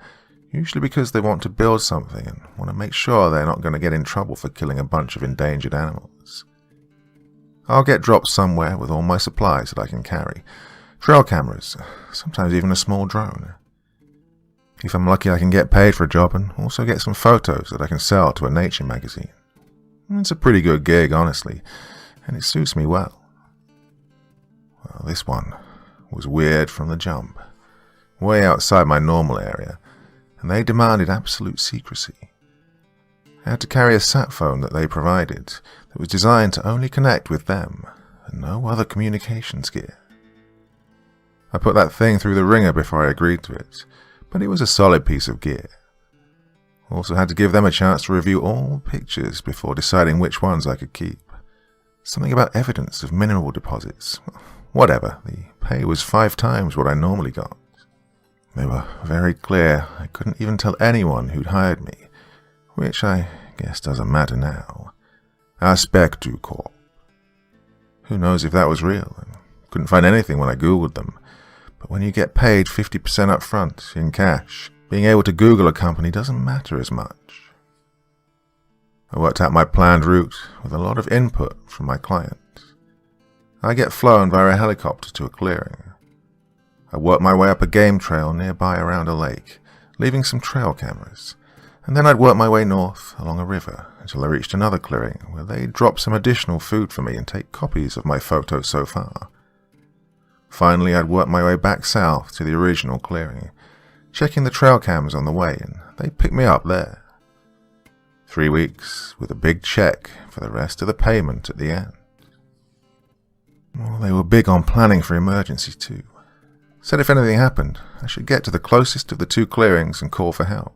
S2: usually because they want to build something and want to make sure they're not going to get in trouble for killing a bunch of endangered animals. I'll get dropped somewhere with all my supplies that I can carry. Trail cameras, sometimes even a small drone. If I'm lucky, I can get paid for a job and also get some photos that I can sell to a nature magazine. It's a pretty good gig, honestly, and it suits me well. Well, this one was weird from the jump, way outside my normal area, and they demanded absolute secrecy. I had to carry a sat phone that they provided that was designed to only connect with them and no other communications gear. I put that thing through the ringer before I agreed to it, but it was a solid piece of gear. Also had to give them a chance to review all pictures before deciding which ones I could keep. Something about evidence of mineral deposits. Whatever, the pay was 5 times what I normally got. They were very clear I couldn't even tell anyone who'd hired me, which I guess doesn't matter now. Aspect du Corps. Who knows if that was real? Couldn't find anything when I googled them. But when you get paid 50% up front, in cash, being able to Google a company doesn't matter as much. I worked out my planned route with a lot of input from my client. I get flown via a helicopter to a clearing. I work my way up a game trail nearby around a lake, leaving some trail cameras, and then I'd work my way north along a river until I reached another clearing where they'd drop some additional food for me and take copies of my photos so far. Finally, I'd work my way back south to the original clearing, checking the trail cams on the way, and they'd pick me up there. 3 weeks with a big check for the rest of the payment at the end. Well, they were big on planning for emergencies too. Said if anything happened, I should get to the closest of the 2 clearings and call for help.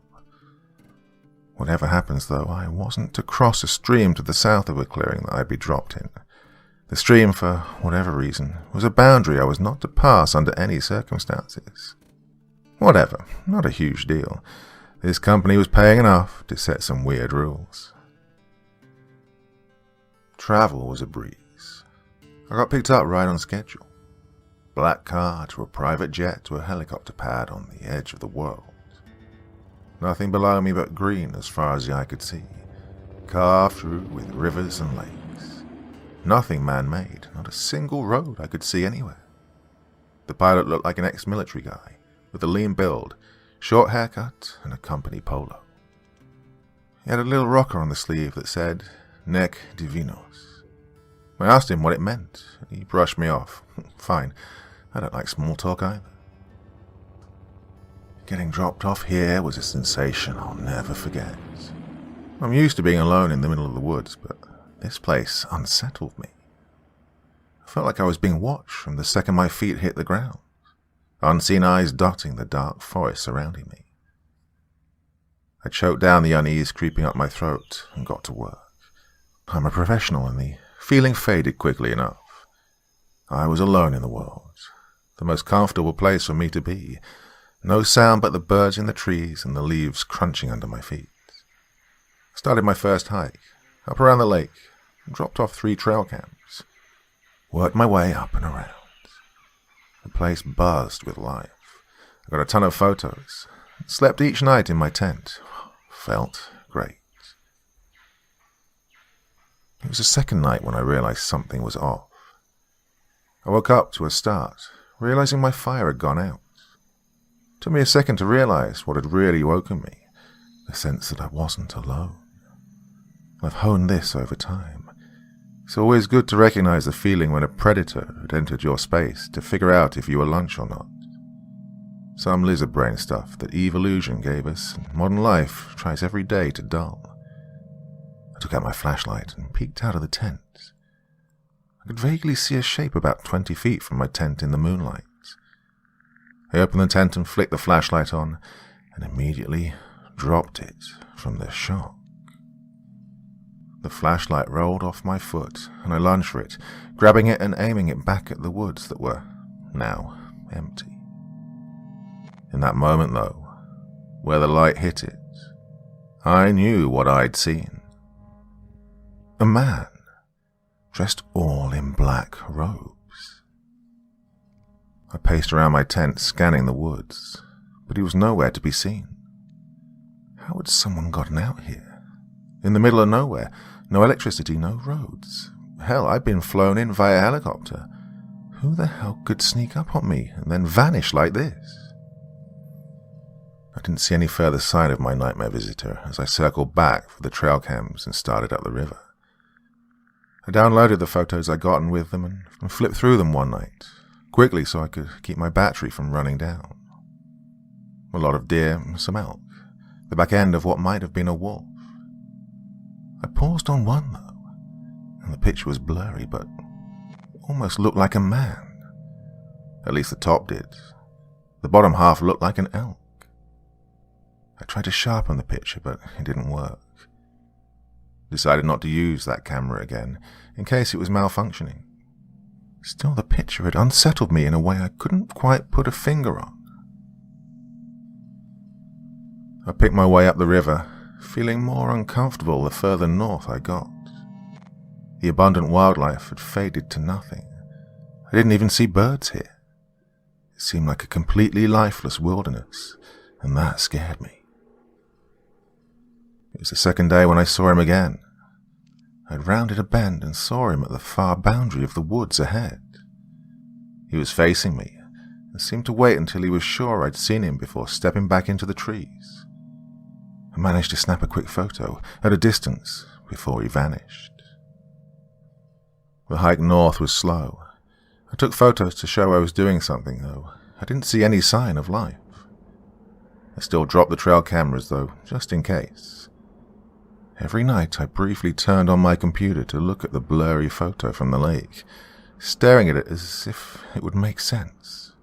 S2: Whatever happens, though, I wasn't to cross a stream to the south of a clearing that I'd be dropped in. The stream, for whatever reason, was a boundary I was not to pass under any circumstances. Whatever, not a huge deal. This company was paying enough to set some weird rules. Travel was a breeze. I got picked up right on schedule. Black car to a private jet to a helicopter pad on the edge of the world. Nothing below me but green as far as the eye could see, carved through with rivers and lakes. Nothing man-made, not a single road I could see anywhere. The pilot looked like an ex-military guy, with a lean build, short haircut, and a company polo. He had a little rocker on the sleeve that said, Nec Divinos. I asked him what it meant, and he brushed me off. Fine, I don't like small talk either. Getting dropped off here was a sensation I'll never forget. I'm used to being alone in the middle of the woods, but this place unsettled me. I felt like I was being watched from the second my feet hit the ground, unseen eyes dotting the dark forest surrounding me. I choked down the unease creeping up my throat and got to work. I'm a professional, and the feeling faded quickly enough. I was alone in the world, the most comfortable place for me to be. No sound but the birds in the trees and the leaves crunching under my feet. I started my first hike, up around the lake, and dropped off 3 trail cams. Worked my way up and around. The place buzzed with life. I got a ton of photos. Slept each night in my tent. Felt Great. It was the second night when I realized something was off. I woke up to a start, realizing my fire had gone out. It took me a second to realize what had really woken me, the sense that I wasn't alone. I've honed this over time. It's always good to recognize the feeling when a predator had entered your space to figure out if you were lunch or not. Some lizard brain stuff that evolution gave us and modern life tries every day to dull. I took out my flashlight and peeked out of the tent. I could vaguely see a shape about 20 feet from my tent in the moonlight. I opened the tent and flicked the flashlight on, and immediately dropped it from the shock. The flashlight rolled off my foot, and I lunged for it, grabbing it and aiming it back at the woods that were now empty. In that moment, though, where the light hit it, I knew what I'd seen. A man, dressed all in black robes. I paced around my tent, scanning the woods, but he was nowhere to be seen. How had someone gotten out here? In the middle of nowhere, no electricity, no roads. Hell, I'd been flown in via helicopter. Who the hell could sneak up on me and then vanish like this? I didn't see any further sign of my nightmare visitor as I circled back for the trail cams and started up the river. I downloaded the photos I'd gotten with them and flipped through them one night, quickly so I could keep my battery from running down. A lot of deer, some elk, the back end of what might have been a wolf. I paused on one, though, and the picture was blurry, but almost looked like a man. At least the top did. The bottom half looked like an elk. I tried to sharpen the picture, but it didn't work. Decided not to use that camera again, in case it was malfunctioning. Still, the picture had unsettled me in a way I couldn't quite put a finger on. I picked my way up the river, feeling more uncomfortable the further north I got. The abundant wildlife had faded to nothing. I didn't even see birds here. It seemed like a completely lifeless wilderness, and that scared me. It was the second day when I saw him again. I'd rounded a bend and saw him at the far boundary of the woods ahead. He was facing me, and seemed to wait until he was sure I'd seen him before stepping back into the trees. I managed to snap a quick photo at a distance before he vanished. The hike north was slow. I took photos to show I was doing something, though I didn't see any sign of life. I still dropped the trail cameras, though, just in case. Every night I briefly turned on my computer to look at the blurry photo from the lake, staring at it as if it would make sense.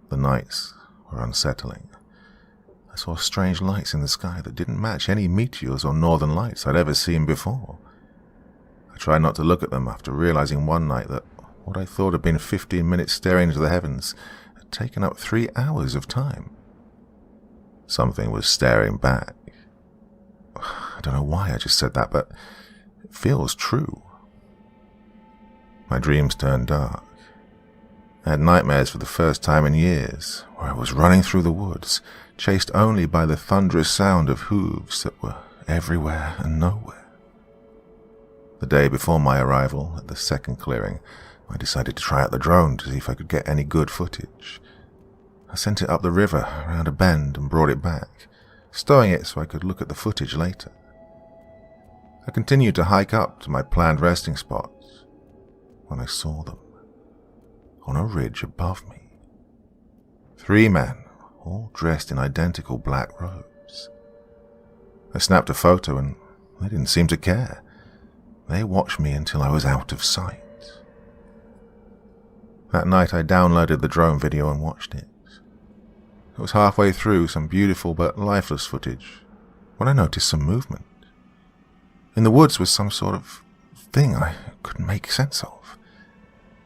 S2: The nights were unsettling. I saw strange lights in the sky that didn't match any meteors or northern lights I'd ever seen before. I tried not to look at them after realizing one night that what I thought had been 15 minutes staring into the heavens had taken up 3 hours of time. Something was staring back. I don't know why I just said that, but it feels true. My dreams turned dark. I had nightmares for the first time in years, where I was running through the woods, chased only by the thunderous sound of hooves that were everywhere and nowhere. The day before my arrival at the second clearing, I decided to try out the drone to see if I could get any good footage. I sent it up the river around a bend and brought it back, stowing it so I could look at the footage later. I continued to hike up to my planned resting spots when I saw them on a ridge above me. 3 men, all dressed in identical black robes. I snapped a photo and they didn't seem to care. They watched me until I was out of sight. That night I downloaded the drone video and watched it. It was halfway through some beautiful but lifeless footage when I noticed some movement. In the woods was some sort of thing I couldn't make sense of.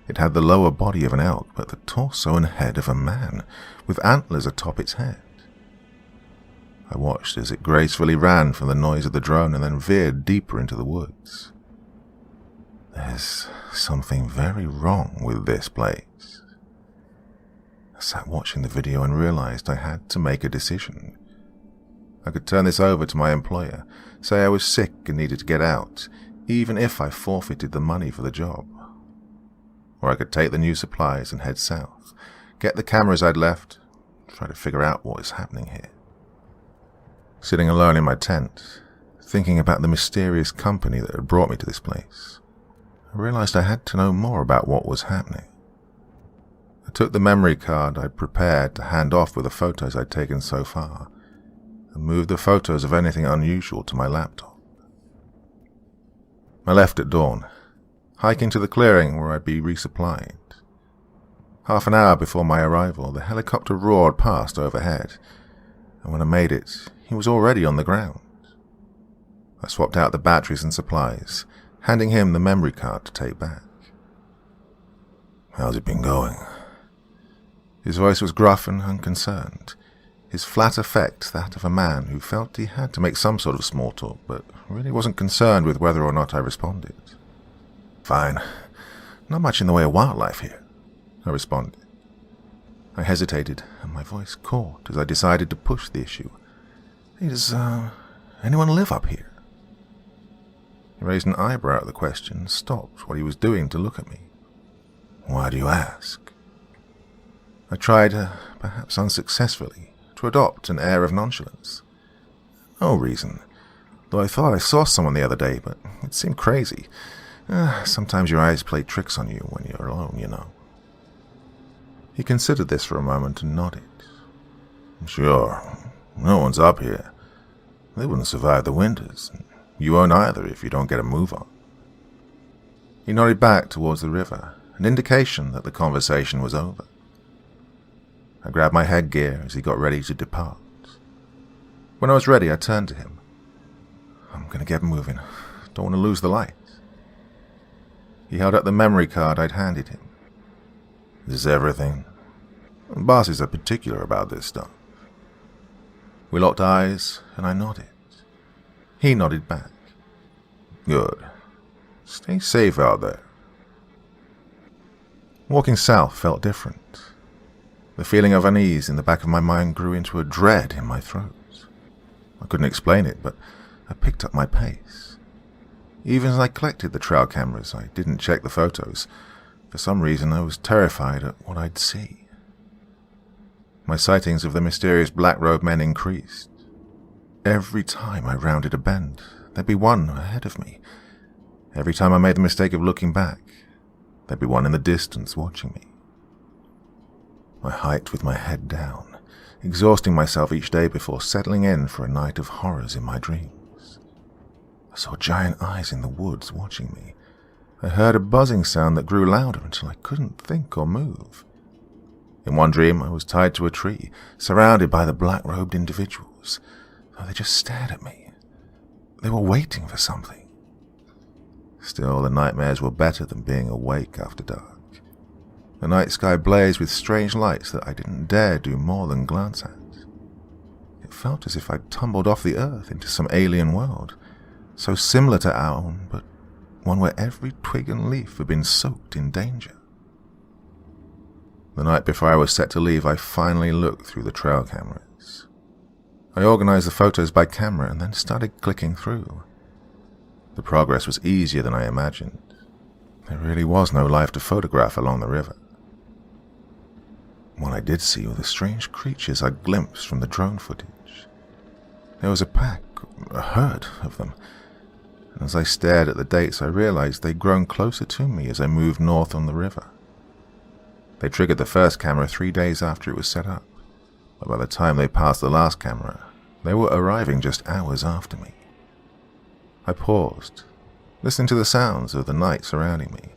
S2: It had the lower body of an elk, but the torso and head of a man, with antlers atop its head. I watched as it gracefully ran from the noise of the drone and then veered deeper into the woods. There's something very wrong with this place. I sat watching the video and realized I had to make a decision.
S1: I could turn this over to my employer, say I was sick and needed to get out, even if I forfeited the money for the job. Or I could take the new supplies and head south, get the cameras I'd left, try to figure out what was happening here. Sitting alone in my tent, thinking about the mysterious company that had brought me to this place, I realized I had to know more about what was happening. I took the memory card I'd prepared to hand off with the photos I'd taken so far, and moved the photos of anything unusual to my laptop. I left at dawn, hiking to the clearing where I'd be resupplied. Half an hour before my arrival, the helicopter roared past overhead, and when I made it, he was already on the ground. I swapped out the batteries and supplies, handing him the memory card to take back. "How's it been going?" His voice was gruff and unconcerned, his flat effect that of a man who felt he had to make some sort of small talk, but really wasn't concerned with whether or not I responded. "Fine. Not much in the way of wildlife here," I responded. I hesitated, and my voice caught as I decided to push the issue. "Hey, does anyone live up here?" He raised an eyebrow at the question and stopped what he was doing to look at me. "Why do you ask?" I tried, perhaps unsuccessfully, to adopt an air of nonchalance. "No reason, though I thought I saw someone the other day, but it seemed crazy. Sometimes your eyes play tricks on you when you're alone, you know." He considered this for a moment and nodded. "Sure, no one's up here. They wouldn't survive the winters. You won't either if you don't get a move on." He nodded back towards the river, an indication that the conversation was over. I grabbed my headgear as he got ready to depart. When I was ready, I turned to him. "I'm going to get moving. Don't want to lose the light." He held up the memory card I'd handed him. "Is this everything? Bosses are particular about this stuff." We locked eyes, and I nodded. He nodded back. "Good. Stay safe out there." Walking south felt different. The feeling of unease in the back of my mind grew into a dread in my throat. I couldn't explain it, but I picked up my pace. Even as I collected the trail cameras, I didn't check the photos. For some reason, I was terrified at what I'd see. My sightings of the mysterious black-robed men increased. Every time I rounded a bend, there'd be one ahead of me. Every time I made the mistake of looking back, there'd be one in the distance watching me. I hiked with my head down, exhausting myself each day before settling in for a night of horrors in my dreams. I saw giant eyes in the woods watching me. I heard a buzzing sound that grew louder until I couldn't think or move. In one dream, I was tied to a tree, surrounded by the black-robed individuals. Oh, they just stared at me. They were waiting for something. Still, the nightmares were better than being awake after dark. The night sky blazed with strange lights that I didn't dare do more than glance at. It felt as if I'd tumbled off the earth into some alien world, so similar to our own, but one where every twig and leaf had been soaked in danger. The night before I was set to leave, I finally looked through the trail cameras. I organized the photos by camera and then started clicking through. The progress was easier than I imagined. There really was no life to photograph along the river. What I did see were the strange creatures I glimpsed from the drone footage. There was a pack, a herd of them, and as I stared at the dates I realized they'd grown closer to me as I moved north on the river. They triggered the first camera 3 days after it was set up, but by the time they passed the last camera, they were arriving just hours after me. I paused, listening to the sounds of the night surrounding me,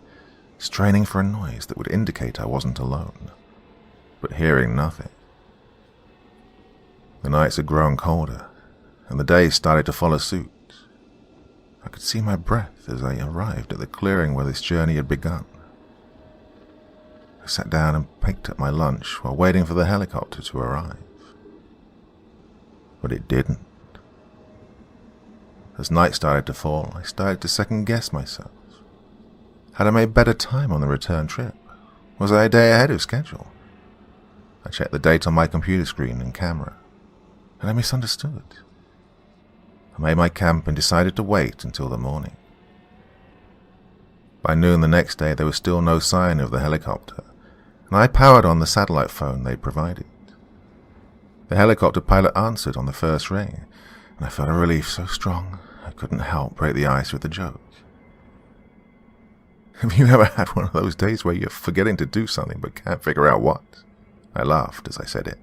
S1: straining for a noise that would indicate I wasn't alone, but hearing nothing. The nights had grown colder, and the days started to follow suit. I could see my breath as I arrived at the clearing where this journey had begun. I sat down and picked up my lunch while waiting for the helicopter to arrive. But it didn't. As night started to fall, I started to second-guess myself. Had I made better time on the return trip? Was I a day ahead of schedule? I checked the date on my computer screen and camera, and I misunderstood. I made my camp and decided to wait until the morning. By noon the next day there was still no sign of the helicopter, and I powered on the satellite phone they provided. The helicopter pilot answered on the first ring, and I felt a relief so strong I couldn't help break the ice with a joke. Have you ever had one of those days where you're forgetting to do something but can't figure out what? I laughed as I said it.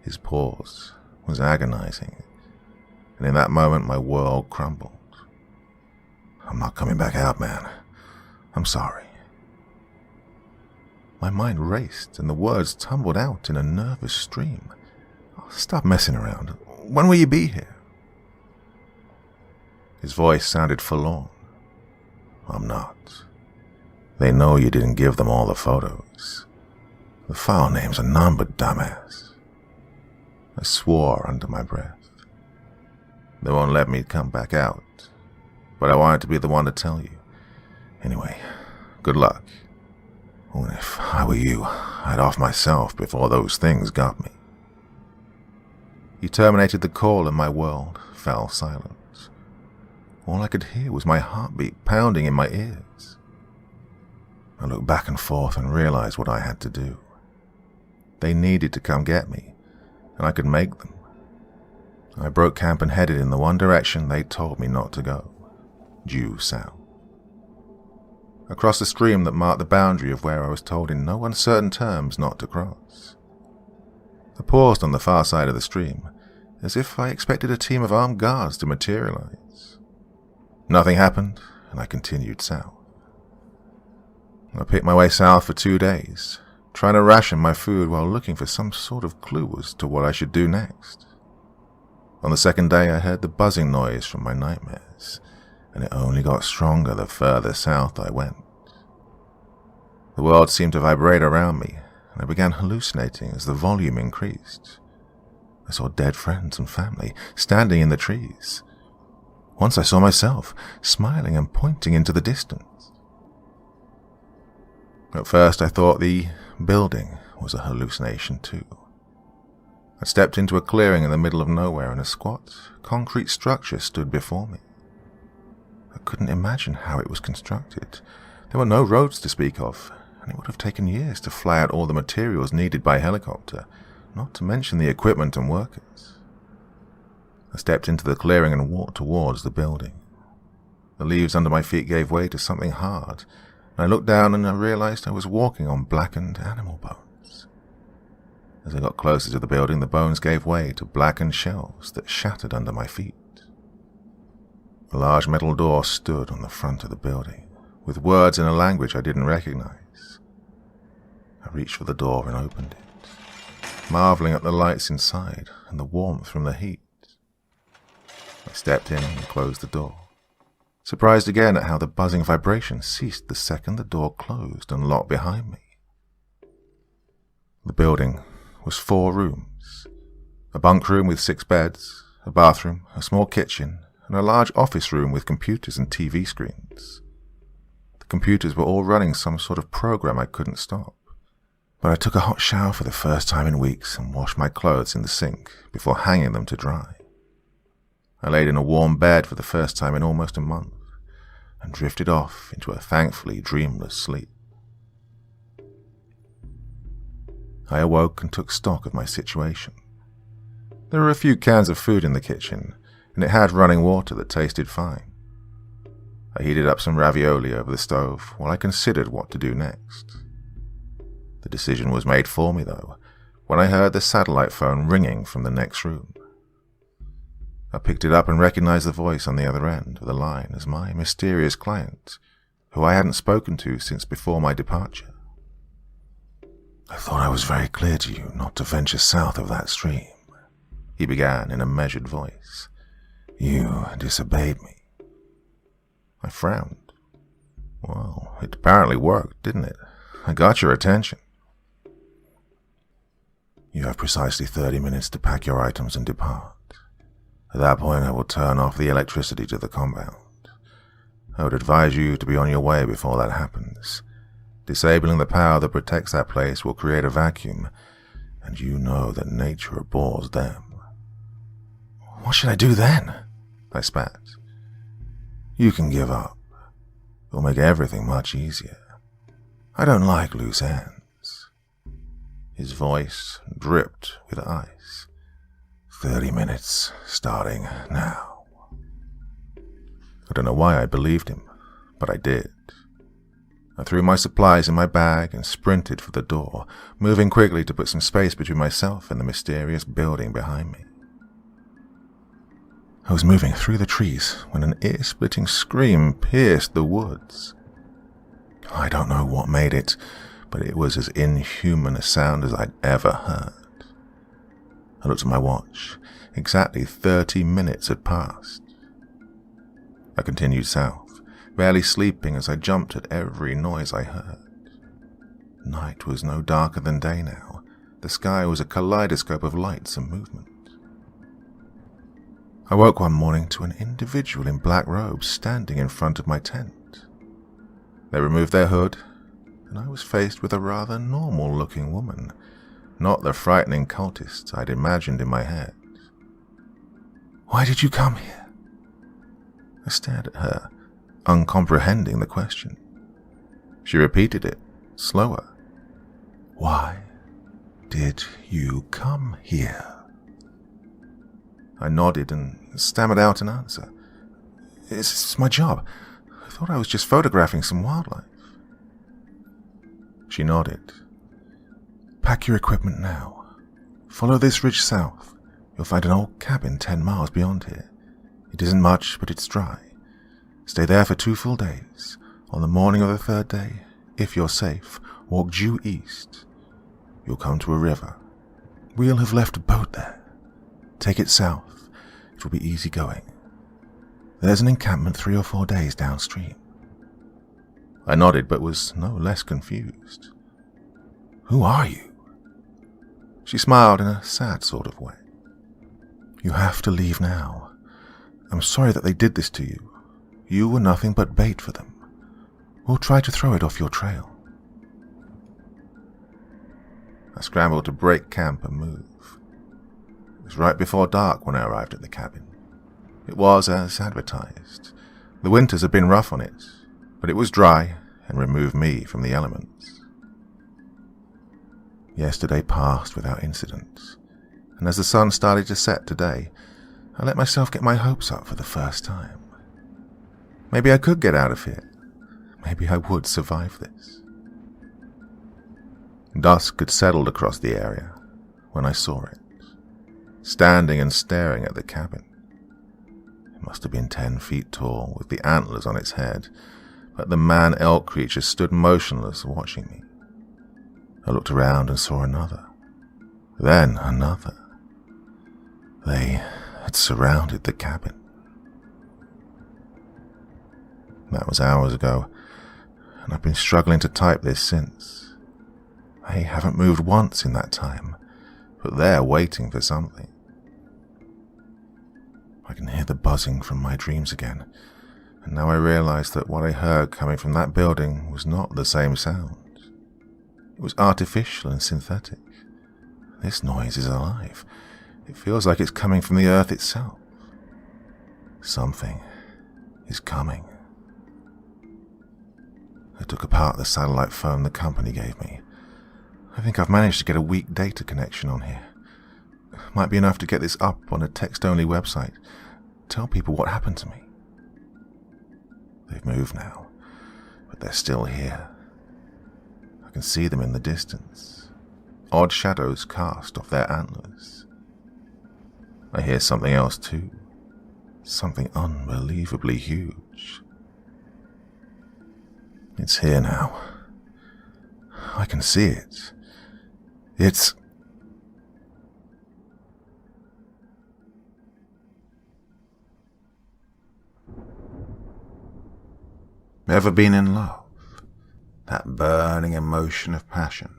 S1: His pause was agonizing, and in that moment my world crumbled. I'm not coming back out, man. I'm sorry. My mind raced and the words tumbled out in a nervous stream. Oh, stop messing around. When will you be here? His voice sounded forlorn. I'm not. They know you didn't give them all the photos. The file names are none but dumbass. I swore under my breath. They won't let me come back out, but I wanted to be the one to tell you. Anyway, good luck. Oh, if I were you, I'd off myself before those things got me. He terminated the call and my world fell silent. All I could hear was my heartbeat pounding in my ears. I looked back and forth and realized what I had to do. They needed to come get me, and I could make them. I broke camp and headed in the one direction they told me not to go, due south. Across the stream that marked the boundary of where I was told in no uncertain terms not to cross. I paused on the far side of the stream, as if I expected a team of armed guards to materialize. Nothing happened, and I continued south. I picked my way south for 2 days, trying to ration my food while looking for some sort of clue as to what I should do next. On the second day, I heard the buzzing noise from my nightmares, and it only got stronger the further south I went. The world seemed to vibrate around me, and I began hallucinating as the volume increased. I saw dead friends and family standing in the trees. Once I saw myself, smiling and pointing into the distance. At first I thought the building was a hallucination too. I stepped into a clearing in the middle of nowhere and a squat, concrete structure stood before me. I couldn't imagine how it was constructed. There were no roads to speak of, and it would have taken years to fly out all the materials needed by helicopter, not to mention the equipment and workers. I stepped into the clearing and walked towards the building. The leaves under my feet gave way to something hard, and I looked down and I realized I was walking on blackened animal bones. As I got closer to the building, the bones gave way to blackened shelves that shattered under my feet. A large metal door stood on the front of the building, with words in a language I didn't recognize. I reached for the door and opened it, marveling at the lights inside and the warmth from the heat. I stepped in and closed the door, surprised again at how the buzzing vibration ceased the second the door closed and locked behind me. The building was 4 rooms, a bunk room with 6 beds, a bathroom, a small kitchen, and a large office room with computers and TV screens. The computers were all running some sort of program I couldn't stop, but I took a hot shower for the first time in weeks and washed my clothes in the sink before hanging them to dry. I laid in a warm bed for the first time in almost a month and drifted off into a thankfully dreamless sleep. I awoke and took stock of my situation. There were a few cans of food in the kitchen, and it had running water that tasted fine. I heated up some ravioli over the stove while I considered what to do next. The decision was made for me, though, when I heard the satellite phone ringing from the next room. I picked it up and recognized the voice on the other end of the line as my mysterious client, who I hadn't spoken to since before my departure. I thought I was very clear to you not to venture south of that stream, he began in a measured voice. You disobeyed me. I frowned. Well, it apparently worked, didn't it? I got your attention. You have precisely 30 minutes to pack your items and depart. At that point, I will turn off the electricity to the compound. I would advise you to be on your way before that happens. Disabling the power that protects that place will create a vacuum, and you know that nature abhors them. What should I do then? I spat. You can give up. It'll make everything much easier. I don't like loose ends. His voice dripped with ice. 30 minutes, starting now. I don't know why I believed him, but I did. I threw my supplies in my bag and sprinted for the door, moving quickly to put some space between myself and the mysterious building behind me. I was moving through the trees when an ear-splitting scream pierced the woods. I don't know what made it, but it was as inhuman a sound as I'd ever heard. I looked at my watch. Exactly 30 minutes had passed. I continued south, barely sleeping as I jumped at every noise I heard. Night was no darker than day now. The sky was a kaleidoscope of lights and movement. I woke one morning to an individual in black robes standing in front of my tent. They removed their hood, and I was faced with a rather normal-looking woman, not the frightening cultist I'd imagined in my head. Why did you come here? I stared at her, uncomprehending the question. She repeated it, slower. Why did you come here? I nodded and stammered out an answer. It's my job. I thought I was just photographing some wildlife. She nodded. Pack your equipment now. Follow this ridge south. You'll find an old cabin 10 miles beyond here. It isn't much, but it's dry. Stay there for 2 full days. On the morning of the 3rd day, if you're safe, walk due east. You'll come to a river. We'll have left a boat there. Take it south. It will be easy going. There's an encampment 3 or 4 days downstream. I nodded, but was no less confused. Who are you? She smiled in a sad sort of way. You have to leave now. I'm sorry that they did this to you. You were nothing but bait for them. We'll try to throw it off your trail. I scrambled to break camp and move. It was right before dark when I arrived at the cabin. It was as advertised. The winters had been rough on it, but it was dry and removed me from the elements. Yesterday passed without incident, and as the sun started to set today, I let myself get my hopes up for the first time. Maybe I could get out of here. Maybe I would survive this. Dusk had settled across the area when I saw it, standing and staring at the cabin. It must have been 10 feet tall, with the antlers on its head, but the man-elk creature stood motionless, watching me. I looked around and saw another. Then another. They had surrounded the cabin. That was hours ago, and I've been struggling to type this since. They haven't moved once in that time, but they're waiting for something. I can hear the buzzing from my dreams again, and now I realize that what I heard coming from that building was not the same sound. It was artificial and synthetic. This noise is alive. It feels like it's coming from the earth itself. Something is coming. I took apart the satellite phone the company gave me. I think I've managed to get a weak data connection on here. Might be enough to get this up on a text-only website. Tell people what happened to me. They've moved now, but they're still here. I can see them in the distance. Odd shadows cast off their antlers. I hear something else too. Something unbelievably huge. It's here now. I can see it. It's...
S2: Ever been in love? That burning emotion of passion,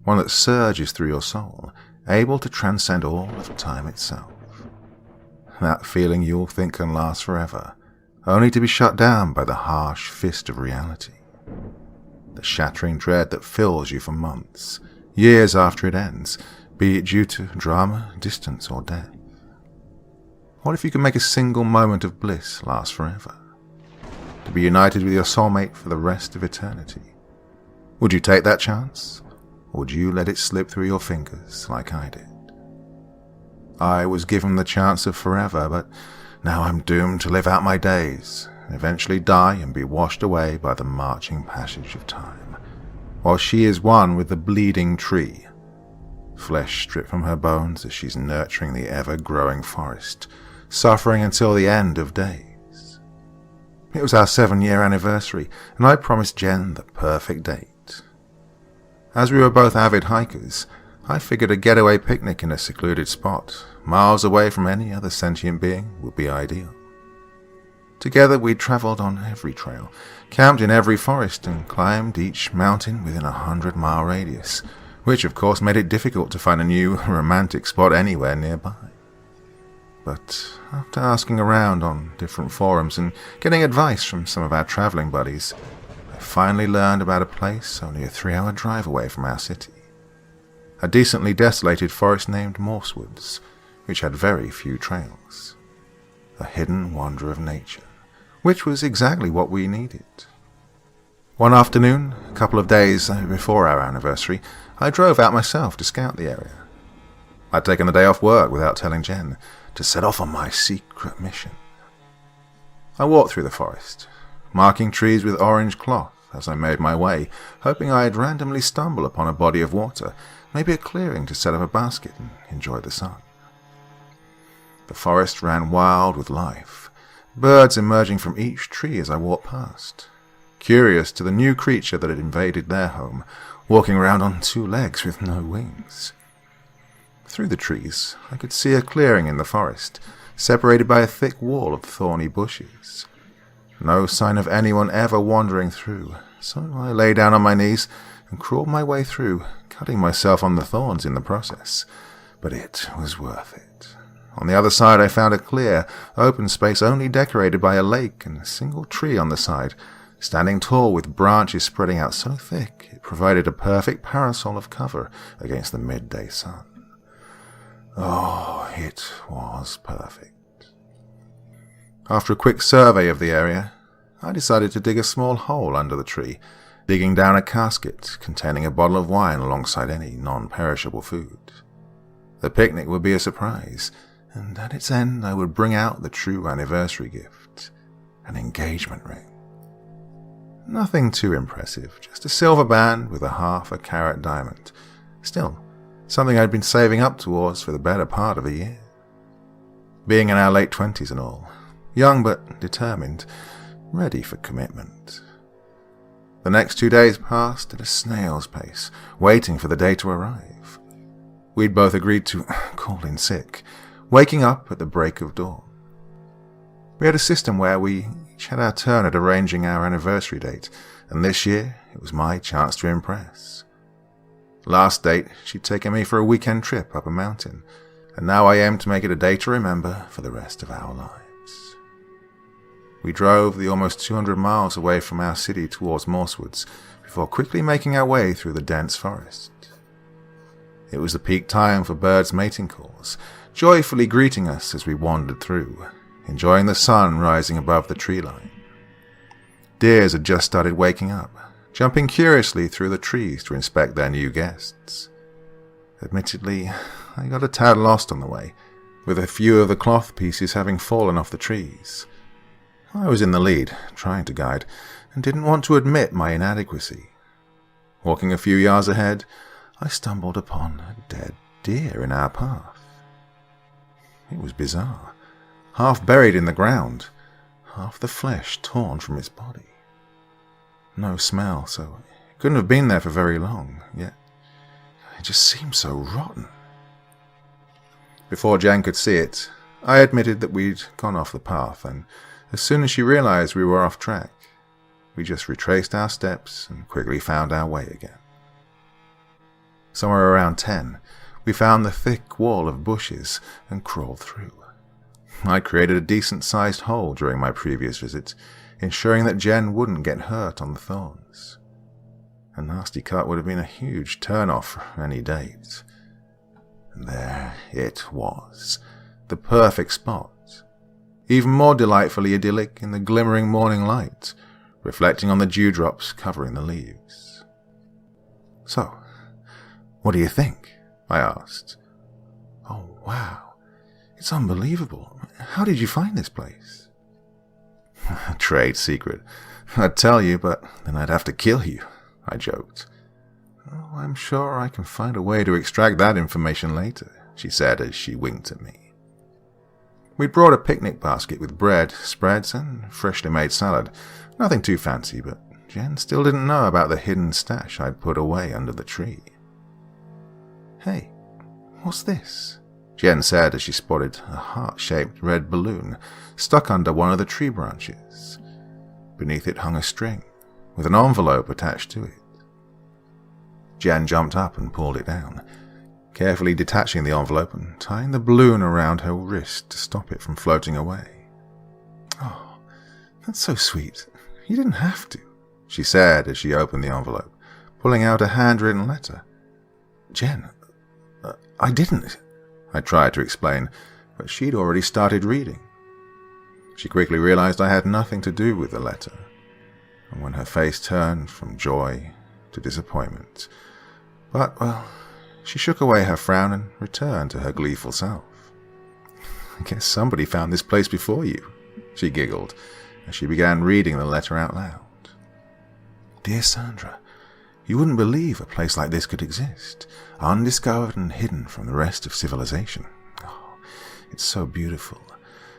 S2: one that surges through your soul, able to transcend all of time itself. That feeling you'll think can last forever, only to be shut down by the harsh fist of reality. The shattering dread that fills you for months, years after it ends, be it due to drama, distance, or death. What if you could make a single moment of bliss last forever? To be united with your soulmate for the rest of eternity. Would you take that chance? Or would you let it slip through your fingers like I did? I was given the chance of forever, but now I'm doomed to live out my days, and eventually die and be washed away by the marching passage of time, while she is one with the bleeding tree, flesh stripped from her bones as she's nurturing the ever-growing forest, suffering until the end of days. It was our 7-year anniversary, and I promised Jen the perfect date. As we were both avid hikers, I figured a getaway picnic in a secluded spot, miles away from any other sentient being, would be ideal. Together we travelled on every trail, camped in every forest, and climbed each mountain within a 100-mile radius, which of course made it difficult to find a new romantic spot anywhere nearby. But after asking around on different forums and getting advice from some of our travelling buddies, I finally learned about a place only a 3-hour drive away from our city. A decently desolated forest named Morsewoods, which had very few trails. A hidden wonder of nature, which was exactly what we needed. One afternoon, a couple of days before our anniversary, I drove out myself to scout the area. I'd taken the day off work without telling Jen, to set off on my secret mission. I walked through the forest, marking trees with orange cloth as I made my way, hoping I'd randomly stumble upon a body of water, maybe a clearing to set up a basket and enjoy the sun. The forest ran wild with life, birds emerging from each tree as I walked past, curious to the new creature that had invaded their home, walking around on 2 legs with no wings. Through the trees, I could see a clearing in the forest, separated by a thick wall of thorny bushes. No sign of anyone ever wandering through, so I lay down on my knees and crawled my way through, cutting myself on the thorns in the process. But it was worth it. On the other side I found a clear, open space only decorated by a lake and a single tree on the side, standing tall with branches spreading out so thick it provided a perfect parasol of cover against the midday sun. Oh, it was perfect. After a quick survey of the area, I decided to dig a small hole under the tree, digging down a casket containing a bottle of wine alongside any non-perishable food. The picnic would be a surprise, and at its end I would bring out the true anniversary gift, an engagement ring. Nothing too impressive, just a silver band with a half-a-carat diamond. Still, something I'd been saving up towards for the better part of a year. Being in our late 20s and all, young but determined, ready for commitment. The next 2 days passed at a snail's pace, waiting for the day to arrive. We'd both agreed to call in sick, waking up at the break of dawn. We had a system where we each had our turn at arranging our anniversary date, and this year it was my chance to impress. Last date, she'd taken me for a weekend trip up a mountain, and now I aimed to make it a day to remember for the rest of our lives. We drove the almost 200 miles away from our city towards Morsewoods, before quickly making our way through the dense forest. It was the peak time for birds' mating calls, joyfully greeting us as we wandered through, enjoying the sun rising above the tree line. Deers had just started waking up, jumping curiously through the trees to inspect their new guests. Admittedly, I got a tad lost on the way, with a few of the cloth pieces having fallen off the trees. I was in the lead, trying to guide, and didn't want to admit my inadequacy. Walking a few yards ahead, I stumbled upon a dead deer in our path. It was bizarre, half buried in the ground, half the flesh torn from its body. No smell, so it couldn't have been there for very long, yet it just seemed so rotten. Before Jan could see it, I admitted that we'd gone off the path, and as soon as she realized we were off track, we just retraced our steps and quickly found our way again. Somewhere around 10, we found the thick wall of bushes and crawled through. I created a decent-sized hole during my previous visit, ensuring that Jen wouldn't get hurt on the thorns. A nasty cut would have been a huge turn-off for any date. And there it was, the perfect spot, even more delightfully idyllic in the glimmering morning light, reflecting on the dewdrops covering the leaves. "So, what do you think?" I asked. "Oh, wow. It's unbelievable. How did you find this place?" "Trade secret. I'd tell you, but then I'd have to kill you," I joked. "Oh, I'm sure I can find a way to extract that information later," she said as she winked at me. We'd brought a picnic basket with bread, spreads, and freshly made salad. Nothing too fancy, but Jen still didn't know about the hidden stash I'd put away under the tree. "Hey, what's this?" Jen said as she spotted a heart-shaped red balloon stuck under one of the tree branches. Beneath it hung a string, with an envelope attached to it. Jen jumped up and pulled it down, carefully detaching the envelope and tying the balloon around her wrist to stop it from floating away. "Oh, that's so sweet. You didn't have to," she said as she opened the envelope, pulling out a handwritten letter. "Jen, I didn't," I tried to explain, but she'd already started reading. She quickly realized I had nothing to do with the letter, and when her face turned from joy to disappointment. But, well, she shook away her frown and returned to her gleeful self. "I guess somebody found this place before you," she giggled as she began reading the letter out loud. "Dear Sandra, you wouldn't believe a place like this could exist, undiscovered and hidden from the rest of civilization. Oh, it's so beautiful.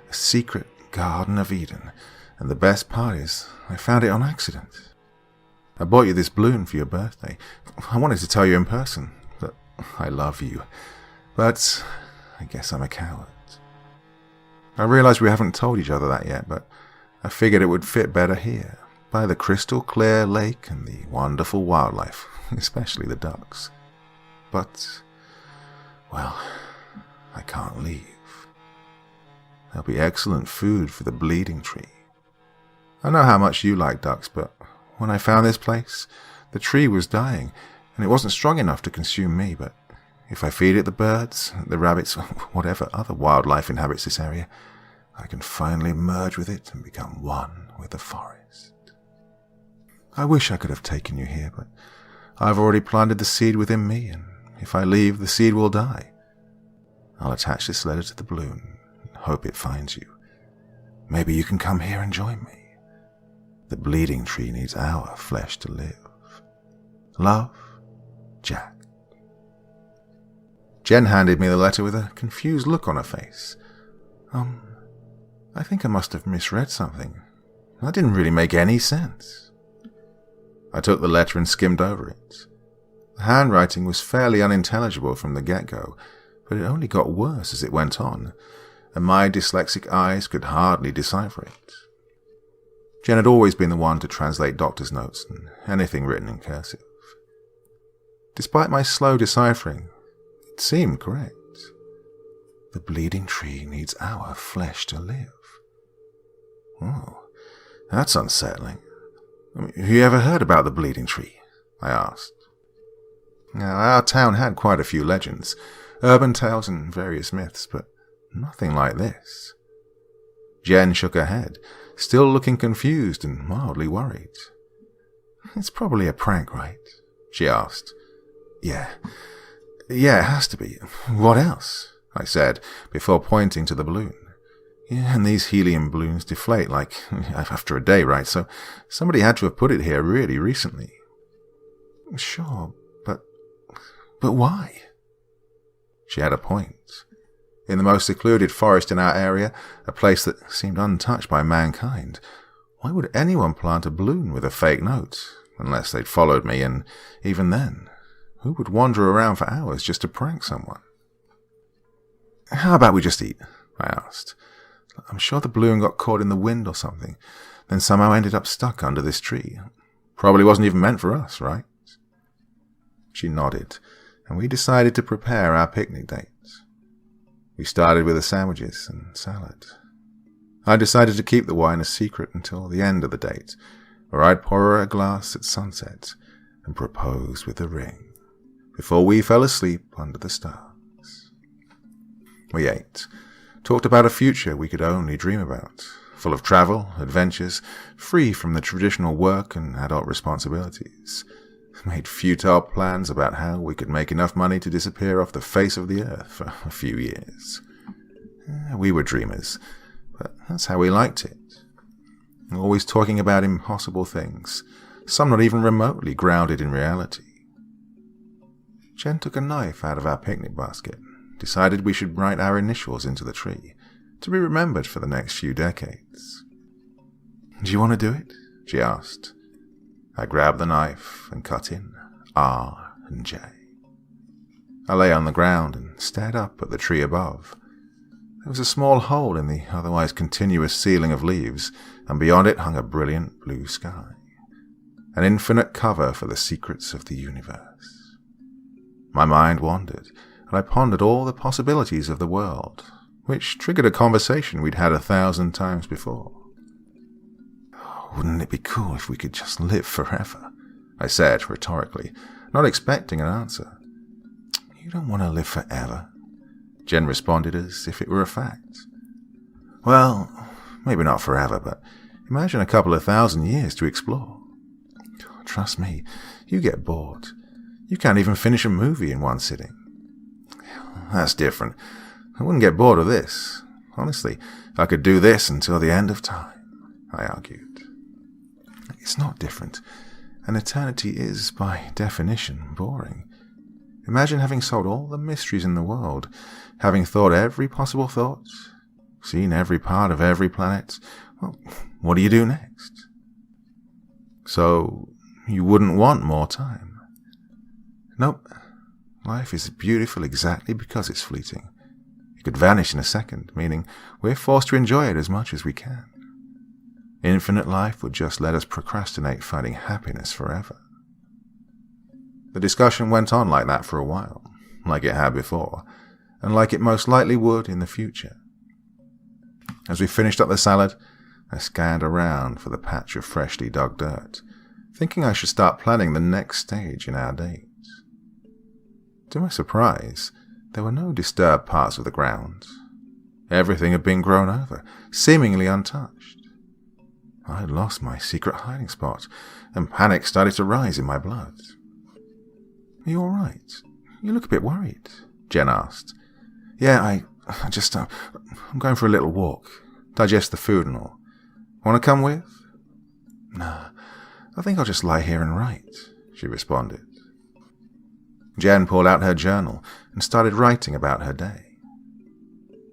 S2: A secret Garden of Eden, and the best part is I found it on accident. I bought you this balloon for your birthday. I wanted to tell you in person that I love you, but I guess I'm a coward. I realize we haven't told each other that yet, but I figured it would fit better here, by the crystal clear lake and the wonderful wildlife, especially the ducks. But, well, I can't leave. There'll be excellent food for the bleeding tree. I know how much you like ducks, but when I found this place, the tree was dying, and it wasn't strong enough to consume me, but if I feed it the birds, the rabbits, whatever other wildlife inhabits this area, I can finally merge with it and become one with the forest. I wish I could have taken you here, but I've already planted the seed within me, and if I leave, the seed will die. I'll attach this letter to the balloon and hope it finds you. Maybe you can come here and join me. The bleeding tree needs our flesh to live. Love, Jack." Jen handed me the letter with a confused look on her face. I think I must have misread something. That didn't really make any sense." I took the letter and skimmed over it. The handwriting was fairly unintelligible from the get-go, but it only got worse as it went on, and my dyslexic eyes could hardly decipher it. Jen had always been the one to translate doctor's notes and anything written in cursive. Despite my slow deciphering, it seemed correct. The bleeding tree needs our flesh to live. Oh, that's unsettling. Have you ever heard about the bleeding tree? I asked. Now, our town had quite a few legends, urban tales and various myths, but nothing like this. Jen shook her head, still looking confused and mildly worried. "It's probably a prank, right?" she asked. Yeah, it has to be. What else?" I said, before pointing to the balloon. "Yeah, and these helium balloons deflate, like, after a day, right? So somebody had to have put it here really recently." "Sure, but why?" She had a point. In the most secluded forest in our area, a place that seemed untouched by mankind, why would anyone plant a balloon with a fake note, unless they'd followed me, and even then, who would wander around for hours just to prank someone? "How about we just eat?" I asked. "I'm sure the balloon got caught in the wind or something, then somehow ended up stuck under this tree. Probably wasn't even meant for us, right?" She nodded, and we decided to prepare our picnic date. We started with the sandwiches and salad. I decided to keep the wine a secret until the end of the date, where I'd pour her a glass at sunset and propose with a ring, before we fell asleep under the stars. We ate, talked about a future we could only dream about, full of travel, adventures, free from the traditional work and adult responsibilities. Made futile plans about how we could make enough money to disappear off the face of the earth for a few years. We were dreamers, but that's how we liked it. Always talking about impossible things, some not even remotely grounded in reality. Jen took a knife out of our picnic basket, decided we should write our initials into the tree, to be remembered for the next few decades. "Do you want to do it?" she asked. I grabbed the knife and cut in R and J. I lay on the ground and stared up at the tree above. There was a small hole in the otherwise continuous ceiling of leaves, and beyond it hung a brilliant blue sky, an infinite cover for the secrets of the universe. My mind wandered, and I pondered all the possibilities of the world, which triggered a conversation we'd had 1,000 times before. "Wouldn't it be cool if we could just live forever?" I said rhetorically, not expecting an answer. "You don't want to live forever," Jen responded as if it were a fact. "Well, maybe not forever, but imagine a couple of 1,000 years to explore. Trust me, you get bored. You can't even finish a movie in one sitting." "That's different. I wouldn't get bored of this. Honestly, I could do this until the end of time," I argued. "It's not different. An eternity is, by definition, boring. Imagine having solved all the mysteries in the world, having thought every possible thought, seen every part of every planet. Well, what do you do next?" "So, you wouldn't want more time?" "Nope. Life is beautiful exactly because it's fleeting. It could vanish in a second, meaning we're forced to enjoy it as much as we can. Infinite life would just let us procrastinate finding happiness forever." The discussion went on like that for a while, like it had before, and like it most likely would in the future. As we finished up the salad, I scanned around for the patch of freshly dug dirt, thinking I should start planning the next stage in our date. To my surprise, there were no disturbed parts of the ground. Everything had been grown over, seemingly untouched. I had lost my secret hiding spot, and panic started to rise in my blood. "Are you all right? You look a bit worried," Jen asked. "Yeah, I'm going for a little walk, digest the food and all. Want to come with?" "Nah, I think I'll just lie here and write," she responded. Jen pulled out her journal and started writing about her day.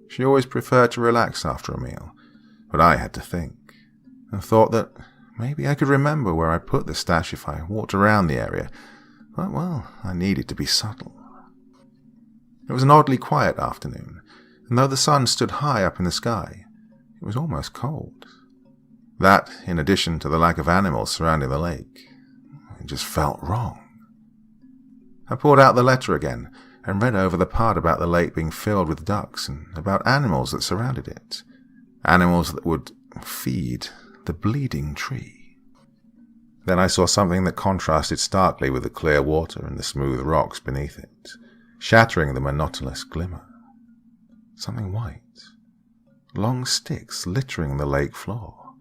S2: She always preferred to relax after a meal, but I had to think, and thought that maybe I could remember where I put the stash if I walked around the area, but, well, I needed to be subtle. It was an oddly quiet afternoon, and though the sun stood high up in the sky, it was almost cold. That, in addition to the lack of animals surrounding the lake, it just felt wrong. I pulled out the letter again and read over the part about the lake being filled with ducks and about animals that surrounded it, animals that would feed the bleeding tree. Then I saw something that contrasted starkly with the clear water and the smooth rocks beneath it, shattering the monotonous glimmer. Something white. Long sticks littering the lake floor.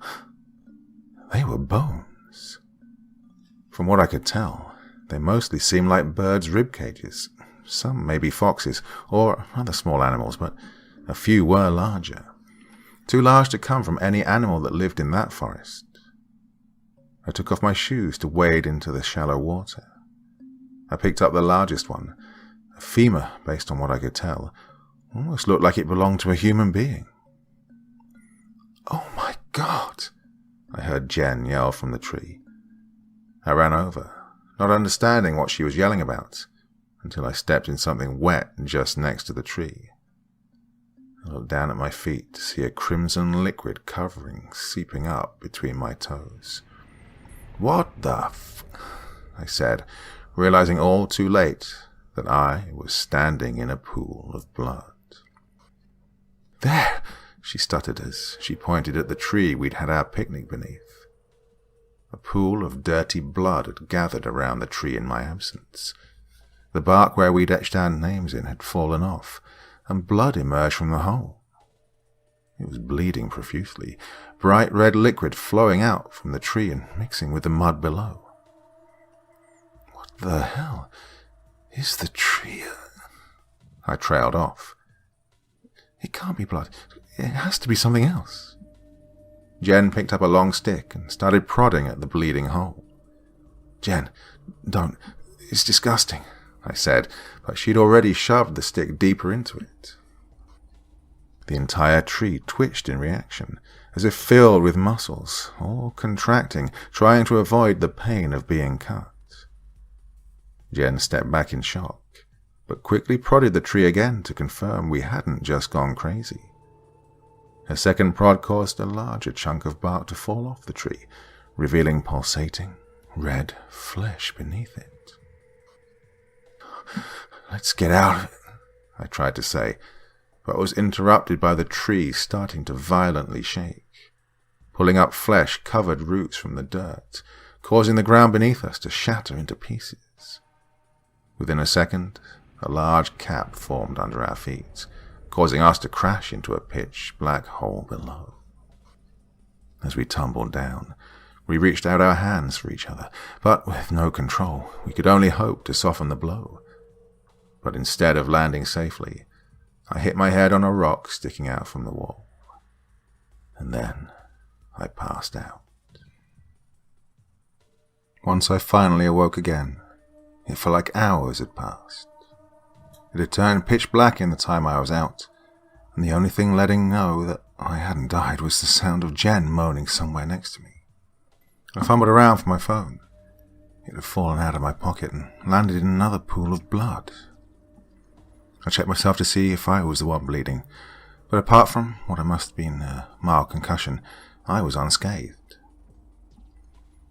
S2: They were bones. From what I could tell, they mostly seemed like birds' rib cages. Some maybe foxes or other small animals, but a few were larger. Too large to come from any animal that lived in that forest. I took off my shoes to wade into the shallow water. I picked up the largest one, a femur based on what I could tell. Almost looked like it belonged to a human being. "Oh my God!" I heard Jen yell from the tree. I ran over, not understanding what she was yelling about, until I stepped in something wet just next to the tree. I looked down at my feet to see a crimson liquid covering seeping up between my toes. "What the I said, realizing all too late that I was standing in a pool of blood. "There," she stuttered as she pointed at the tree we'd had our picnic beneath. A pool of dirty blood had gathered around the tree in my absence. The bark where we'd etched our names in had fallen off, and blood emerged from the hole. It was bleeding profusely, bright red liquid flowing out from the tree and mixing with the mud below. What the hell is the tree? I trailed off. It can't be blood. It has to be something else. Jen picked up a long stick and started prodding at the bleeding hole. Jen, don't. It's disgusting, I said, but she'd already shoved the stick deeper into it. The entire tree twitched in reaction, as if filled with muscles, all contracting, trying to avoid the pain of being cut. Jen stepped back in shock, but quickly prodded the tree again to confirm we hadn't just gone crazy. Her second prod caused a larger chunk of bark to fall off the tree, revealing pulsating, red flesh beneath it. Let's get out of it, I tried to say, but was interrupted by the tree starting to violently shake, pulling up flesh-covered roots from the dirt, causing the ground beneath us to shatter into pieces. Within a second, a large cap formed under our feet, causing us to crash into a pitch-black hole below. As we tumbled down, we reached out our hands for each other, but with no control, we could only hope to soften the blow. But instead of landing safely, I hit my head on a rock sticking out from the wall. And then I passed out. Once I finally awoke again, it felt like hours had passed. It had turned pitch black in the time I was out, and the only thing letting know that I hadn't died was the sound of Jen moaning somewhere next to me. I fumbled around for my phone. It had fallen out of my pocket and landed in another pool of blood. I checked myself to see if I was the one bleeding, but apart from what must have been a mild concussion, I was unscathed.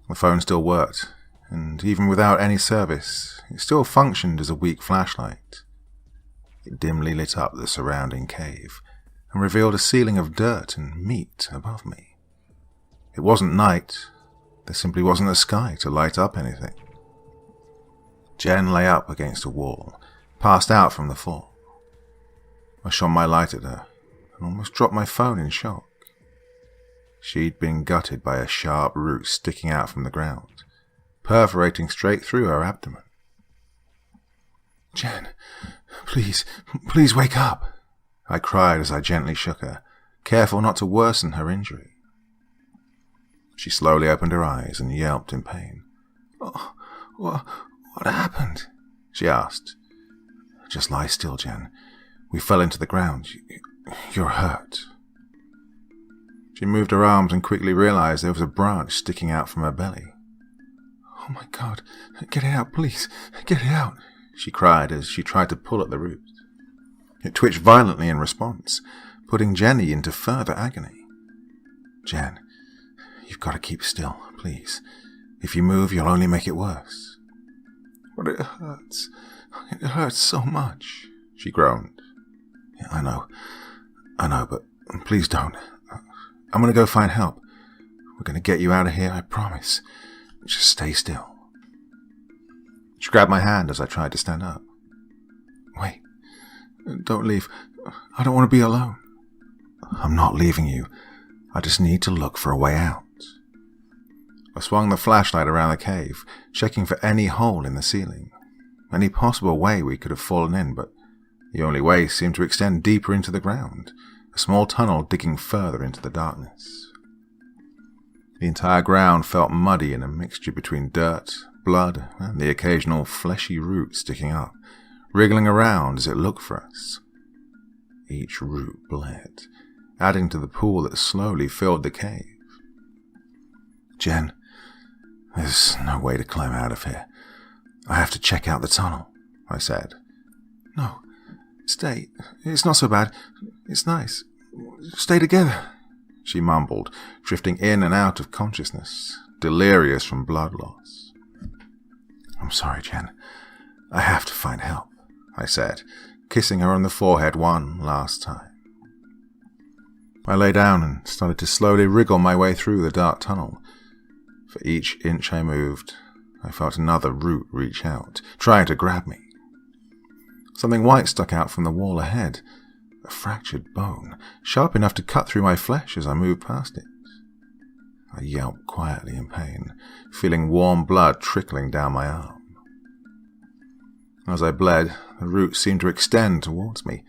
S2: The phone still worked, and even without any service, it still functioned as a weak flashlight. It dimly lit up the surrounding cave, and revealed a ceiling of dirt and meat above me. It wasn't night. There simply wasn't a sky to light up anything. Jen lay up against a wall, passed out from the fall. I shone my light at her, and almost dropped my phone in shock. She'd been gutted by a sharp root sticking out from the ground, perforating straight through her abdomen. Jen, please wake up, I cried as I gently shook her, careful not to worsen her injury. She slowly opened her eyes and yelped in pain. Oh, what happened? She asked. Just lie still, Jen. We fell into the ground. You're hurt. She moved her arms and quickly realized there was a branch sticking out from her belly. Oh my God, get it out, please, get it out, she cried as she tried to pull at the root. It twitched violently in response, putting Jenny into further agony. Jen, you've got to keep still, please. If you move, you'll only make it worse. But it hurts. It hurts so much, she groaned. Yeah, I know, but please don't. I'm going to go find help. We're going to get you out of here, I promise. Just stay still. She grabbed my hand as I tried to stand up. Wait. Don't leave. I don't want to be alone. I'm not leaving you. I just need to look for a way out. I swung the flashlight around the cave, checking for any hole in the ceiling. Any possible way we could have fallen in, but the only way seemed to extend deeper into the ground, a small tunnel digging further into the darkness. The entire ground felt muddy in a mixture between dirt, blood, and the occasional fleshy root sticking up, wriggling around as it looked for us. Each root bled, adding to the pool that slowly filled the cave. Jen, there's no way to climb out of here. I have to check out the tunnel, I said. No, stay. It's not so bad. It's nice. Stay together, she mumbled, drifting in and out of consciousness, delirious from blood loss. I'm sorry, Jen. I have to find help, I said, kissing her on the forehead one last time. I lay down and started to slowly wriggle my way through the dark tunnel. For each inch I moved, I felt another root reach out, trying to grab me. Something white stuck out from the wall ahead, A fractured bone, sharp enough to cut through my flesh as I moved past it. I yelped quietly in pain, feeling warm blood trickling down my arm. As I bled, the roots seemed to extend towards me,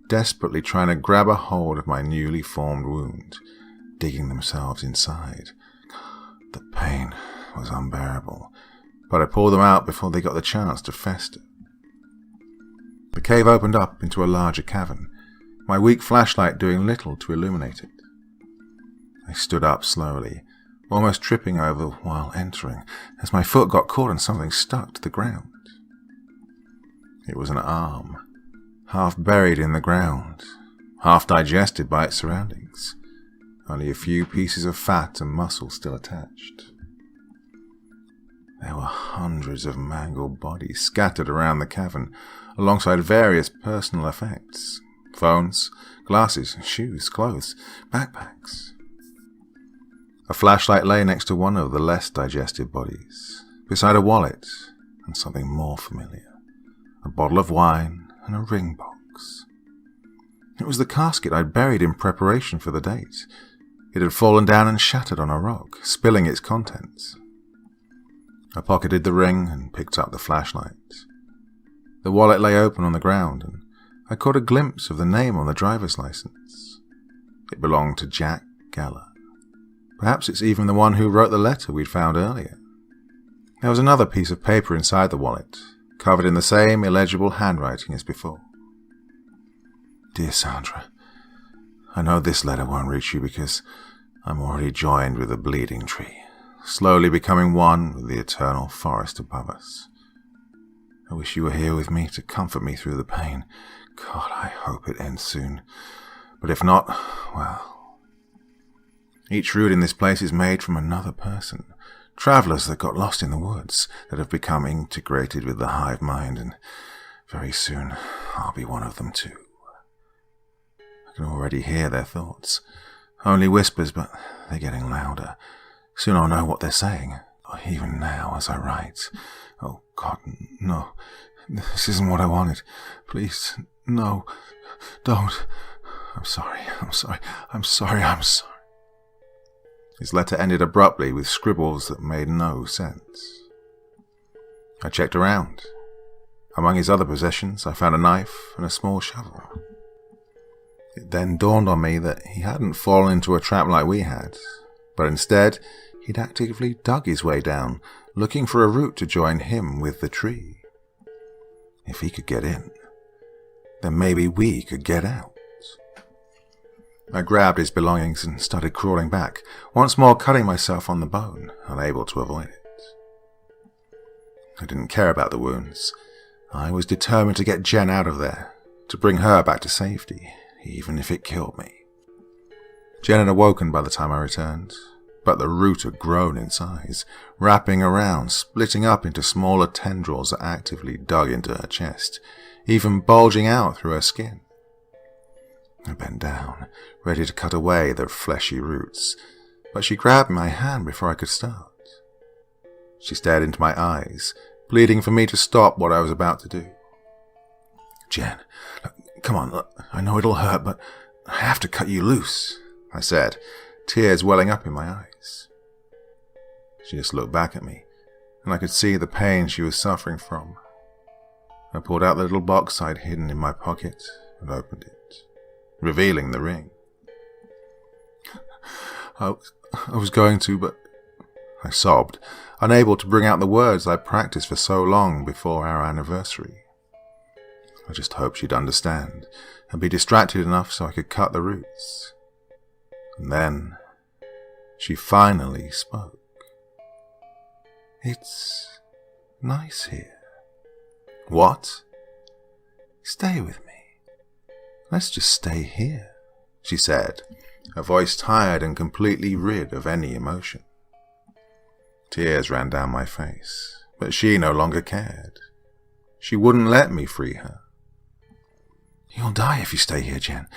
S2: desperately trying to grab a hold of my newly formed wound, digging themselves inside. The pain was unbearable, but I pulled them out before they got the chance to fester. The cave opened up into a larger cavern, my weak flashlight doing little to illuminate it. I stood up slowly, almost tripping over while entering, as my foot got caught in something stuck to the ground. It was an arm, half buried in the ground, half digested by its surroundings, only a few pieces of fat and muscle still attached. There were hundreds of mangled bodies scattered around the cavern, alongside various personal effects: phones, glasses, shoes, clothes, backpacks. A flashlight lay next to one of the less digested bodies, beside a wallet and something more familiar: a bottle of wine and a ring box. It was the casket I'd buried in preparation for the date. It had fallen down and shattered on a rock, spilling its contents. I pocketed the ring and picked up the flashlight. The wallet lay open on the ground, and I caught a glimpse of the name on the driver's license. It belonged to Jack Geller. Perhaps it's even the one who wrote the letter we'd found earlier. There was another piece of paper inside the wallet, covered in the same illegible handwriting as before. Dear Sandra, I know this letter won't reach you because I'm already joined with the bleeding tree, slowly becoming one with the eternal forest above us. I wish you were here with me to comfort me through the pain. God, I hope it ends soon. But if not, well, each root in this place is made from another person. Travellers that got lost in the woods, that have become integrated with the hive mind, and very soon I'll be one of them too. I can already hear their thoughts. Only whispers, but they're getting louder. Soon I'll know what they're saying, even now as I write. Oh God, no. This isn't what I wanted. Please, no, don't. I'm sorry. His letter ended abruptly with scribbles that made no sense. I checked around. Among his other possessions, I found a knife and a small shovel. It then dawned on me that he hadn't fallen into a trap like we had, but instead he'd actively dug his way down, looking for a route to join him with the tree. If he could get in, then maybe we could get out. I grabbed his belongings and started crawling back, once more cutting myself on the bone, unable to avoid it. I didn't care about the wounds. I was determined to get Jen out of there, to bring her back to safety, even if it killed me. Jen had awoken by the time I returned, but the root had grown in size, wrapping around, splitting up into smaller tendrils that actively dug into her chest, even bulging out through her skin. I bent down, ready to cut away the fleshy roots, but she grabbed my hand before I could start. She stared into my eyes, pleading for me to stop what I was about to do. Jen, come on, look, I know it'll hurt, but I have to cut you loose, I said, tears welling up in my eyes. She just looked back at me, and I could see the pain she was suffering from. I pulled out the little box I'd hidden in my pocket and opened it, revealing the ring. I was going to, but I sobbed, unable to bring out the words I'd practiced for so long before our anniversary. I just hoped she'd understand and be distracted enough so I could cut the roots. And then she finally spoke. It's nice here. What? Stay with me. Let's just stay here, she said, her voice tired and completely rid of any emotion. Tears ran down my face, but she no longer cared. She wouldn't let me free her. You'll die if you stay here, Jen.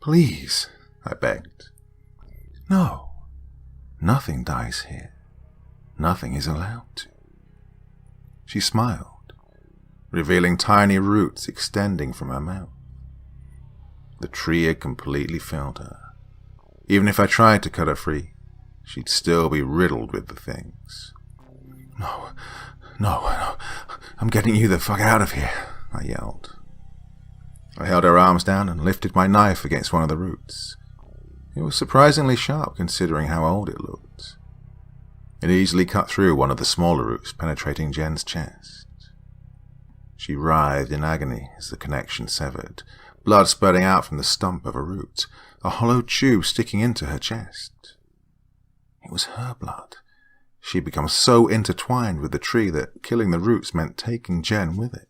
S2: Please, I begged. No, nothing dies here. Nothing is allowed to. She smiled, revealing tiny roots extending from her mouth. The tree had completely filled her. Even if I tried to cut her free, she'd still be riddled with the things. No, I'm getting you the fuck out of here, I yelled. I held her arms down and lifted my knife against one of the roots. It was surprisingly sharp considering how old it looked. It easily cut through one of the smaller roots, penetrating Jen's chest. She writhed in agony as the connection severed, blood spurting out from the stump of a root, a hollow tube sticking into her chest. It was her blood. She had become so intertwined with the tree that killing the roots meant taking Jen with it.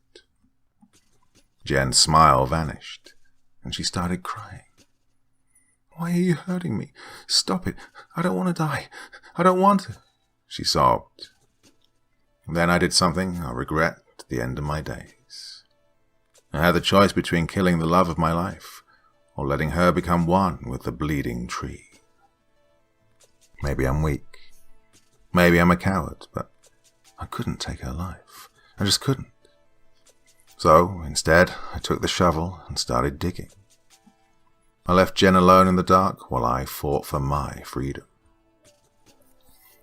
S2: Jen's smile vanished, and she started crying. "Why are you hurting me? Stop it. I don't want to die. I don't want to," she sobbed. And then I did something I'll regret to the end of my days. I had the choice between killing the love of my life or letting her become one with the bleeding tree. Maybe I'm weak. Maybe I'm a coward, but I couldn't take her life. I just couldn't. So, instead, I took the shovel and started digging. I left Jen alone in the dark while I fought for my freedom.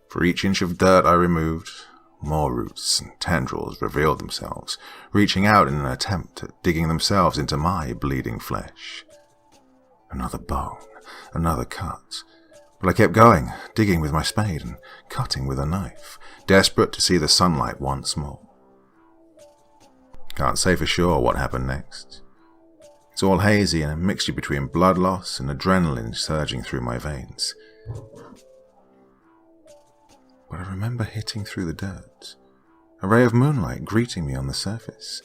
S2: For each inch of dirt I removed, more roots and tendrils revealed themselves, reaching out in an attempt at digging themselves into my bleeding flesh. Another bone, another cut. But I kept going, digging with my spade and cutting with a knife, desperate to see the sunlight once more. Can't say for sure what happened next. It's all hazy and a mixture between blood loss and adrenaline surging through my veins. But I remember hitting through the dirt, a ray of moonlight greeting me on the surface,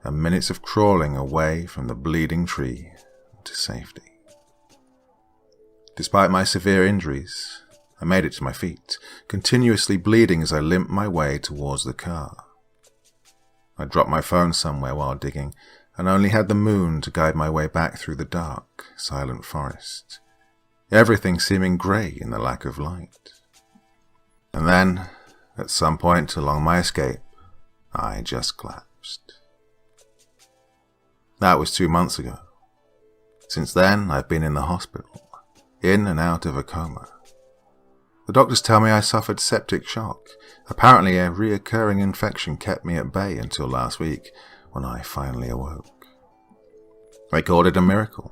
S2: and minutes of crawling away from the bleeding tree to safety. Despite my severe injuries, I made it to my feet, continuously bleeding as I limped my way towards the car. I dropped my phone somewhere while digging, and only had the moon to guide my way back through the dark, silent forest, everything seeming grey in the lack of light. And then, at some point along my escape, I just collapsed. That was 2 months ago. Since then, I've been in the hospital, in and out of a coma. The doctors tell me I suffered septic shock. Apparently a reoccurring infection kept me at bay until last week, when I finally awoke. They called it a miracle,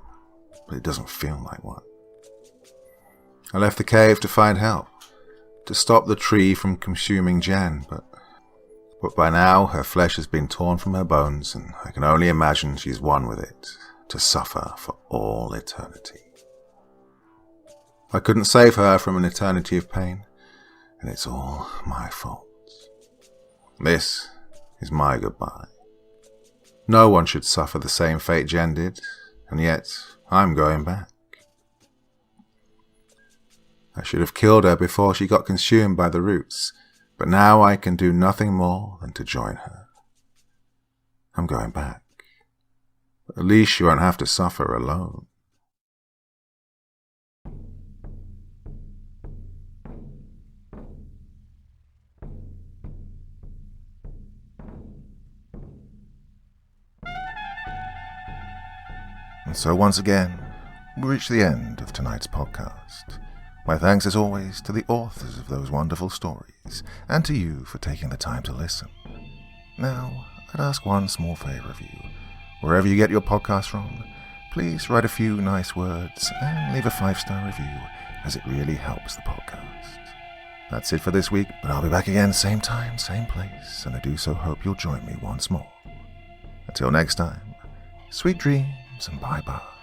S2: but it doesn't feel like one. I left the cave to find help, to stop the tree from consuming Jen, but by now her flesh has been torn from her bones, and I can only imagine she's one with it, to suffer for all eternity. I couldn't save her from an eternity of pain, and it's all my fault. This is my goodbye. No one should suffer the same fate Jen did, and yet I'm going back. I should have killed her before she got consumed by the roots, but now I can do nothing more than to join her. I'm going back. But at least she won't have to suffer alone.
S1: And so once again, we reach the end of tonight's podcast. My thanks as always to the authors of those wonderful stories, and to you for taking the time to listen. Now, I'd ask one small favour of you. Wherever you get your podcast from, please write a few nice words and leave a 5-star review, as it really helps the podcast. That's it for this week, but I'll be back again same time, same place, and I do so hope you'll join me once more. Until next time, sweet dreams and bye-bye.